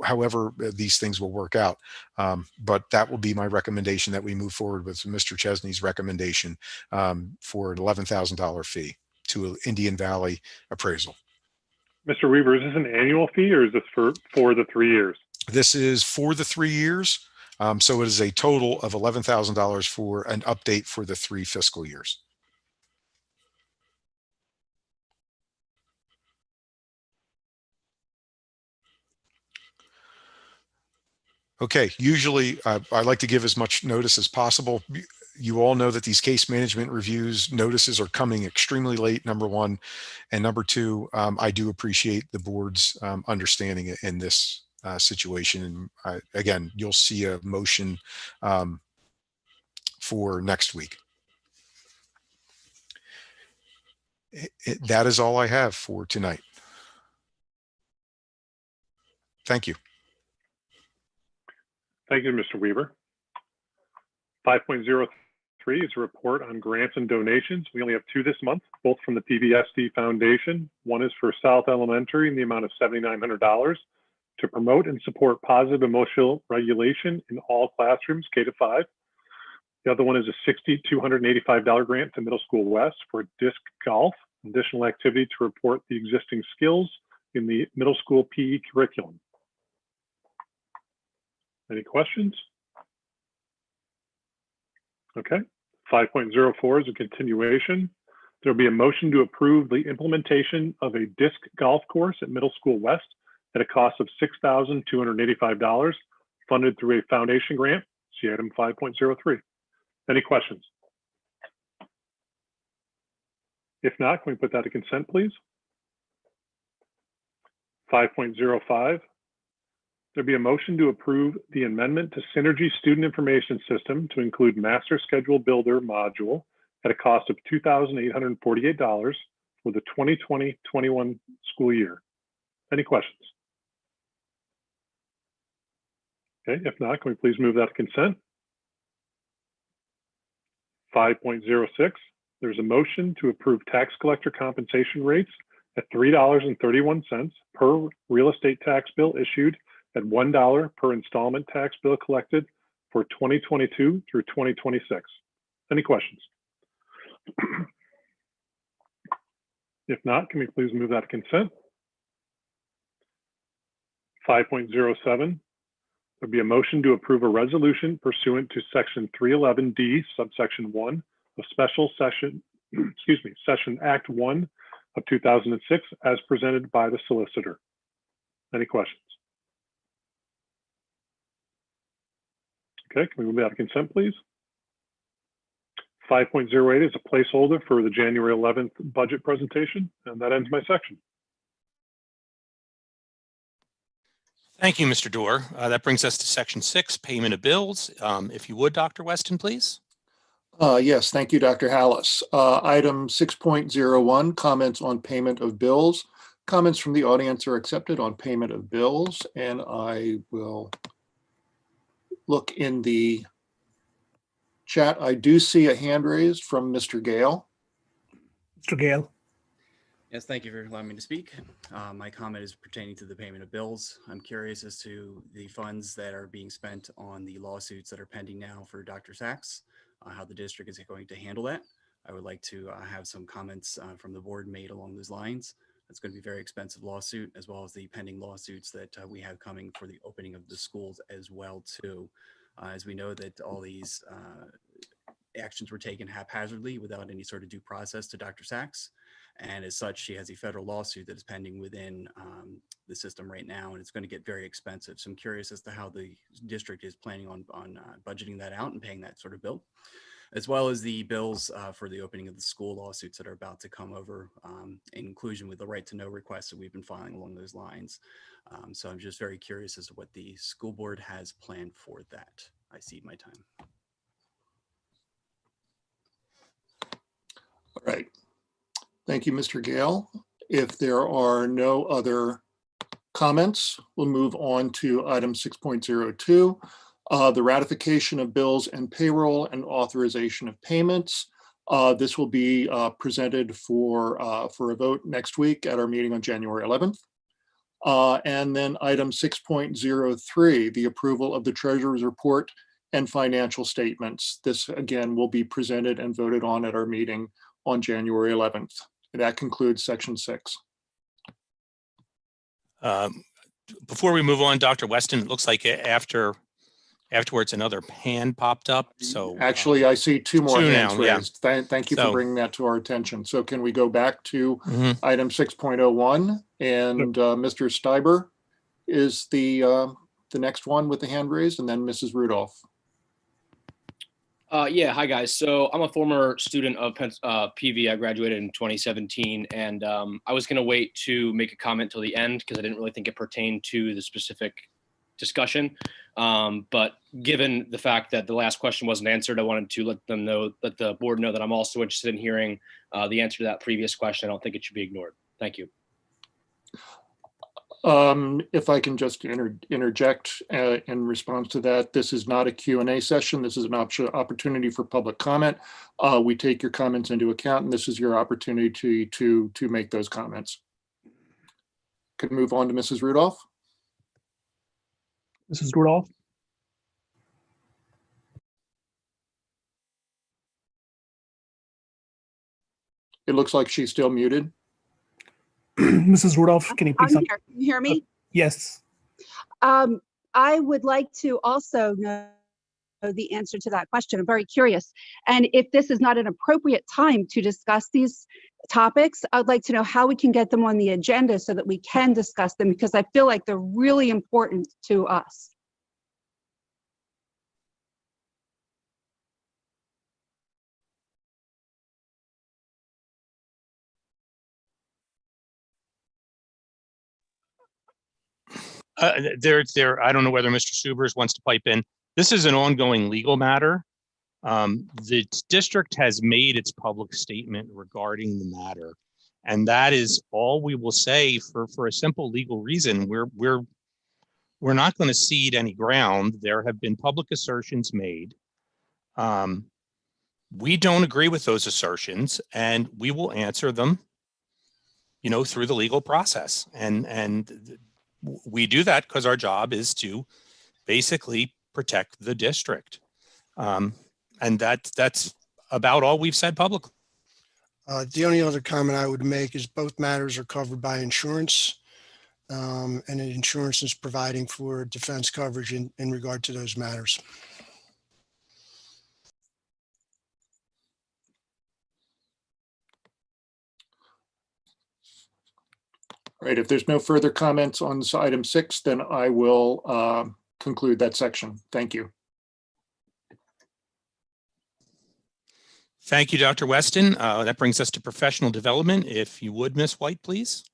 Speaker 11: however these things will work out. But that will be my recommendation, that we move forward with Mr. Chesney's recommendation for an $11,000 fee to Indian Valley Appraisal.
Speaker 4: Mr. Weaver, is this an annual fee or is this for the 3 years?
Speaker 11: This is for the 3 years. So it is a total of $11,000 for an update for the 3 fiscal years. Okay, usually I like to give as much notice as possible. You all know that these case management reviews notices are coming extremely late, number one. And number two, I do appreciate the board's understanding in this situation. And again, you'll see a motion for next week. That is all I have for tonight. Thank you.
Speaker 4: Thank you, Mr. Weaver. 5.03 is a report on grants and donations. We only have two this month, both from the PVSD Foundation. One is for South Elementary in the amount of $7,900 to promote and support positive emotional regulation in all classrooms, K to 5. The other one is a $6,285 grant to Middle School West for disc golf, additional activity to report the existing skills in the middle school PE curriculum. Any questions? Okay. 5.04 is a continuation. There'll be a motion to approve the implementation of a disc golf course at Middle School West at a cost of $6,285, funded through a foundation grant. See item 5.03. Any questions? If not, can we put that to consent, please? 5.05. There'd be a motion to approve the amendment to Synergy Student Information System to include Master Schedule Builder module at a cost of $2,848 for the 2020-21 school year. Any questions? Okay, if not, can we please move that to consent? 5.06, there's a motion to approve tax collector compensation rates at $3.31 per real estate tax bill issued at $1 per installment tax bill collected for 2022 through 2026. Any questions? If not, can we please move that to consent? 5.07, there'd be a motion to approve a resolution pursuant to section 311D, subsection 1 of special session, session Act 1 of 2006 as presented by the solicitor. Any questions? Okay, can we move that to consent, please? 5.08 is a placeholder for the January 11th budget presentation, and that ends my section.
Speaker 2: Thank you, Mr. Dorr. That brings us to section 6, payment of bills. If you would, Dr. Weston, please.
Speaker 19: Yes, thank you, Dr. Hallis. Item 6.01, comments on payment of bills. Comments from the audience are accepted on payment of bills, and I will look in the chat. I do see a hand raised from Mr. Gale.
Speaker 1: Mr. Gale.
Speaker 7: Yes, thank you for allowing me to speak. My comment is pertaining to the payment of bills. I'm curious as to the funds that are being spent on the lawsuits that are pending now for Dr. Sachs, how the district is going to handle that. I would like to have some comments from the board made along those lines. It's going to be a very expensive lawsuit, as well as the pending lawsuits that we have coming for the opening of the schools as well too. As we know that all these actions were taken haphazardly without any sort of due process to Dr. Sachs. And as such, she has a federal lawsuit that is pending within the system right now, and it's going to get very expensive. So I'm curious as to how the district is planning on budgeting that out and paying that sort of bill, as well as the bills for the opening of the school lawsuits that are about to come over, in inclusion with the right to know requests that we've been filing along those lines. So I'm just very curious as to what the school board has planned for that. I cede my time.
Speaker 19: All right. Thank you, Mr. Gale. If there are no other comments, we'll move on to item 6.02, the ratification of bills and payroll and authorization of payments. This will be presented for a vote next week at our meeting on January 11th. And then item 6.03, the approval of the treasurer's report and financial statements. This again will be presented and voted on at our meeting on January 11th. And that concludes section 6.
Speaker 2: Before we move on, Dr. Weston, it looks like afterwards another hand popped up. So
Speaker 19: actually, I see two more hands
Speaker 2: now,
Speaker 19: raised. Yeah. Thank you for bringing that to our attention. So can we go back to item 6.01, and Mr. Steiber is the next one with the hand raised, and then Mrs. Rudolph.
Speaker 20: Yeah, hi guys. So I'm a former student of PV. I graduated in 2017, and I was going to wait to make a comment till the end because I didn't really think it pertained to the specific discussion. But given the fact that the last question wasn't answered, I wanted to let the board know that I'm also interested in hearing the answer to that previous question. I don't think it should be ignored. Thank you.
Speaker 19: If I can just interject in response to that, this is not a Q&A session. This is an opportunity for public comment. We take your comments into account, and this is your opportunity to make those comments. Could move on to Mrs. Rudolph.
Speaker 1: Mrs. Rudolph.
Speaker 19: It looks like she's still muted.
Speaker 1: Mrs. Rudolph, can you please?
Speaker 21: I'm here. Can you hear me?
Speaker 1: Yes.
Speaker 21: I would like to also know the answer to that question. I'm very curious. And if this is not an appropriate time to discuss these topics, I'd like to know how we can get them on the agenda so that we can discuss them, because I feel like they're really important to us.
Speaker 2: I don't know whether Mr. Subers wants to pipe in. This is an ongoing legal matter. The district has made its public statement regarding the matter, and that is all we will say for a simple legal reason. We're not going to cede any ground. There have been public assertions made. We don't agree with those assertions, and we will answer them, through the legal process. And we do that because our job is to basically protect the district. And that's about all we've said publicly.
Speaker 22: The only other comment I would make is both matters are covered by insurance, and insurance is providing for defense coverage in regard to those matters.
Speaker 19: All right, if there's no further comments on this item 6, then I will conclude that section. Thank you.
Speaker 2: Thank you, Dr. Weston. That brings us to professional development. If you would, Ms. White, please.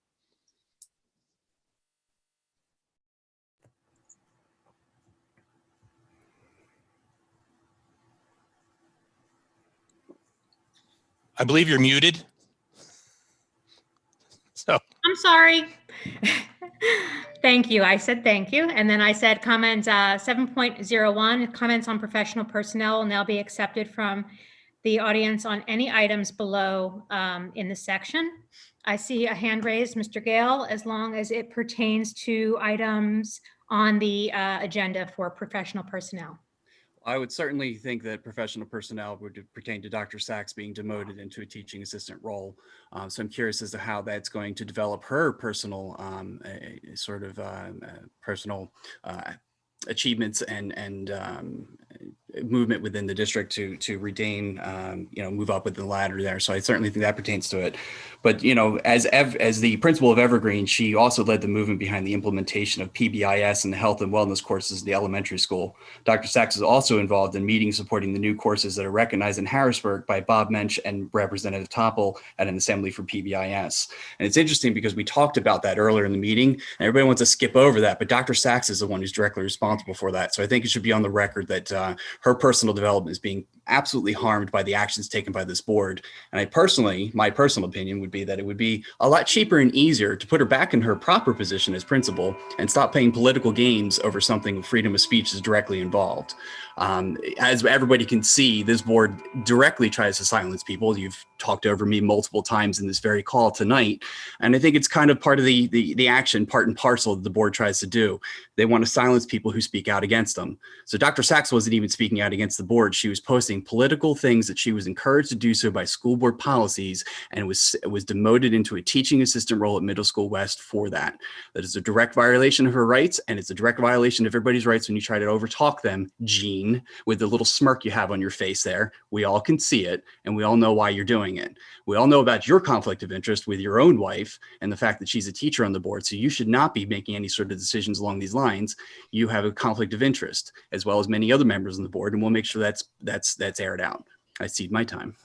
Speaker 2: I believe you're muted. So
Speaker 5: I'm sorry. Thank you. I said thank you. And then I said comments 7.01, comments on professional personnel will now be accepted from the audience on any items below in the section. I see a hand raised, Mr. Gale, as long as it pertains to items on the agenda for professional personnel.
Speaker 7: I would certainly think that professional personnel would pertain to Dr. Sachs being demoted into a teaching assistant role. So I'm curious as to how that's going to develop her personal personal achievements and movement within the district to retain, move up within the ladder there. So I certainly think that pertains to it. But, as the principal of Evergreen, she also led the movement behind the implementation of PBIS and the health and wellness courses in the elementary school. Dr. Sachs is also involved in meetings supporting the new courses that are recognized in Harrisburg by Bob Mensch and Representative Topple at an assembly for PBIS. And it's interesting because we talked about that earlier in the meeting, and everybody wants to skip over that, but Dr. Sachs is the one who's directly responsible for that. So I think it should be on the record that her personal development is being absolutely harmed by the actions taken by this board. And my personal opinion would be that it would be a lot cheaper and easier to put her back in her proper position as principal and stop playing political games over something freedom of speech is directly involved. As everybody can see, this board directly tries to silence people. You've talked over me multiple times in this very call tonight. And I think it's kind of part of the action, part and parcel that the board tries to do. They want to silence people who speak out against them. So Dr. Sachs wasn't even speaking out against the board. She was posting political things that she was encouraged to do so by school board policies, and was demoted into a teaching assistant role at Middle School West for that. That is a direct violation of her rights, and it's a direct violation of everybody's rights when you try to overtalk them, Jean, with the little smirk you have on your face there. We all can see it, and we all know why you're doing it. We all know about your conflict of interest with your own wife and the fact that she's a teacher on the board, so you should not be making any sort of decisions along these lines. You have a conflict of interest, as well as many other members on the board, and we'll make sure that's that's aired out. I cede my time.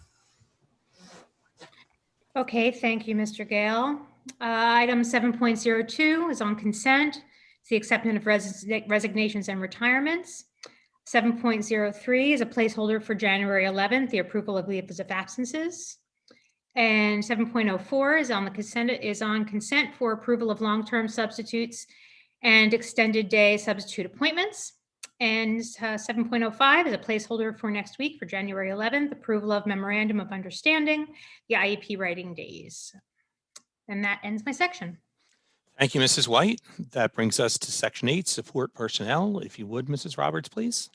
Speaker 5: Okay, thank you, Mr. Gale. Item 7.02 is on consent. It's the acceptance of resignations and retirements. 7.03 is a placeholder for January 11th, the approval of leaves of absences. And 7.04 is on consent for approval of long-term substitutes and extended day substitute appointments. And 7.05 is a placeholder for next week for January 11th, approval of memorandum of understanding, the IEP writing days. And that ends my section.
Speaker 2: Thank you, Mrs. White. That brings us to section 8, support personnel. If you would, Mrs. Roberts, please.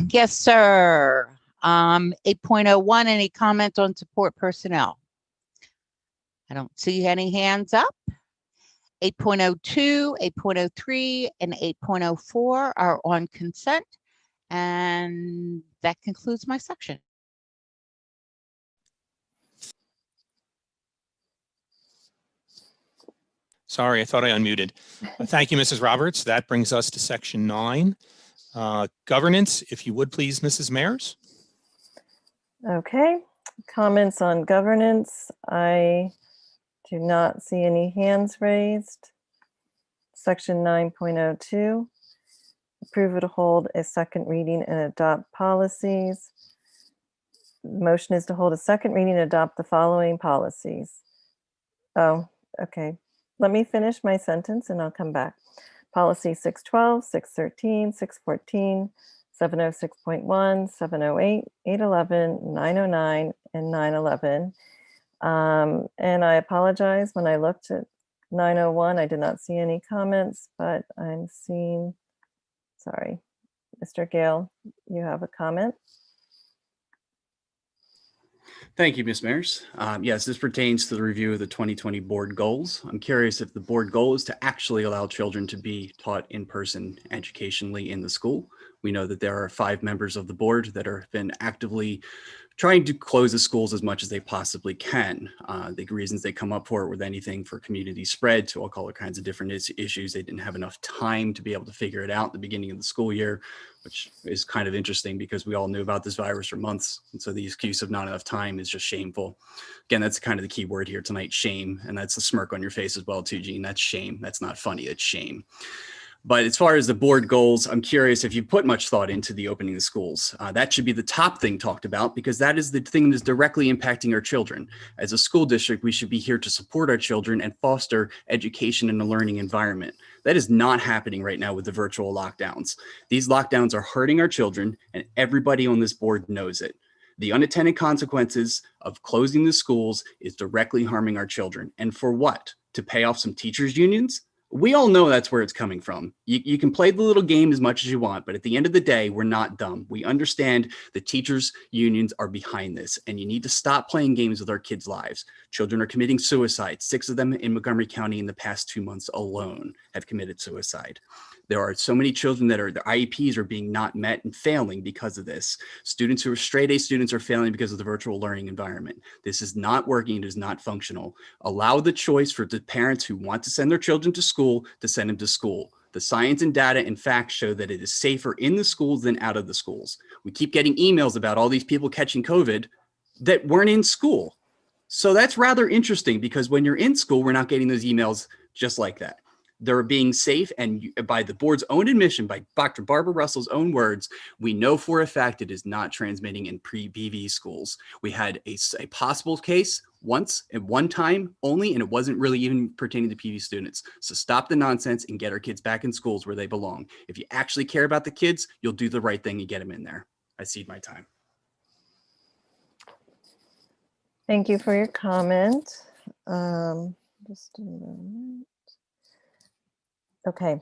Speaker 12: Yes, sir. 8.01, any comment on support personnel? I don't see any hands up. 8.02, 8.03, and 8.04 are on consent. And that concludes my section.
Speaker 2: Sorry, I thought I unmuted. Thank you, Mrs. Roberts. That brings us to section 9. Governance, if you would please, Mrs. Mayers.
Speaker 10: Okay, comments on governance. I do not see any hands raised. Section 9.02, approve to hold a second reading and adopt policies. The motion is to hold a second reading and adopt the following policies. Oh, okay. Let me finish my sentence and I'll come back. Policy 612, 613, 614, 706.1, 708, 811, 909, and 911. And I apologize, when I looked at 901, I did not see any comments, but I'm seeing, sorry, Mr. Gale, you have a comment?
Speaker 7: Thank you, Ms. Mayers. Yes, this pertains to the review of the 2020 board goals. I'm curious if the board goal is to actually allow children to be taught in person educationally in the school. We know that there are 5 members of the board that have been actively trying to close the schools as much as they possibly can. The reasons they come up for it with anything for community spread to all kinds of different issues. They didn't have enough time to be able to figure it out at the beginning of the school year, which is kind of interesting because we all knew about this virus for months. And so the excuse of not enough time is just shameful. Again, that's kind of the key word here tonight, shame. And that's the smirk on your face as well too, Gene. That's shame. That's not funny, that's shame. But as far as the board goals, I'm curious if you put much thought into the opening of schools. That should be the top thing talked about because that is the thing that is directly impacting our children. As a school district, we should be here to support our children and foster education in a learning environment. That is not happening right now with the virtual lockdowns. These lockdowns are hurting our children and everybody on this board knows it. The unintended consequences of closing the schools is directly harming our children. And for what? To pay off some teachers' unions? We all know that's where it's coming from. You can play the little game as much as you want, but at the end of the day, we're not dumb. We understand the teachers' unions are behind this, and you need to stop playing games with our kids' lives. Children are committing suicide. 6 of them in Montgomery County in the past 2 months alone have committed suicide. There are so many children that their IEPs are being not met and failing because of this. Students who are straight A students are failing because of the virtual learning environment. This is not working. It is not functional. Allow the choice for the parents who want to send their children to school to send them to school. The science and data and facts show that it is safer in the schools than out of the schools. We keep getting emails about all these people catching COVID that weren't in school. So that's rather interesting because when you're in school, we're not getting those emails just like that. They're being safe, and by the board's own admission, by Dr. Barbara Russell's own words, we know for a fact it is not transmitting in pre-BV schools. We had a possible case once at one time only, and it wasn't really even pertaining to PV students. So stop the nonsense and get our kids back in schools where they belong. If you actually care about the kids, you'll do the right thing and get them in there. I cede my time.
Speaker 10: Thank you for your comment. Just a moment. Okay,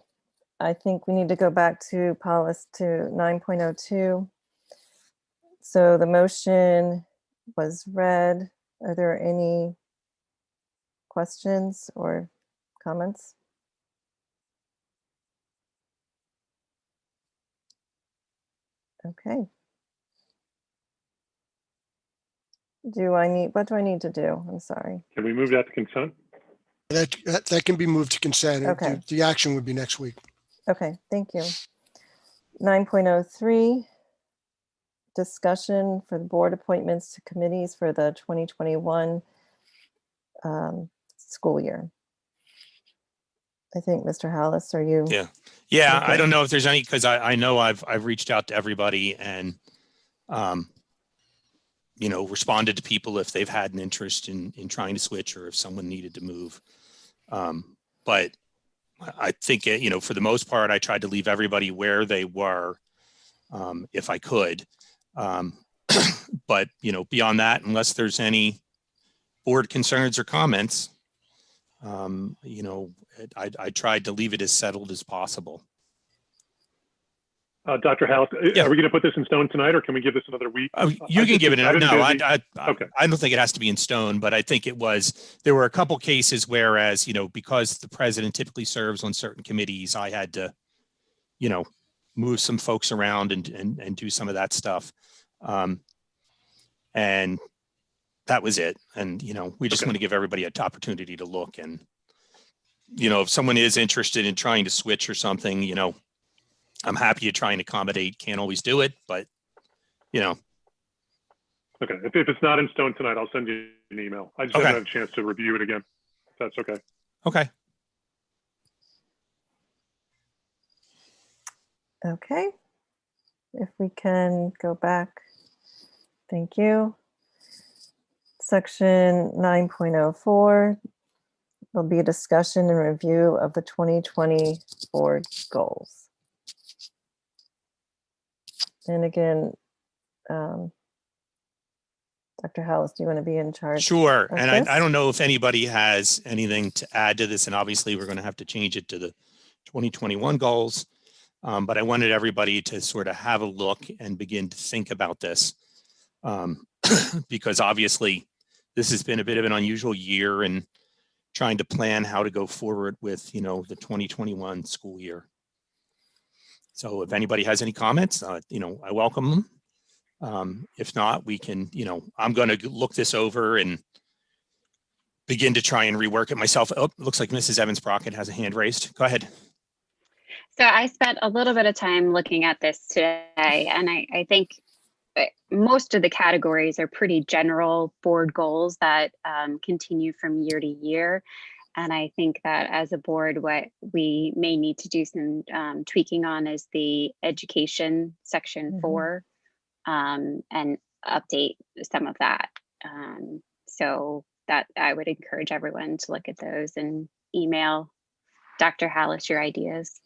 Speaker 10: I think we need to go back to policy to 9.02. So the motion was read. Are there any questions or comments? Okay. What do I need to do? I'm sorry.
Speaker 4: Can we move that to consent?
Speaker 22: That can be moved to consent.
Speaker 10: Okay.
Speaker 22: The action would be next week.
Speaker 10: Okay, thank you. 9.03, discussion for the board appointments to committees for the 2021 school year. I think, Mr. Hallis, are you?
Speaker 2: Yeah.
Speaker 10: Okay.
Speaker 2: I don't know if there's any, because I know I've reached out to everybody and, you know, responded to people if they've had an interest in trying to switch or if someone needed to move. But I think, you know, for the most part, I tried to leave everybody where they were, if I could. But, you know, beyond that, unless there's any board concerns or comments, you know, I tried to leave it as settled as possible.
Speaker 4: Dr. Hallis, are we going to put this in stone tonight, or can we give this another week?
Speaker 2: You can give it
Speaker 4: I've been
Speaker 2: no.
Speaker 4: busy.
Speaker 2: Okay. I don't think it has to be in stone, but I think there were a couple cases whereas, you know, because the president typically serves on certain committees, I had to, you know, move some folks around and do some of that stuff. And that was it. And, you know, we just want to give everybody an opportunity to look. And, you know, if someone is interested in trying to switch or something, you know, I'm happy to try and accommodate. Can't always do it, but, you know.
Speaker 4: Okay. If it's not in stone tonight, I'll send you an email. I just haven't had a chance to review it again. If that's okay.
Speaker 2: Okay.
Speaker 10: Okay. If we can go back. Thank you. Section 9.04 will be a discussion and review of the 2020 board goals. And again, Dr. Hallis, do you want to be in charge?
Speaker 2: Sure.
Speaker 10: of
Speaker 2: And
Speaker 10: this?
Speaker 2: I don't know if anybody has anything to add to this. And obviously we're going to have to change it to the 2021 goals. But I wanted everybody to sort of have a look and begin to think about this. Because obviously this has been a bit of an unusual year and trying to plan how to go forward with, you know, the 2021 school year. So if anybody has any comments, you know, I welcome them. If not, we can, you know, I'm going to look this over and begin to try and rework it myself. Oh, looks like Mrs. Evans-Brockett has a hand raised. Go ahead.
Speaker 16: So I spent a little bit of time looking at this today, and I think most of the categories are pretty general board goals that continue from year to year. And I think that as a board, what we may need to do some tweaking on is the education section 4 and update some of that. So that I would encourage everyone to look at those and email Dr. Hallis your ideas.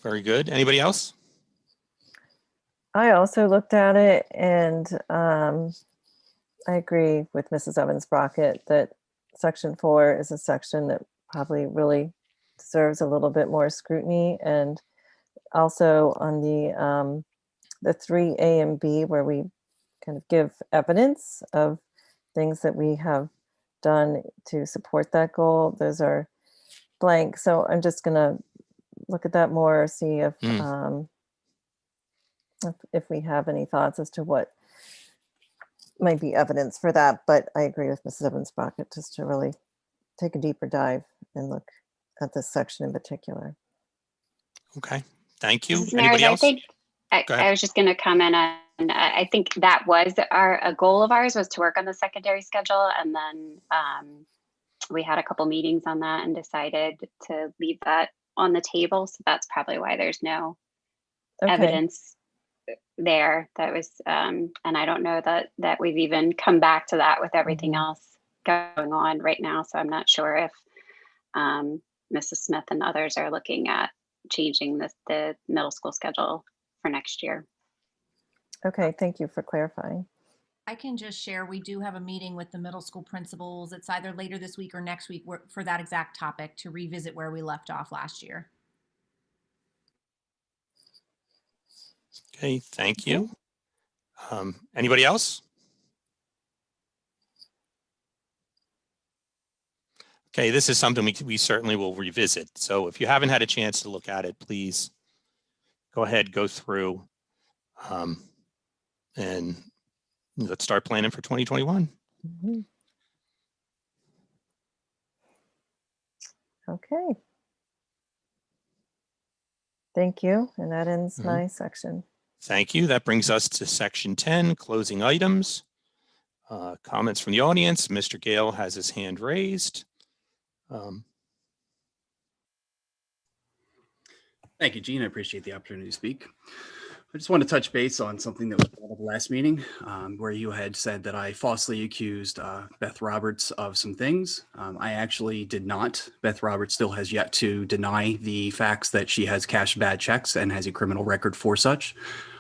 Speaker 2: Very good. Anybody else?
Speaker 10: I also looked at it, and I agree with Mrs. Evans-Brockett that section 4 is a section that probably really deserves a little bit more scrutiny. And also on the 3A and B, where we kind of give evidence of things that we have done to support that goal, those are blank. So I'm just going to look at that more, see if we have any thoughts as to what might be evidence for that. But I agree with Mrs. Evans-Brockett just to really take a deeper dive and look at this section in particular.
Speaker 2: Okay, thank you.
Speaker 16: Mrs.
Speaker 2: Anybody
Speaker 16: Maris,
Speaker 2: else?
Speaker 16: I think I was just going to comment on, I think that was a goal of ours, was to work on the secondary schedule. And then we had a couple meetings on that and decided to leave that on the table. So that's probably why there's no evidence there. That was, and I don't know that we've even come back to that with everything else going on right now. So I'm not sure if Mrs. Smith and others are looking at changing the middle school schedule for next year.
Speaker 10: Okay, thank you for clarifying.
Speaker 13: I can just share, we do have a meeting with the middle school principals. It's either later this week or next week for that exact topic to revisit where we left off last year.
Speaker 2: Okay, thank you. Anybody else? Okay, this is something we certainly will revisit. So if you haven't had a chance to look at it, please go ahead, go through, and let's start planning for 2021.
Speaker 10: Okay. Thank you. And that ends
Speaker 2: Mhm.
Speaker 10: my section.
Speaker 2: Thank you. That brings us to section 10, closing items. Comments from the audience. Mr. Gale has his hand raised.
Speaker 7: Thank you, Gene. I appreciate the opportunity to speak. I just want to touch base on something that was brought up last meeting, where you had said that I falsely accused Beth Roberts of some things. I actually did not. Beth Roberts still has yet to deny the facts that she has cashed bad checks and has a criminal record for such.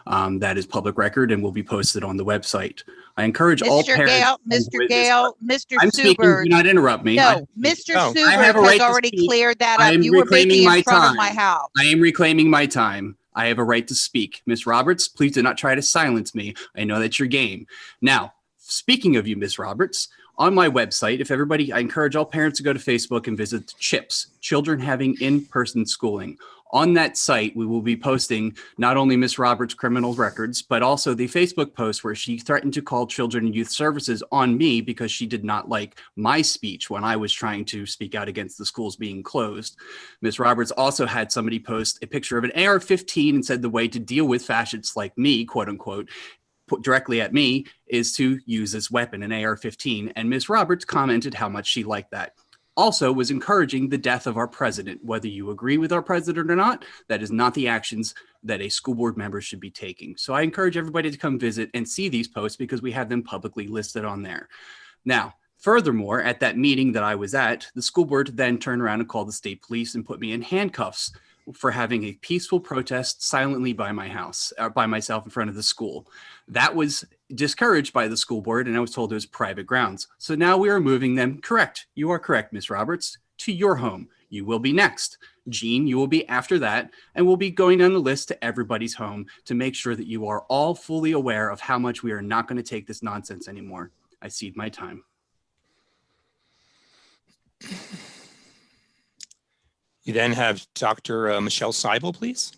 Speaker 7: That is public record and will be posted on the website. I encourage all parents.
Speaker 12: Mr. Gale, Mr.
Speaker 7: I'm speaking. Do not interrupt me.
Speaker 12: No, Mr.
Speaker 7: I have a
Speaker 12: Subert
Speaker 7: right
Speaker 12: has
Speaker 7: to
Speaker 12: already
Speaker 7: speak.
Speaker 12: cleared that
Speaker 7: I
Speaker 12: up.
Speaker 7: am
Speaker 12: You were
Speaker 7: reclaiming
Speaker 12: making
Speaker 7: my
Speaker 12: in front
Speaker 7: time.
Speaker 12: of my house.
Speaker 7: I am reclaiming my time. I have a right to speak. Miss Roberts, please do not try to silence me. I know that's your game. Now, speaking of you, Miss Roberts, on my website, I encourage all parents to go to Facebook and visit CHIPS, Children Having In-Person Schooling. On that site, we will be posting not only Miss Roberts' criminal records, but also the Facebook post where she threatened to call Children and Youth Services on me because she did not like my speech when I was trying to speak out against the schools being closed. Miss Roberts also had somebody post a picture of an AR-15 and said the way to deal with fascists like me, quote unquote, put directly at me, is to use this weapon, an AR-15. And Miss Roberts commented how much she liked that. Also was encouraging the death of our president. Whether you agree with our president or not, that is not the actions that a school board member should be taking. So I encourage everybody to come visit and see these posts because we have them publicly listed on there. Now, furthermore, at that meeting that I was at, the school board then turned around and called the state police and put me in handcuffs for having a peaceful protest silently by my house, or by myself in front of the school. That was discouraged by the school board, and I was told it was private grounds. So now we are moving them, correct, you are correct, Ms. Roberts, to your home. You will be next. Jean, you will be after that, and we'll be going down the list to everybody's home to make sure that you are all fully aware of how much we are not going to take this nonsense anymore. I cede my time.
Speaker 2: You then have Dr. Michelle Seibel, please.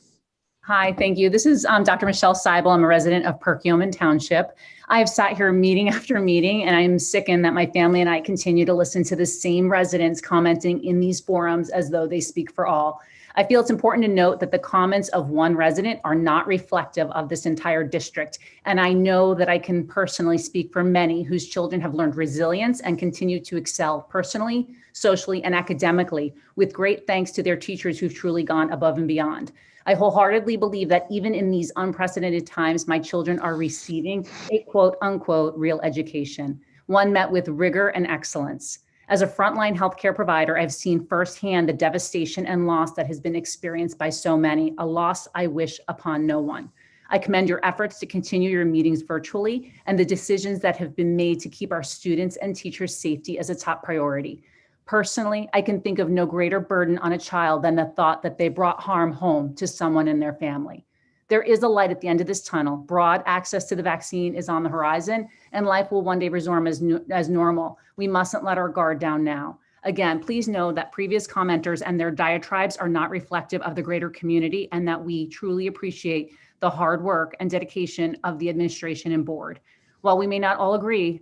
Speaker 3: Hi, thank you. This is Dr. Michelle Seibel. I'm a resident of Perkiomen Township. I have sat here meeting after meeting, and I'm sickened that my family and I continue to listen to the same residents commenting in these forums as though they speak for all. I feel it's important to note that the comments of one resident are not reflective of this entire district. And I know that I can personally speak for many whose children have learned resilience and continue to excel personally, socially, and academically, with great thanks to their teachers who've truly gone above and beyond. I wholeheartedly believe that even in these unprecedented times, my children are receiving a quote unquote real education, one met with rigor and excellence. As a frontline healthcare provider, I've seen firsthand the devastation and loss that has been experienced by so many, a loss I wish upon no one. I commend your efforts to continue your meetings virtually and the decisions that have been made to keep our students and teachers' safety as a top priority. Personally, I can think of no greater burden on a child than the thought that they brought harm home to someone in their family. There is a light at the end of this tunnel. Broad access to the vaccine is on the horizon, and life will one day resume as normal. We mustn't let our guard down now. Again, please know that previous commenters and their diatribes are not reflective of the greater community, and that we truly appreciate the hard work and dedication of the administration and board. While we may not all agree,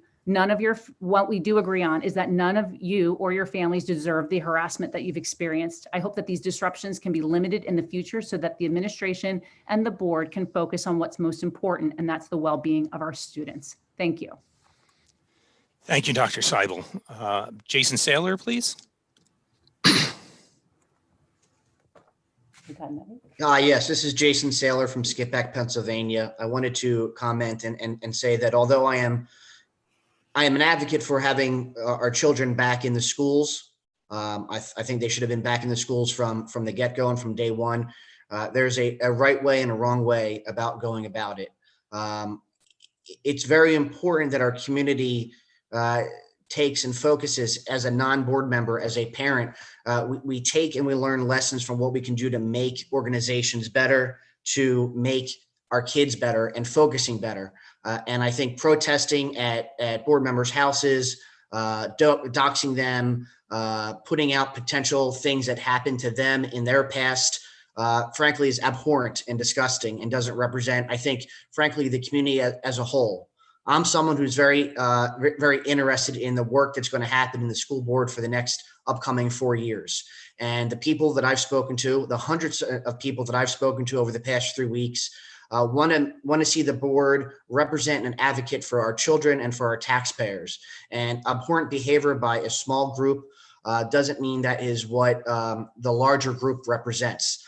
Speaker 3: what we do agree on is that none of you or your families deserve the harassment that you've experienced. I hope that these disruptions can be limited in the future so that the administration and the board can focus on what's most important, and that's the well-being of our students. Thank you.
Speaker 2: Thank you, Dr. Seibel. Jason Saylor, please.
Speaker 6: Yes, this is Jason Saylor from Skippack, Pennsylvania. I wanted to comment and say that although I am an advocate for having our children back in the schools, I think they should have been back in the schools from the get-go and from day one. There's a right way and a wrong way about going about it. It's very important that our community takes and focuses as a non-board member, as a parent. We take and we learn lessons from what we can do to make organizations better, to make our kids better and focusing better. And I think protesting at board members' houses, doxing them, putting out potential things that happened to them in their past, frankly, is abhorrent and disgusting and doesn't represent, I think, frankly, the community as a whole. I'm someone who's very interested in the work that's going to happen in the school board for the next upcoming 4 years. And the people that I've spoken to, the hundreds of people that I've spoken to over the past 3 weeks, want to see the board represent and advocate for our children and for our taxpayers. And abhorrent behavior by a small group doesn't mean that is what the larger group represents.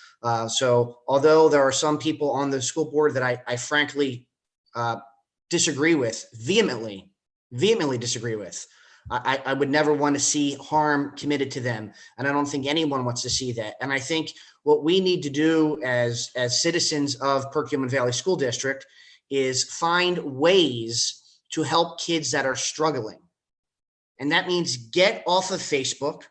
Speaker 6: So although there are some people on the school board that I frankly disagree with, vehemently disagree with, I would never want to see harm committed to them. And I don't think anyone wants to see that. And I think what we need to do as citizens of Perkiomen Valley School District is find ways to help kids that are struggling. And that means get off of Facebook,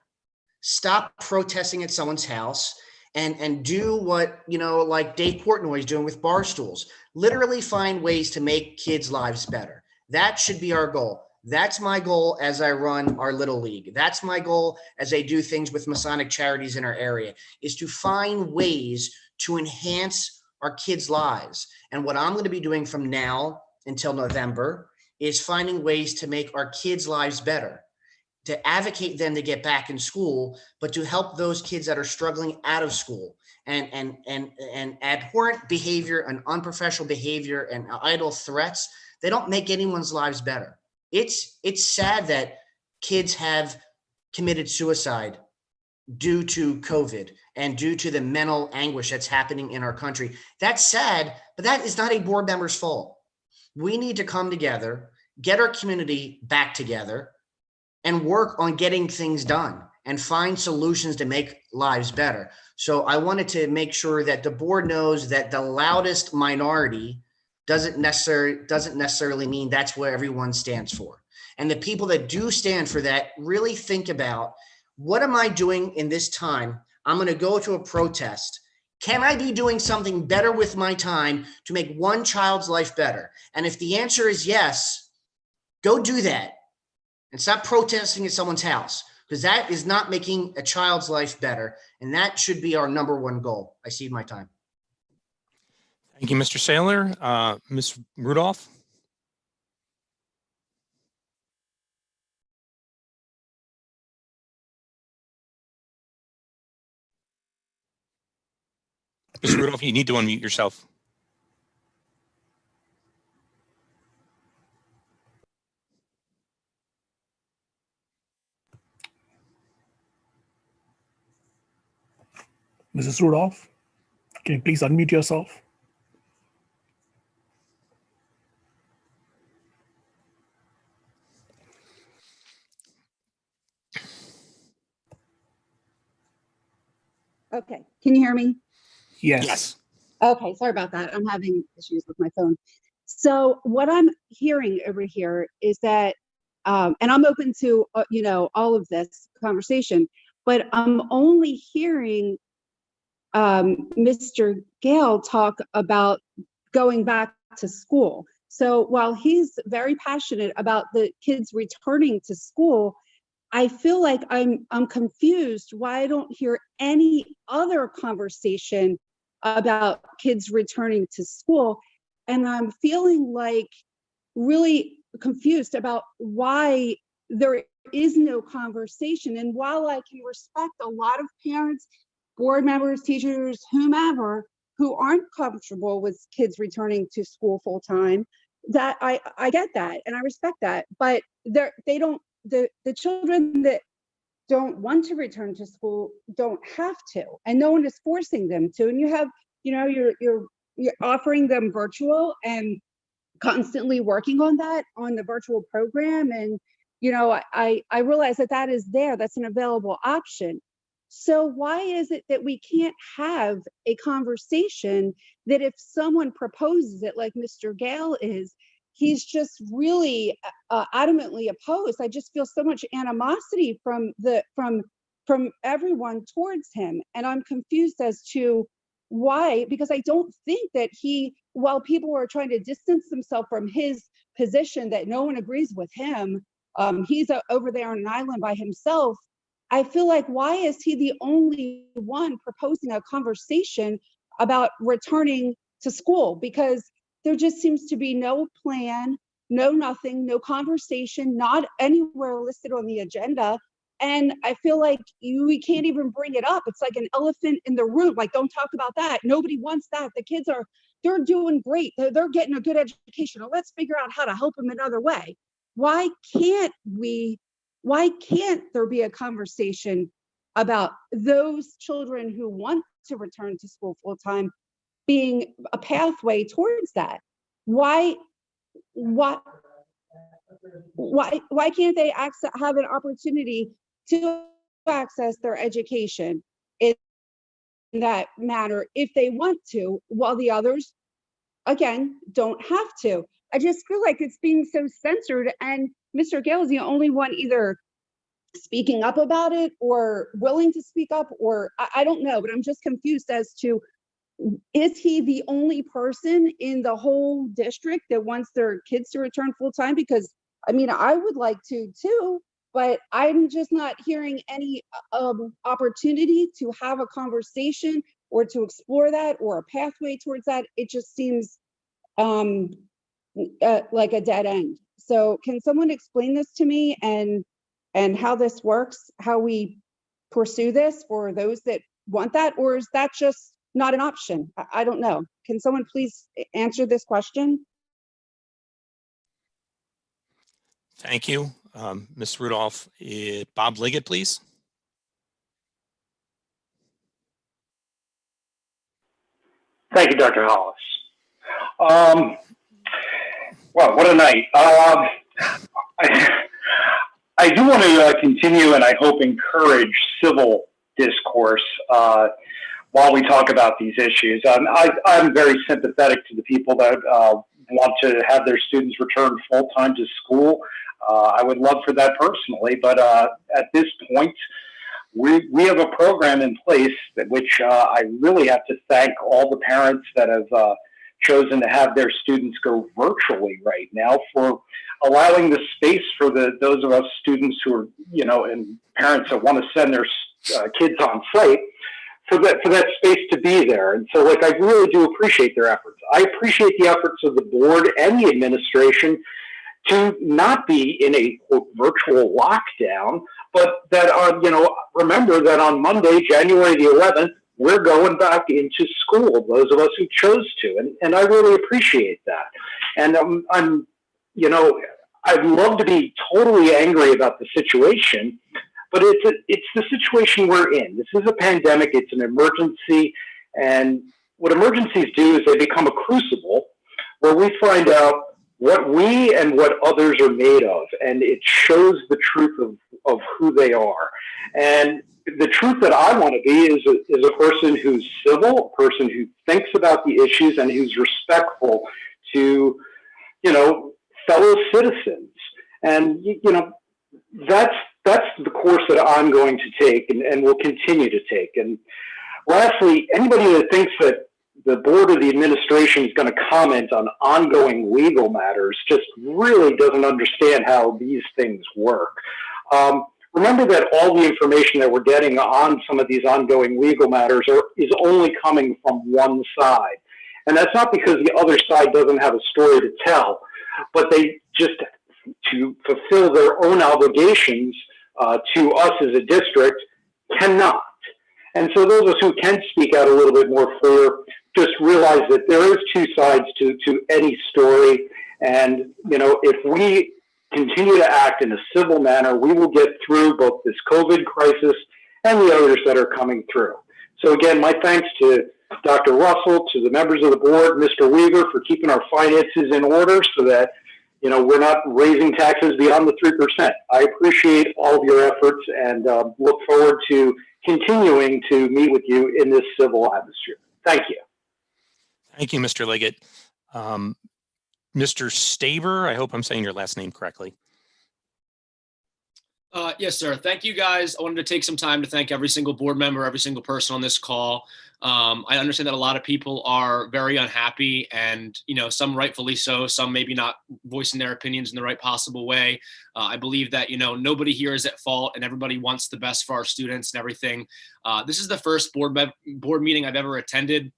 Speaker 6: stop protesting at someone's house, and do what, like Dave Portnoy is doing with bar stools. Literally find ways to make kids' lives better. That should be our goal. That's my goal as I run our Little League. That's my goal as I do things with Masonic charities in our area, is to find ways to enhance our kids' lives. And what I'm going to be doing from now until November is finding ways to make our kids' lives better, to advocate them to get back in school, but to help those kids that are struggling out of school. And abhorrent behavior and unprofessional behavior and idle threats, they don't make anyone's lives better. It's sad that kids have committed suicide due to COVID and due to the mental anguish that's happening in our country. That's sad, but that is not a board member's fault. We need to come together, get our community back together, and work on getting things done and find solutions to make lives better. So I wanted to make sure that the board knows that the loudest minority doesn't necessarily mean that's where everyone stands for. And the people that do stand for that really think about, what am I doing in this time? I'm going to go to a protest. Can I be doing something better with my time to make one child's life better? And if the answer is yes, go do that and stop protesting at someone's house, because that is not making a child's life better. And that should be our number one goal. I cede my time.
Speaker 2: Thank you, Mr. Saylor. Ms. Rudolph? Ms. Rudolph, you need to unmute yourself.
Speaker 1: Mrs. Rudolph, can you please unmute yourself?
Speaker 21: Okay, can you hear me?
Speaker 1: Yes.
Speaker 21: Okay, sorry about that. I'm having issues with my phone. So what I'm hearing over here is that, and I'm open to, all of this conversation, but I'm only hearing Mr. Gale talk about going back to school. So while he's very passionate about the kids returning to school, I feel like I'm confused why I don't hear any other conversation about kids returning to school. And I'm feeling like really confused about why there is no conversation. And while I can respect a lot of parents, board members, teachers, whomever, who aren't comfortable with kids returning to school full time, that I get that and I respect that, but they don't. The children that don't want to return to school don't have to, and no one is forcing them to. And you have, you're offering them virtual and constantly working on that on the virtual program. And, I realize that is there, that's an available option. So why is it that we can't have a conversation that if someone proposes it, like Mr. Gale is, he's just really adamantly opposed. I just feel so much animosity from everyone towards him. And I'm confused as to why, because I don't think that while people are trying to distance themselves from his position that no one agrees with him, he's over there on an island by himself. I feel like, why is he the only one proposing a conversation about returning to school? Because there just seems to be no plan, no nothing, no conversation, not anywhere listed on the agenda And I feel like we can't even bring it up. It's like an elephant in the room. Like, don't talk about that. Nobody wants that. The kids they're doing great. They're getting a good education. Well, let's figure out how to help them another way. Why can't there be a conversation about those children who want to return to school full time being a pathway towards that? Why can't they have an opportunity to access their education in that manner if they want to, while the others, again, don't have to? I just feel like it's being so censored, and Mr. Gale is the only one either speaking up about it or willing to speak up, or I don't know, but I'm just confused as to, is he the only person in the whole district that wants their kids to return full time? Because I mean, I would like to too, but I'm just not hearing any opportunity to have a conversation or to explore that or a pathway towards that. It just seems like a dead end. So can someone explain this to me and how this works, how we pursue this for those that want that, or is that just not an option? I don't know. Can someone please answer this question?
Speaker 2: Thank you. Ms. Rudolph, Bob Liggett, please.
Speaker 8: Thank you, Dr. Hollis. Well, what a night. I do want to continue and I hope encourage civil discourse while we talk about these issues. I'm very sympathetic to the people that want to have their students return full-time to school. I would love for that personally, but at this point, we have a program in place that which I really have to thank all the parents that have chosen to have their students go virtually right now for allowing the space for those of us students who are, and parents that want to send their kids on site for that space to be there. And so, I really do appreciate their efforts. I appreciate the efforts of the board and the administration to not be in a quote, virtual lockdown, but that remember that on Monday, January the 11th, we're going back into school, those of us who chose to, and I really appreciate that. And I'd love to be totally angry about the situation, but it's the situation we're in. This is a pandemic, it's an emergency, and what emergencies do is they become a crucible where we find out what we and what others are made of, and it shows the truth of who they are. And the truth that I want to be is a person who's civil, a person who thinks about the issues and who's respectful to, fellow citizens. And, that's the course that I'm going to take and will continue to take. And lastly, anybody that thinks that the board or the administration is going to comment on ongoing legal matters just really doesn't understand how these things work. Remember that all the information that we're getting on some of these ongoing legal matters is only coming from one side. And that's not because the other side doesn't have a story to tell, but they just, to fulfill their own obligations to us as a district, cannot. And so those of us who can speak out a little bit more clear, just realize that there is two sides to any story. And, if we continue to act in a civil manner, we will get through both this COVID crisis and the others that are coming through. So again, my thanks to Dr. Russell, to the members of the board, Mr. Weaver, for keeping our finances in order so that, we're not raising taxes beyond the 3%. I appreciate all of your efforts and look forward to continuing to meet with you in this civil atmosphere. Thank you.
Speaker 2: Thank you, Mr. Liggett. Mr. Staber, I hope I'm saying your last name correctly.
Speaker 20: Yes, sir. Thank you, guys. I wanted to take some time to thank every single board member, every single person on this call. I understand that a lot of people are very unhappy and, some rightfully so, some maybe not voicing their opinions in the right possible way. I believe that, nobody here is at fault and everybody wants the best for our students and everything. This is the first board meeting I've ever attended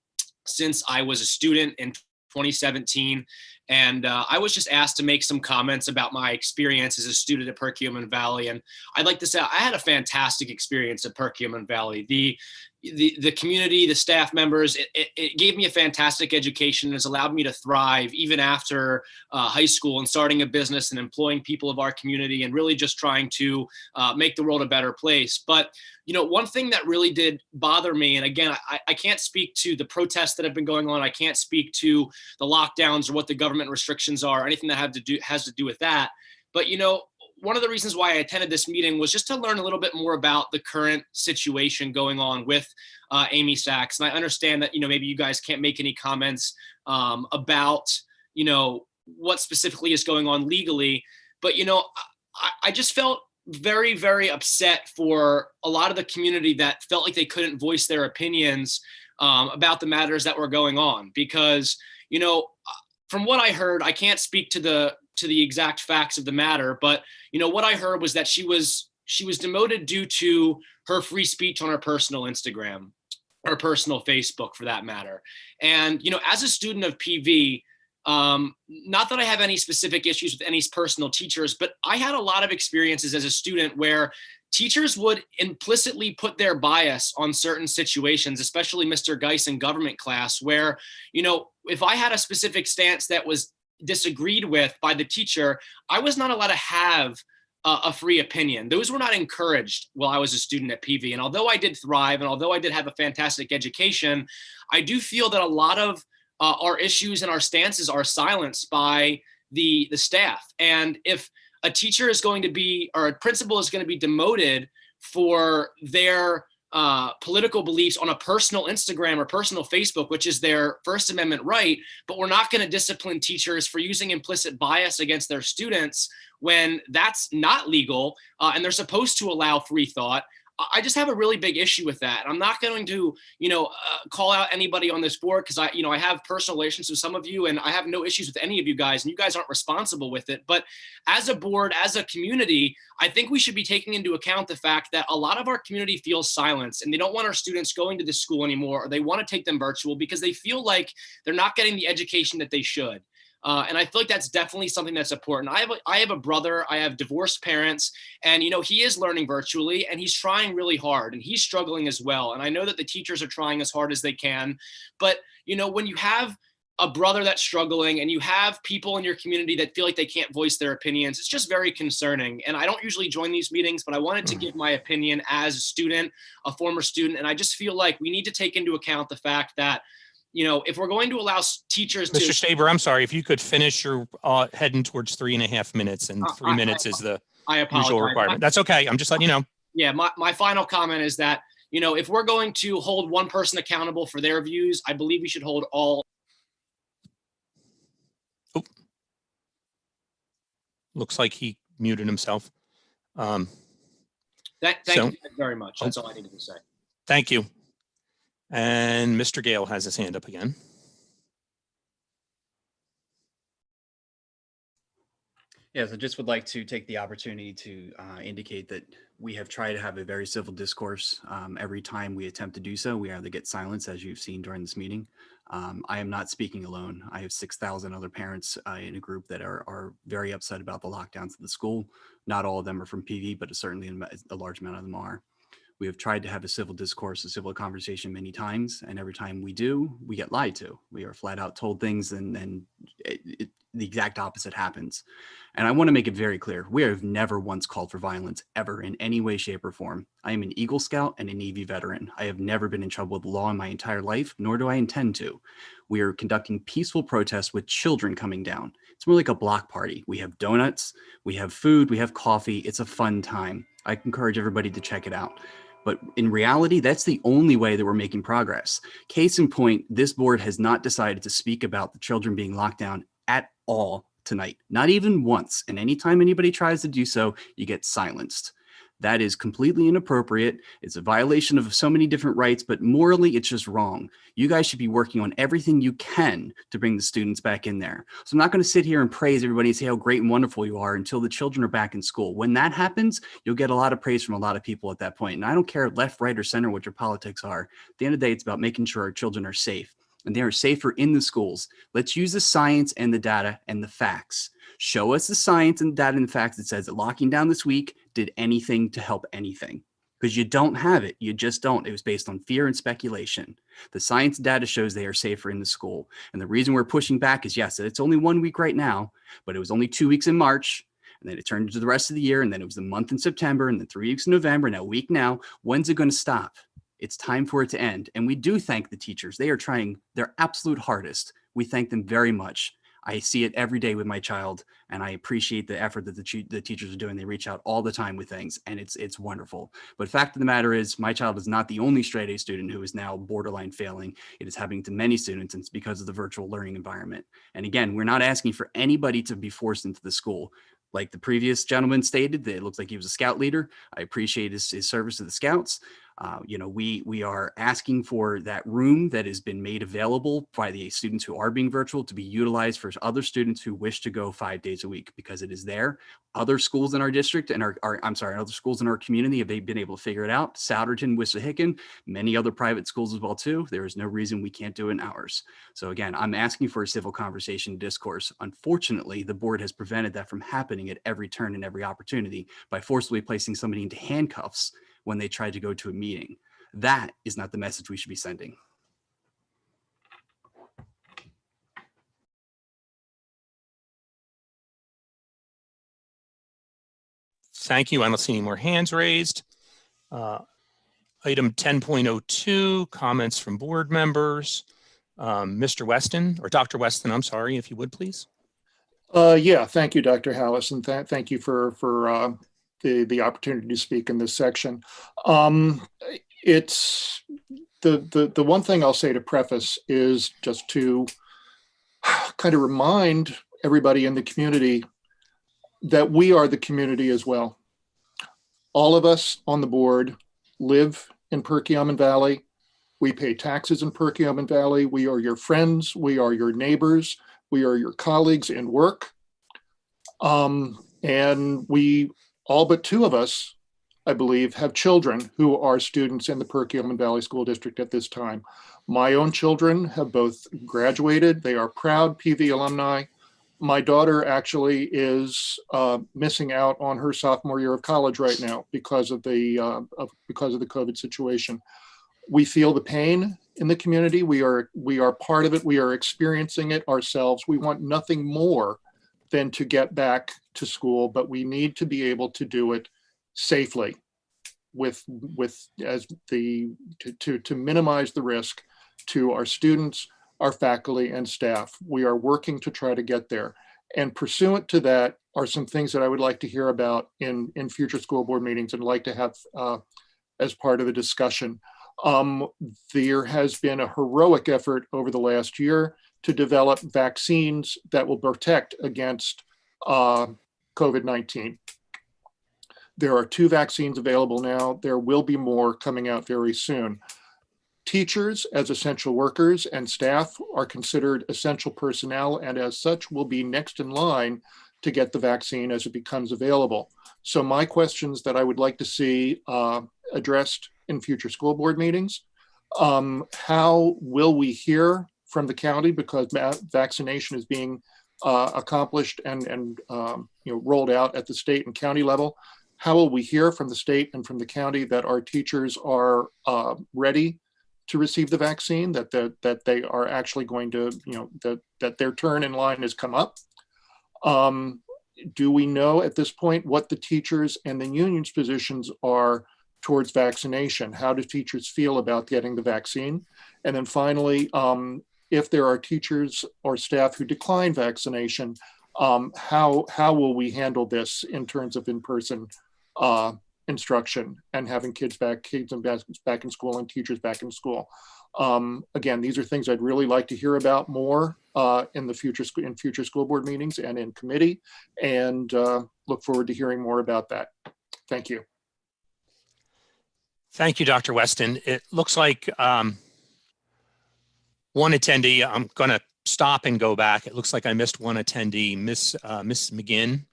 Speaker 20: since I was a student in 2017. And I was just asked to make some comments about my experience as a student at Perkiomen Valley. And I'd like to say I had a fantastic experience at Perkiomen Valley. The community, the staff members, it gave me a fantastic education and has allowed me to thrive even after high school and starting a business and employing people of our community and really just trying to make the world a better place. But, you know, one thing that really did bother me, and again, I can't speak to the protests that have been going on. I can't speak to the lockdowns or what the government restrictions are, or anything that has to do with that. But, you know, one of the reasons why I attended this meeting was just to learn a little bit more about the current situation going on with Amy Sachs. And I understand that, you know, maybe you guys can't make any comments about, you know, what specifically is going on legally. But, you know, I just felt very, very upset for a lot of the community that felt like they couldn't voice their opinions about the matters that were going on. Because, you know, from what I heard, I can't speak to the exact facts of the matter, but you know what I heard was that she was demoted due to her free speech on her personal Instagram or personal Facebook, for that matter. And you know, as a student of PV, not that I have any specific issues with any personal teachers, but I had a lot of experiences as a student where teachers would implicitly put their bias on certain situations, especially Mr. Geis in government class, where, you know, if I had a specific stance that was disagreed with by the teacher, I was not allowed to have a free opinion. Those were not encouraged while I was a student at PV. And although I did thrive and although I did have a fantastic education, I do feel that a lot of our issues and our stances are silenced by the staff. And if a teacher is going to be, or a principal is going to be demoted for their political beliefs on a personal Instagram or personal Facebook, which is their First Amendment right, but we're not going to discipline teachers for using implicit bias against their students when that's not legal and they're supposed to allow free thought. I just have a really big issue with that. I'm not going to, you know, call out anybody on this board because I have personal relations with some of you and I have no issues with any of you guys and you guys aren't responsible with it. But as a board, as a community, I think we should be taking into account the fact that a lot of our community feels silence and they don't want our students going to this school anymore, or they want to take them virtual because they feel like they're not getting the education that they should. And I feel like that's definitely something that's important. I have a brother, I have divorced parents, and you know, he is learning virtually and he's trying really hard and he's struggling as well. And I know that the teachers are trying as hard as they can, but you know, when you have a brother that's struggling and you have people in your community that feel like they can't voice their opinions, it's just very concerning. And I don't usually join these meetings, but I wanted to give my opinion as a student, a former student. And I just feel like we need to take into account the fact that, you know, if we're going to allow teachers to—
Speaker 2: Mr. Staber, I'm sorry, if you could finish your heading towards 3.5 minutes, and 3 minutes is the usual requirement. That's okay. I'm just letting you know.
Speaker 20: Yeah, my final comment is that, you know, if we're going to hold one person accountable for their views, I believe we should hold all.
Speaker 2: Oh. Looks like he muted himself.
Speaker 20: Thank you very much. That's all I needed to say.
Speaker 2: Thank you. And Mr. Gale has his hand up again.
Speaker 7: Yes, I just would like to take the opportunity to indicate that we have tried to have a very civil discourse. Every time we attempt to do so, we either get silence, as you've seen during this meeting. I am not speaking alone. I have 6,000 other parents in a group that are very upset about the lockdowns of the school. Not all of them are from PV, but certainly a large amount of them are. We have tried to have a civil discourse, a civil conversation many times, and every time we do, we get lied to. We are flat out told things and the exact opposite happens. And I want to make it very clear, we have never once called for violence ever in any way, shape, or form. I am an Eagle Scout and a Navy veteran. I have never been in trouble with the law in my entire life, nor do I intend to. We are conducting peaceful protests with children coming down. It's more like a block party. We have donuts, we have food, we have coffee. It's a fun time. I encourage everybody to check it out. But in reality, that's the only way that we're making progress. Case in point, this board has not decided to speak about the children being locked down at all tonight, not even once. And anytime anybody tries to do so, you get silenced. That is completely inappropriate. It's a violation of so many different rights, but morally, it's just wrong. You guys should be working on everything you can to bring the students back in there. So I'm not going to sit here and praise everybody and say how great and wonderful you are until the children are back in school. When that happens, you'll get a lot of praise from a lot of people at that point. And I don't care left, right, or center what your politics are. At the end of the day, it's about making sure our children are safe. and they are safer in the schools. Let's use the science and the data and the facts. Show us the science and data and the facts that says that locking down this week did anything to help anything. Because you don't have it. You just don't. It was based on fear and speculation. The science data shows they are safer in the school. And the reason we're pushing back is, yes, it's only 1 week right now, but it was only 2 weeks in March. And then it turned into the rest of the year. And then it was a month in September and then 3 weeks in November and a week now. When's it going to stop? It's time for it to end. And we do thank the teachers. They are trying their absolute hardest. We thank them very much. I see it every day with my child, and I appreciate the effort that the teachers are doing. They reach out all the time with things, and it's wonderful. But fact of the matter is, my child is not the only straight A student who is now borderline failing. It is happening to many students, and it's because of the virtual learning environment. And again, we're not asking for anybody to be forced into the school. Like the previous gentleman stated, that it looks like he was a scout leader. I appreciate his service to the scouts. We are asking for that room that has been made available by the students who are being virtual to be utilized for other students who wish to go 5 days a week, because it is there. Other schools in our district and other schools in our community have been able to figure it out. Souderton, Wissahickon, many other private schools as well too. There is no reason we can't do it in ours. So again, I'm asking for a civil conversation discourse. Unfortunately, the board has prevented that from happening at every turn and every opportunity by forcibly placing somebody into handcuffs when they tried to go to a meeting. That is not the message we should be sending.
Speaker 2: Thank you. I don't see any more hands raised. Item 10.02, comments from board members. Mr. Weston, or Dr. Weston, I'm sorry, if you would, please.
Speaker 19: Yeah, thank you, Dr. Hallis, and thank you for the opportunity to speak in this section. It's the one thing I'll say to preface is just to kind of remind everybody in the community that we are the community as well. All of us on the board live in Perkiomen Valley. We pay taxes in Perkiomen Valley. We are your friends. We are your neighbors. We are your colleagues in work. And we, all but two of us, I believe, have children who are students in the Perkiomen Valley School District at this time. My own children have both graduated. They are proud PV alumni. My daughter actually is missing out on her sophomore year of college right now because of the COVID situation. We feel the pain in the community. We are part of it. We are experiencing it ourselves. We want nothing more than to get back to school, but we need to be able to do it safely to minimize the risk to our students, our faculty and staff. We are working to try to get there. And pursuant to that are some things that I would like to hear about in future school board meetings and like to have as part of the discussion. There has been a heroic effort over the last year to develop vaccines that will protect against COVID-19. There are 2 vaccines available now. There will be more coming out very soon. Teachers as essential workers and staff are considered essential personnel, and as such will be next in line to get the vaccine as it becomes available. So my questions that I would like to see addressed in future school board meetings, how will we hear from the county, because vaccination is being accomplished and rolled out at the state and county level? How will we hear from the state and from the county that our teachers are ready to receive the vaccine, that they are actually going to, that their turn in line has come up? Do we know at this point what the teachers and the union's positions are towards vaccination? How do teachers feel about getting the vaccine? And then finally, if there are teachers or staff who decline vaccination, how will we handle this in terms of in-person instruction and having kids back in school and teachers back in school? Again, these are things I'd really like to hear about more in future school board meetings and in committee, and look forward to hearing more about that. Thank you.
Speaker 2: Thank you, Dr. Weston. It looks like one attendee, I'm going to stop and go back. It looks like I missed one attendee, Miss McGinn.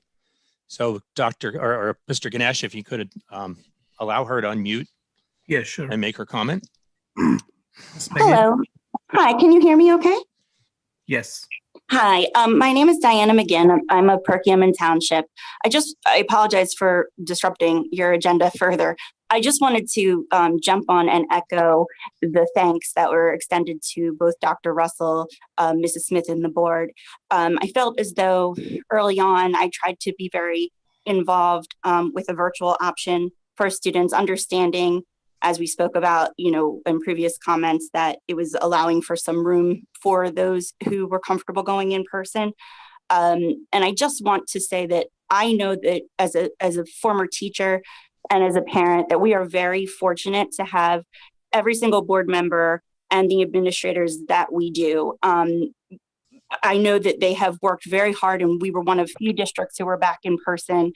Speaker 2: So or Mr. Ganesh, if you could allow her to unmute.
Speaker 1: Yeah, sure.
Speaker 2: And make her comment.
Speaker 1: Hello.
Speaker 9: Hi, can you hear me okay?
Speaker 1: Yes.
Speaker 9: Hi, my name is Diana McGinn. I'm a Perkiomen Township. I apologize for disrupting your agenda further. I just wanted to jump on and echo the thanks that were extended to both Dr. Russell, Mrs. Smith, and the board. I felt as though early on I tried to be very involved with a virtual option for students, understanding, as we spoke about, in previous comments, that it was allowing for some room for those who were comfortable going in person. And I just want to say that I know that as a former teacher and as a parent, that we are very fortunate to have every single board member and the administrators that we do. I know that they have worked very hard, and we were one of few districts who were back in person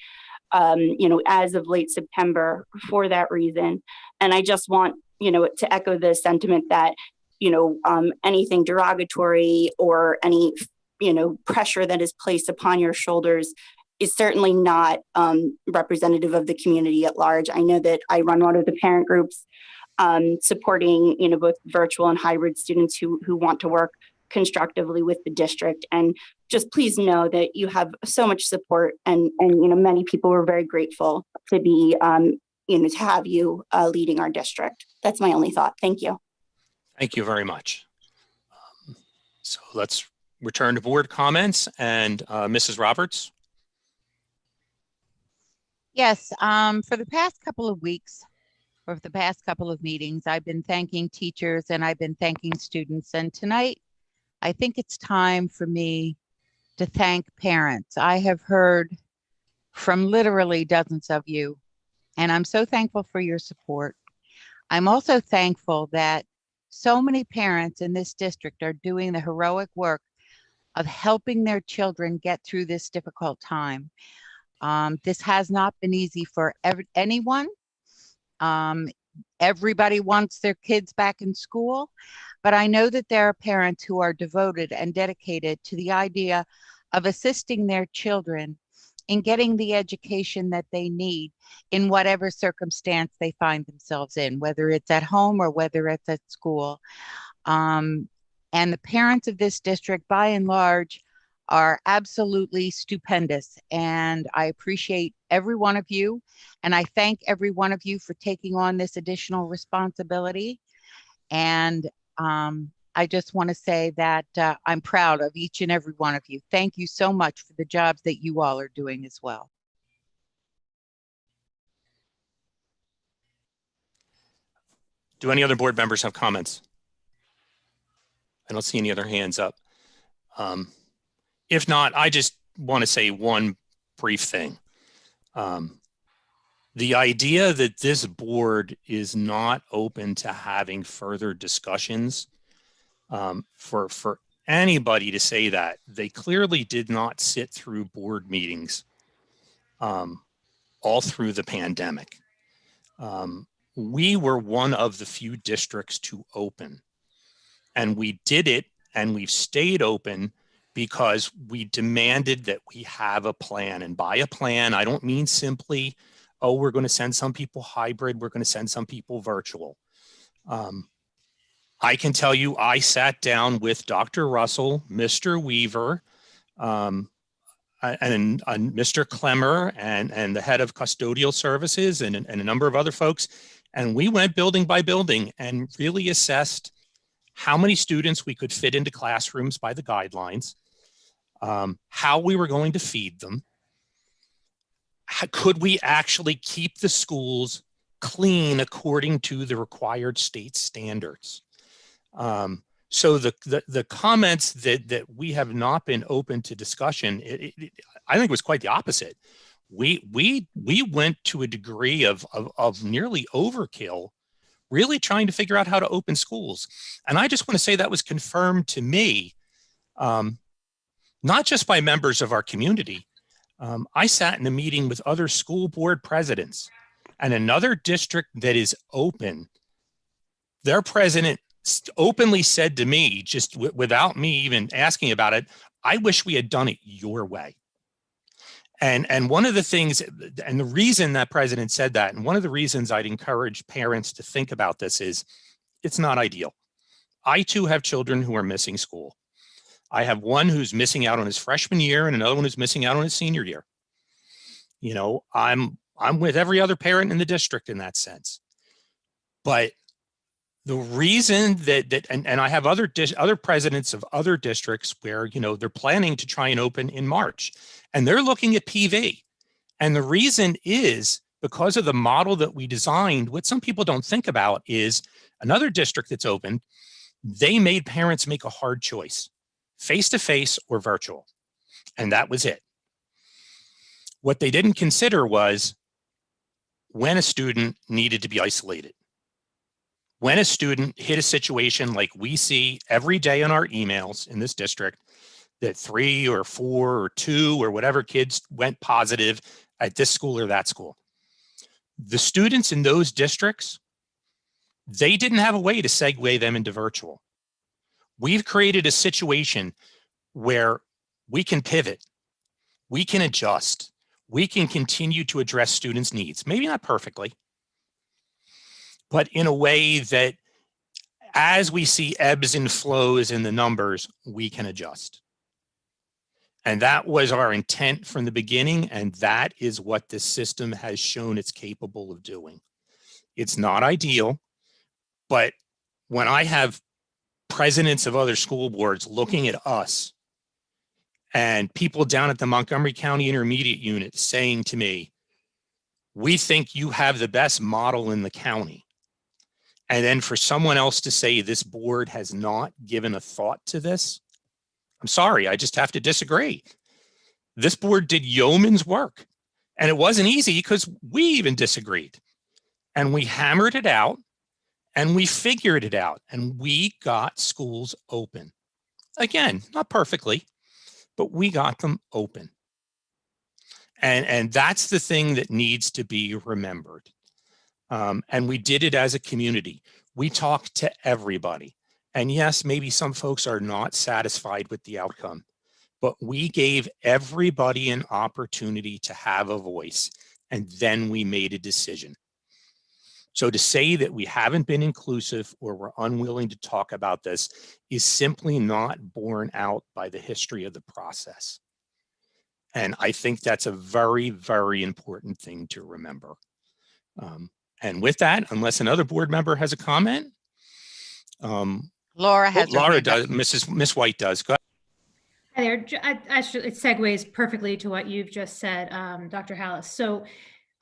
Speaker 9: as of late September for that reason. And I just want, to echo the sentiment that, anything derogatory or any, pressure that is placed upon your shoulders is certainly not representative of the community at large. I know that I run one of the parent groups supporting, both virtual and hybrid students who want to work constructively with the district. And just please know that you have so much support, and many people were very grateful to be to have you leading our district. That's my only thought. Thank you.
Speaker 2: Thank you very much. So let's return to board comments, and Mrs. Roberts.
Speaker 12: Yes, for the past couple of weeks, or the past couple of meetings, I've been thanking teachers and I've been thanking students. And tonight, I think it's time for me to thank parents. I have heard from literally dozens of you, and I'm so thankful for your support. I'm also thankful that so many parents in this district are doing the heroic work of helping their children get through this difficult time. This has not been easy for anyone. Everybody wants their kids back in school, but I know that there are parents who are devoted and dedicated to the idea of assisting their children in getting the education that they need in whatever circumstance they find themselves in, whether it's at home or whether it's at school. And the parents of this district, by and large, are absolutely stupendous. And I appreciate every one of you. And I thank every one of you for taking on this additional responsibility. And I just want to say that I'm proud of each and every one of you. Thank you so much for the jobs that you all are doing as well.
Speaker 2: Do any other board members have comments? I don't see any other hands up. If not, I just want to say one brief thing. The idea that this board is not open to having further discussions, for anybody to say that, they clearly did not sit through board meetings all through the pandemic. We were one of the few districts to open, and we did it, and we've stayed open because we demanded that we have a plan. And by a plan, I don't mean simply, oh, we're going to send some people hybrid, we're going to send some people virtual. I can tell you, I sat down with Dr. Russell, Mr. Weaver, and Mr. Clemmer, and the head of custodial services, and a number of other folks. And we went building by building and really assessed how many students we could fit into classrooms by the guidelines, how we were going to feed them, could we actually keep the schools clean according to the required state standards. So the comments that we have not been open to discussion, I think it was quite the opposite. We went to a degree of nearly overkill, really trying to figure out how to open schools. And I just want to say that was confirmed to me, not just by members of our community. I sat in a meeting with other school board presidents, and another district that is open, their president openly said to me, just without me even asking about it, I wish we had done it your way. And one of the things, and the reason that president said that, and one of the reasons I'd encourage parents to think about this is, it's not ideal. I too have children who are missing school. I have one who's missing out on his freshman year and another one who's missing out on his senior year. You know, I'm with every other parent in the district in that sense. But the reason and I have other presidents of other districts where, you know, they're planning to try and open in March and they're looking at PV. And the reason is because of the model that we designed. What some people don't think about is another district that's open, they made parents make a hard choice, face-to-face or virtual. And that was it. What they didn't consider was when a student needed to be isolated. When a student hit a situation like we see every day in our emails in this district, that 3 or 4 or 2 or whatever kids went positive at this school or that school. The students in those districts, they didn't have a way to segue them into virtual. We've created a situation where we can pivot, we can adjust, we can continue to address students' needs, maybe not perfectly, but in a way that as we see ebbs and flows in the numbers, we can adjust. And that was our intent from the beginning, and that is what this system has shown it's capable of doing. It's not ideal, but when I have presidents of other school boards looking at us and people down at the Montgomery County Intermediate Unit saying to me, we think you have the best model in the county. And then for someone else to say this board has not given a thought to this, I'm sorry, I just have to disagree. This board did yeoman's work, and it wasn't easy because we even disagreed. And we hammered it out, and we figured it out, and we got schools open. Again, not perfectly, but we got them open. And that's the thing that needs to be remembered. And we did it as a community. We talked to everybody. And yes, maybe some folks are not satisfied with the outcome, but we gave everybody an opportunity to have a voice, and then we made a decision. So to say that we haven't been inclusive or we're unwilling to talk about this is simply not borne out by the history of the process. And I think that's a very, very important thing to remember. And with that, unless another board member has a comment.
Speaker 12: Laura has
Speaker 2: Laura does, Miss White does. Go ahead.
Speaker 5: Hi there. Actually, it segues perfectly to what you've just said, Dr. Hallis. So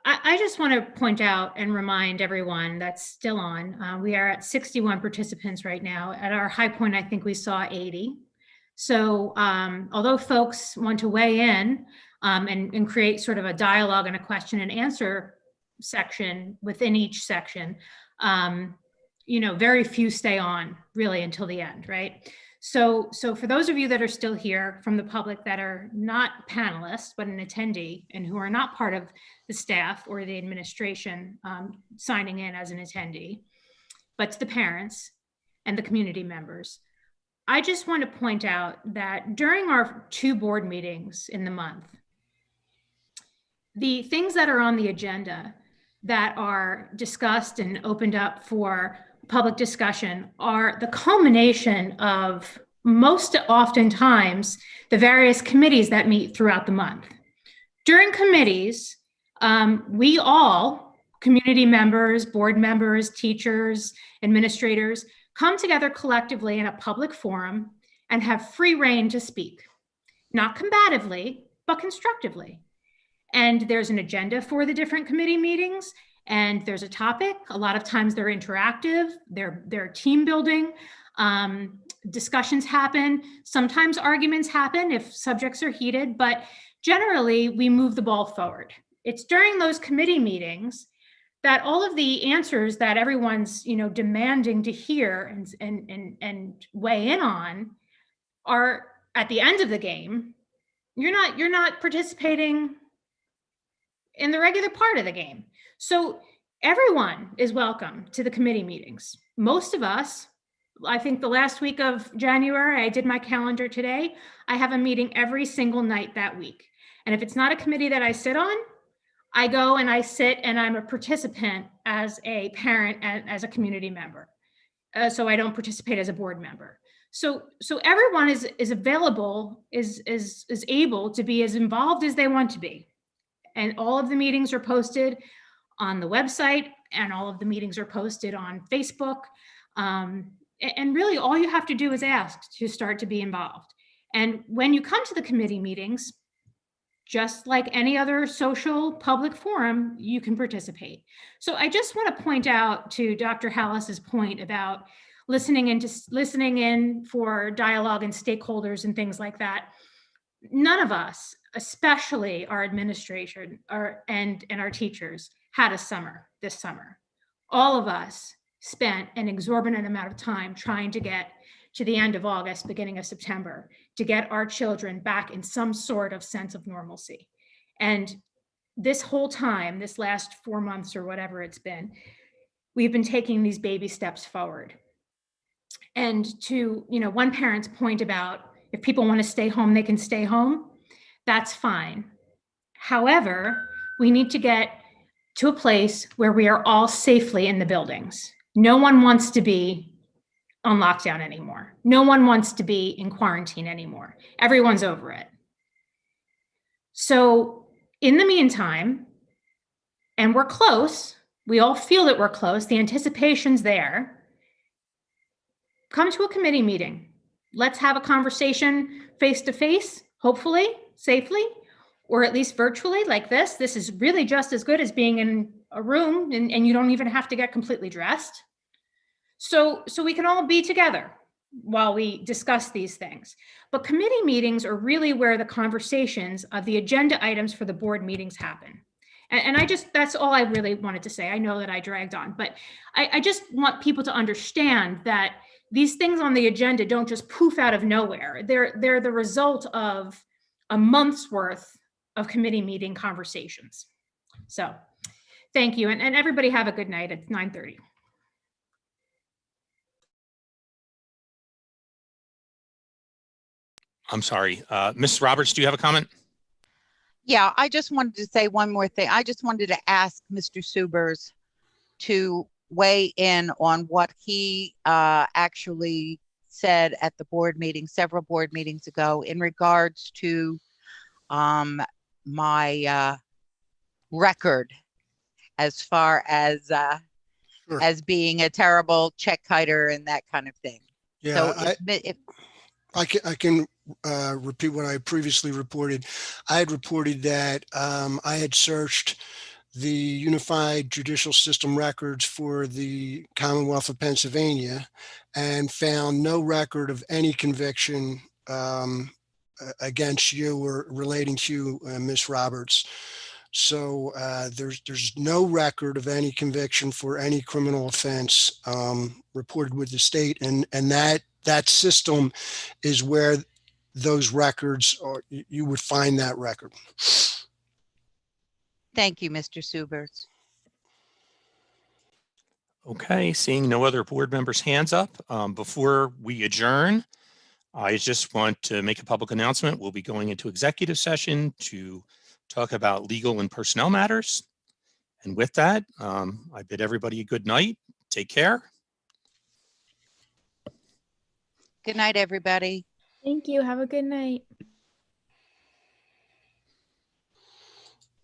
Speaker 5: I just want to point out and remind everyone that's still on, we are at 61 participants right now. At our high point, I think we saw 80. So although folks want to weigh in and create sort of a dialogue and a question and answer section within each section, you know, very few stay on really until the end, right? So for those of you that are still here from the public that are not panelists, but an attendee and who are not part of the staff or the administration signing in as an attendee, but to the parents and the community members, I just want to point out that during our 2 board meetings in the month, the things that are on the agenda that are discussed and opened up for public discussion are the culmination of most oftentimes the various committees that meet throughout the month. During committees, we all, community members, board members, teachers, administrators, come together collectively in a public forum and have free rein to speak, not combatively, but constructively. And there's an agenda for the different committee meetings, and there's a topic. A lot of times they're interactive, they're team building, discussions happen. Sometimes arguments happen if subjects are heated, but generally we move the ball forward. It's during those committee meetings that all of the answers that everyone's, you know, demanding to hear and weigh in on are at the end of the game. You're not participating in the regular part of the game. So everyone is welcome to the committee meetings. Most of us, I think the last week of January, I did my calendar today. I have a meeting every single night that week. And if it's not a committee that I sit on, I go and I sit and I'm a participant as a parent and as a community member. so I don't participate as a board member. So everyone is available, is able to be as involved as they want to be. And all of the meetings are posted on the website, and all of the meetings are posted on Facebook. And really all you have to do is ask to start to be involved. And when you come to the committee meetings, just like any other social public forum, you can participate. So I just want to point out to Dr. Hallis's point about listening in for dialogue and stakeholders and things like that. None of us, especially our administration and our teachers, had a summer this summer. All of us spent an exorbitant amount of time trying to get to the end of August, beginning of September, to get our children back in some sort of sense of normalcy. And this whole time, this last 4 months or whatever it's been, we've been taking these baby steps forward. And to, one parent's point about if people want to stay home, they can stay home, that's fine. However, we need to get to a place where we are all safely in the buildings. No one wants to be on lockdown anymore. No one wants to be in quarantine anymore. Everyone's over it. So in the meantime, and we're close, we all feel that we're close, the anticipation's there, come to a committee meeting. Let's have a conversation face-to-face, hopefully, safely, or at least virtually like this. This is really just as good as being in a room and you don't even have to get completely dressed. So we can all be together while we discuss these things. But committee meetings are really where the conversations of the agenda items for the board meetings happen. And that's all I really wanted to say. I know that I dragged on, but I just want people to understand that these things on the agenda don't just poof out of nowhere. They're the result of a month's worth of committee meeting conversations. So thank you. And everybody have a good night. It's 9:30.
Speaker 2: I'm sorry. Ms. Roberts, do you have a comment?
Speaker 12: Yeah, I just wanted to say one more thing. I just wanted to ask Mr. Subers to weigh in on what he actually said at the board meeting, several board meetings ago, in regards to my record as far as
Speaker 22: Sure.
Speaker 12: as being a terrible check kiter and that kind of thing.
Speaker 22: Yeah,
Speaker 12: So
Speaker 22: I can repeat what I previously reported. I had reported that I had searched the Unified Judicial System records for the Commonwealth of Pennsylvania and found no record of any conviction against you or relating to Ms. Roberts. So there's no record of any conviction for any criminal offense reported with the state, and that system is where those records are. You would find that record.
Speaker 12: Thank you, Mr. Subers.
Speaker 2: Okay, seeing no other board members' hands up, before we adjourn, I just want to make a public announcement. We'll be going into executive session to talk about legal and personnel matters. And with that, I bid everybody a good night. Take care.
Speaker 12: Good night, everybody.
Speaker 15: Thank you. Have a good night.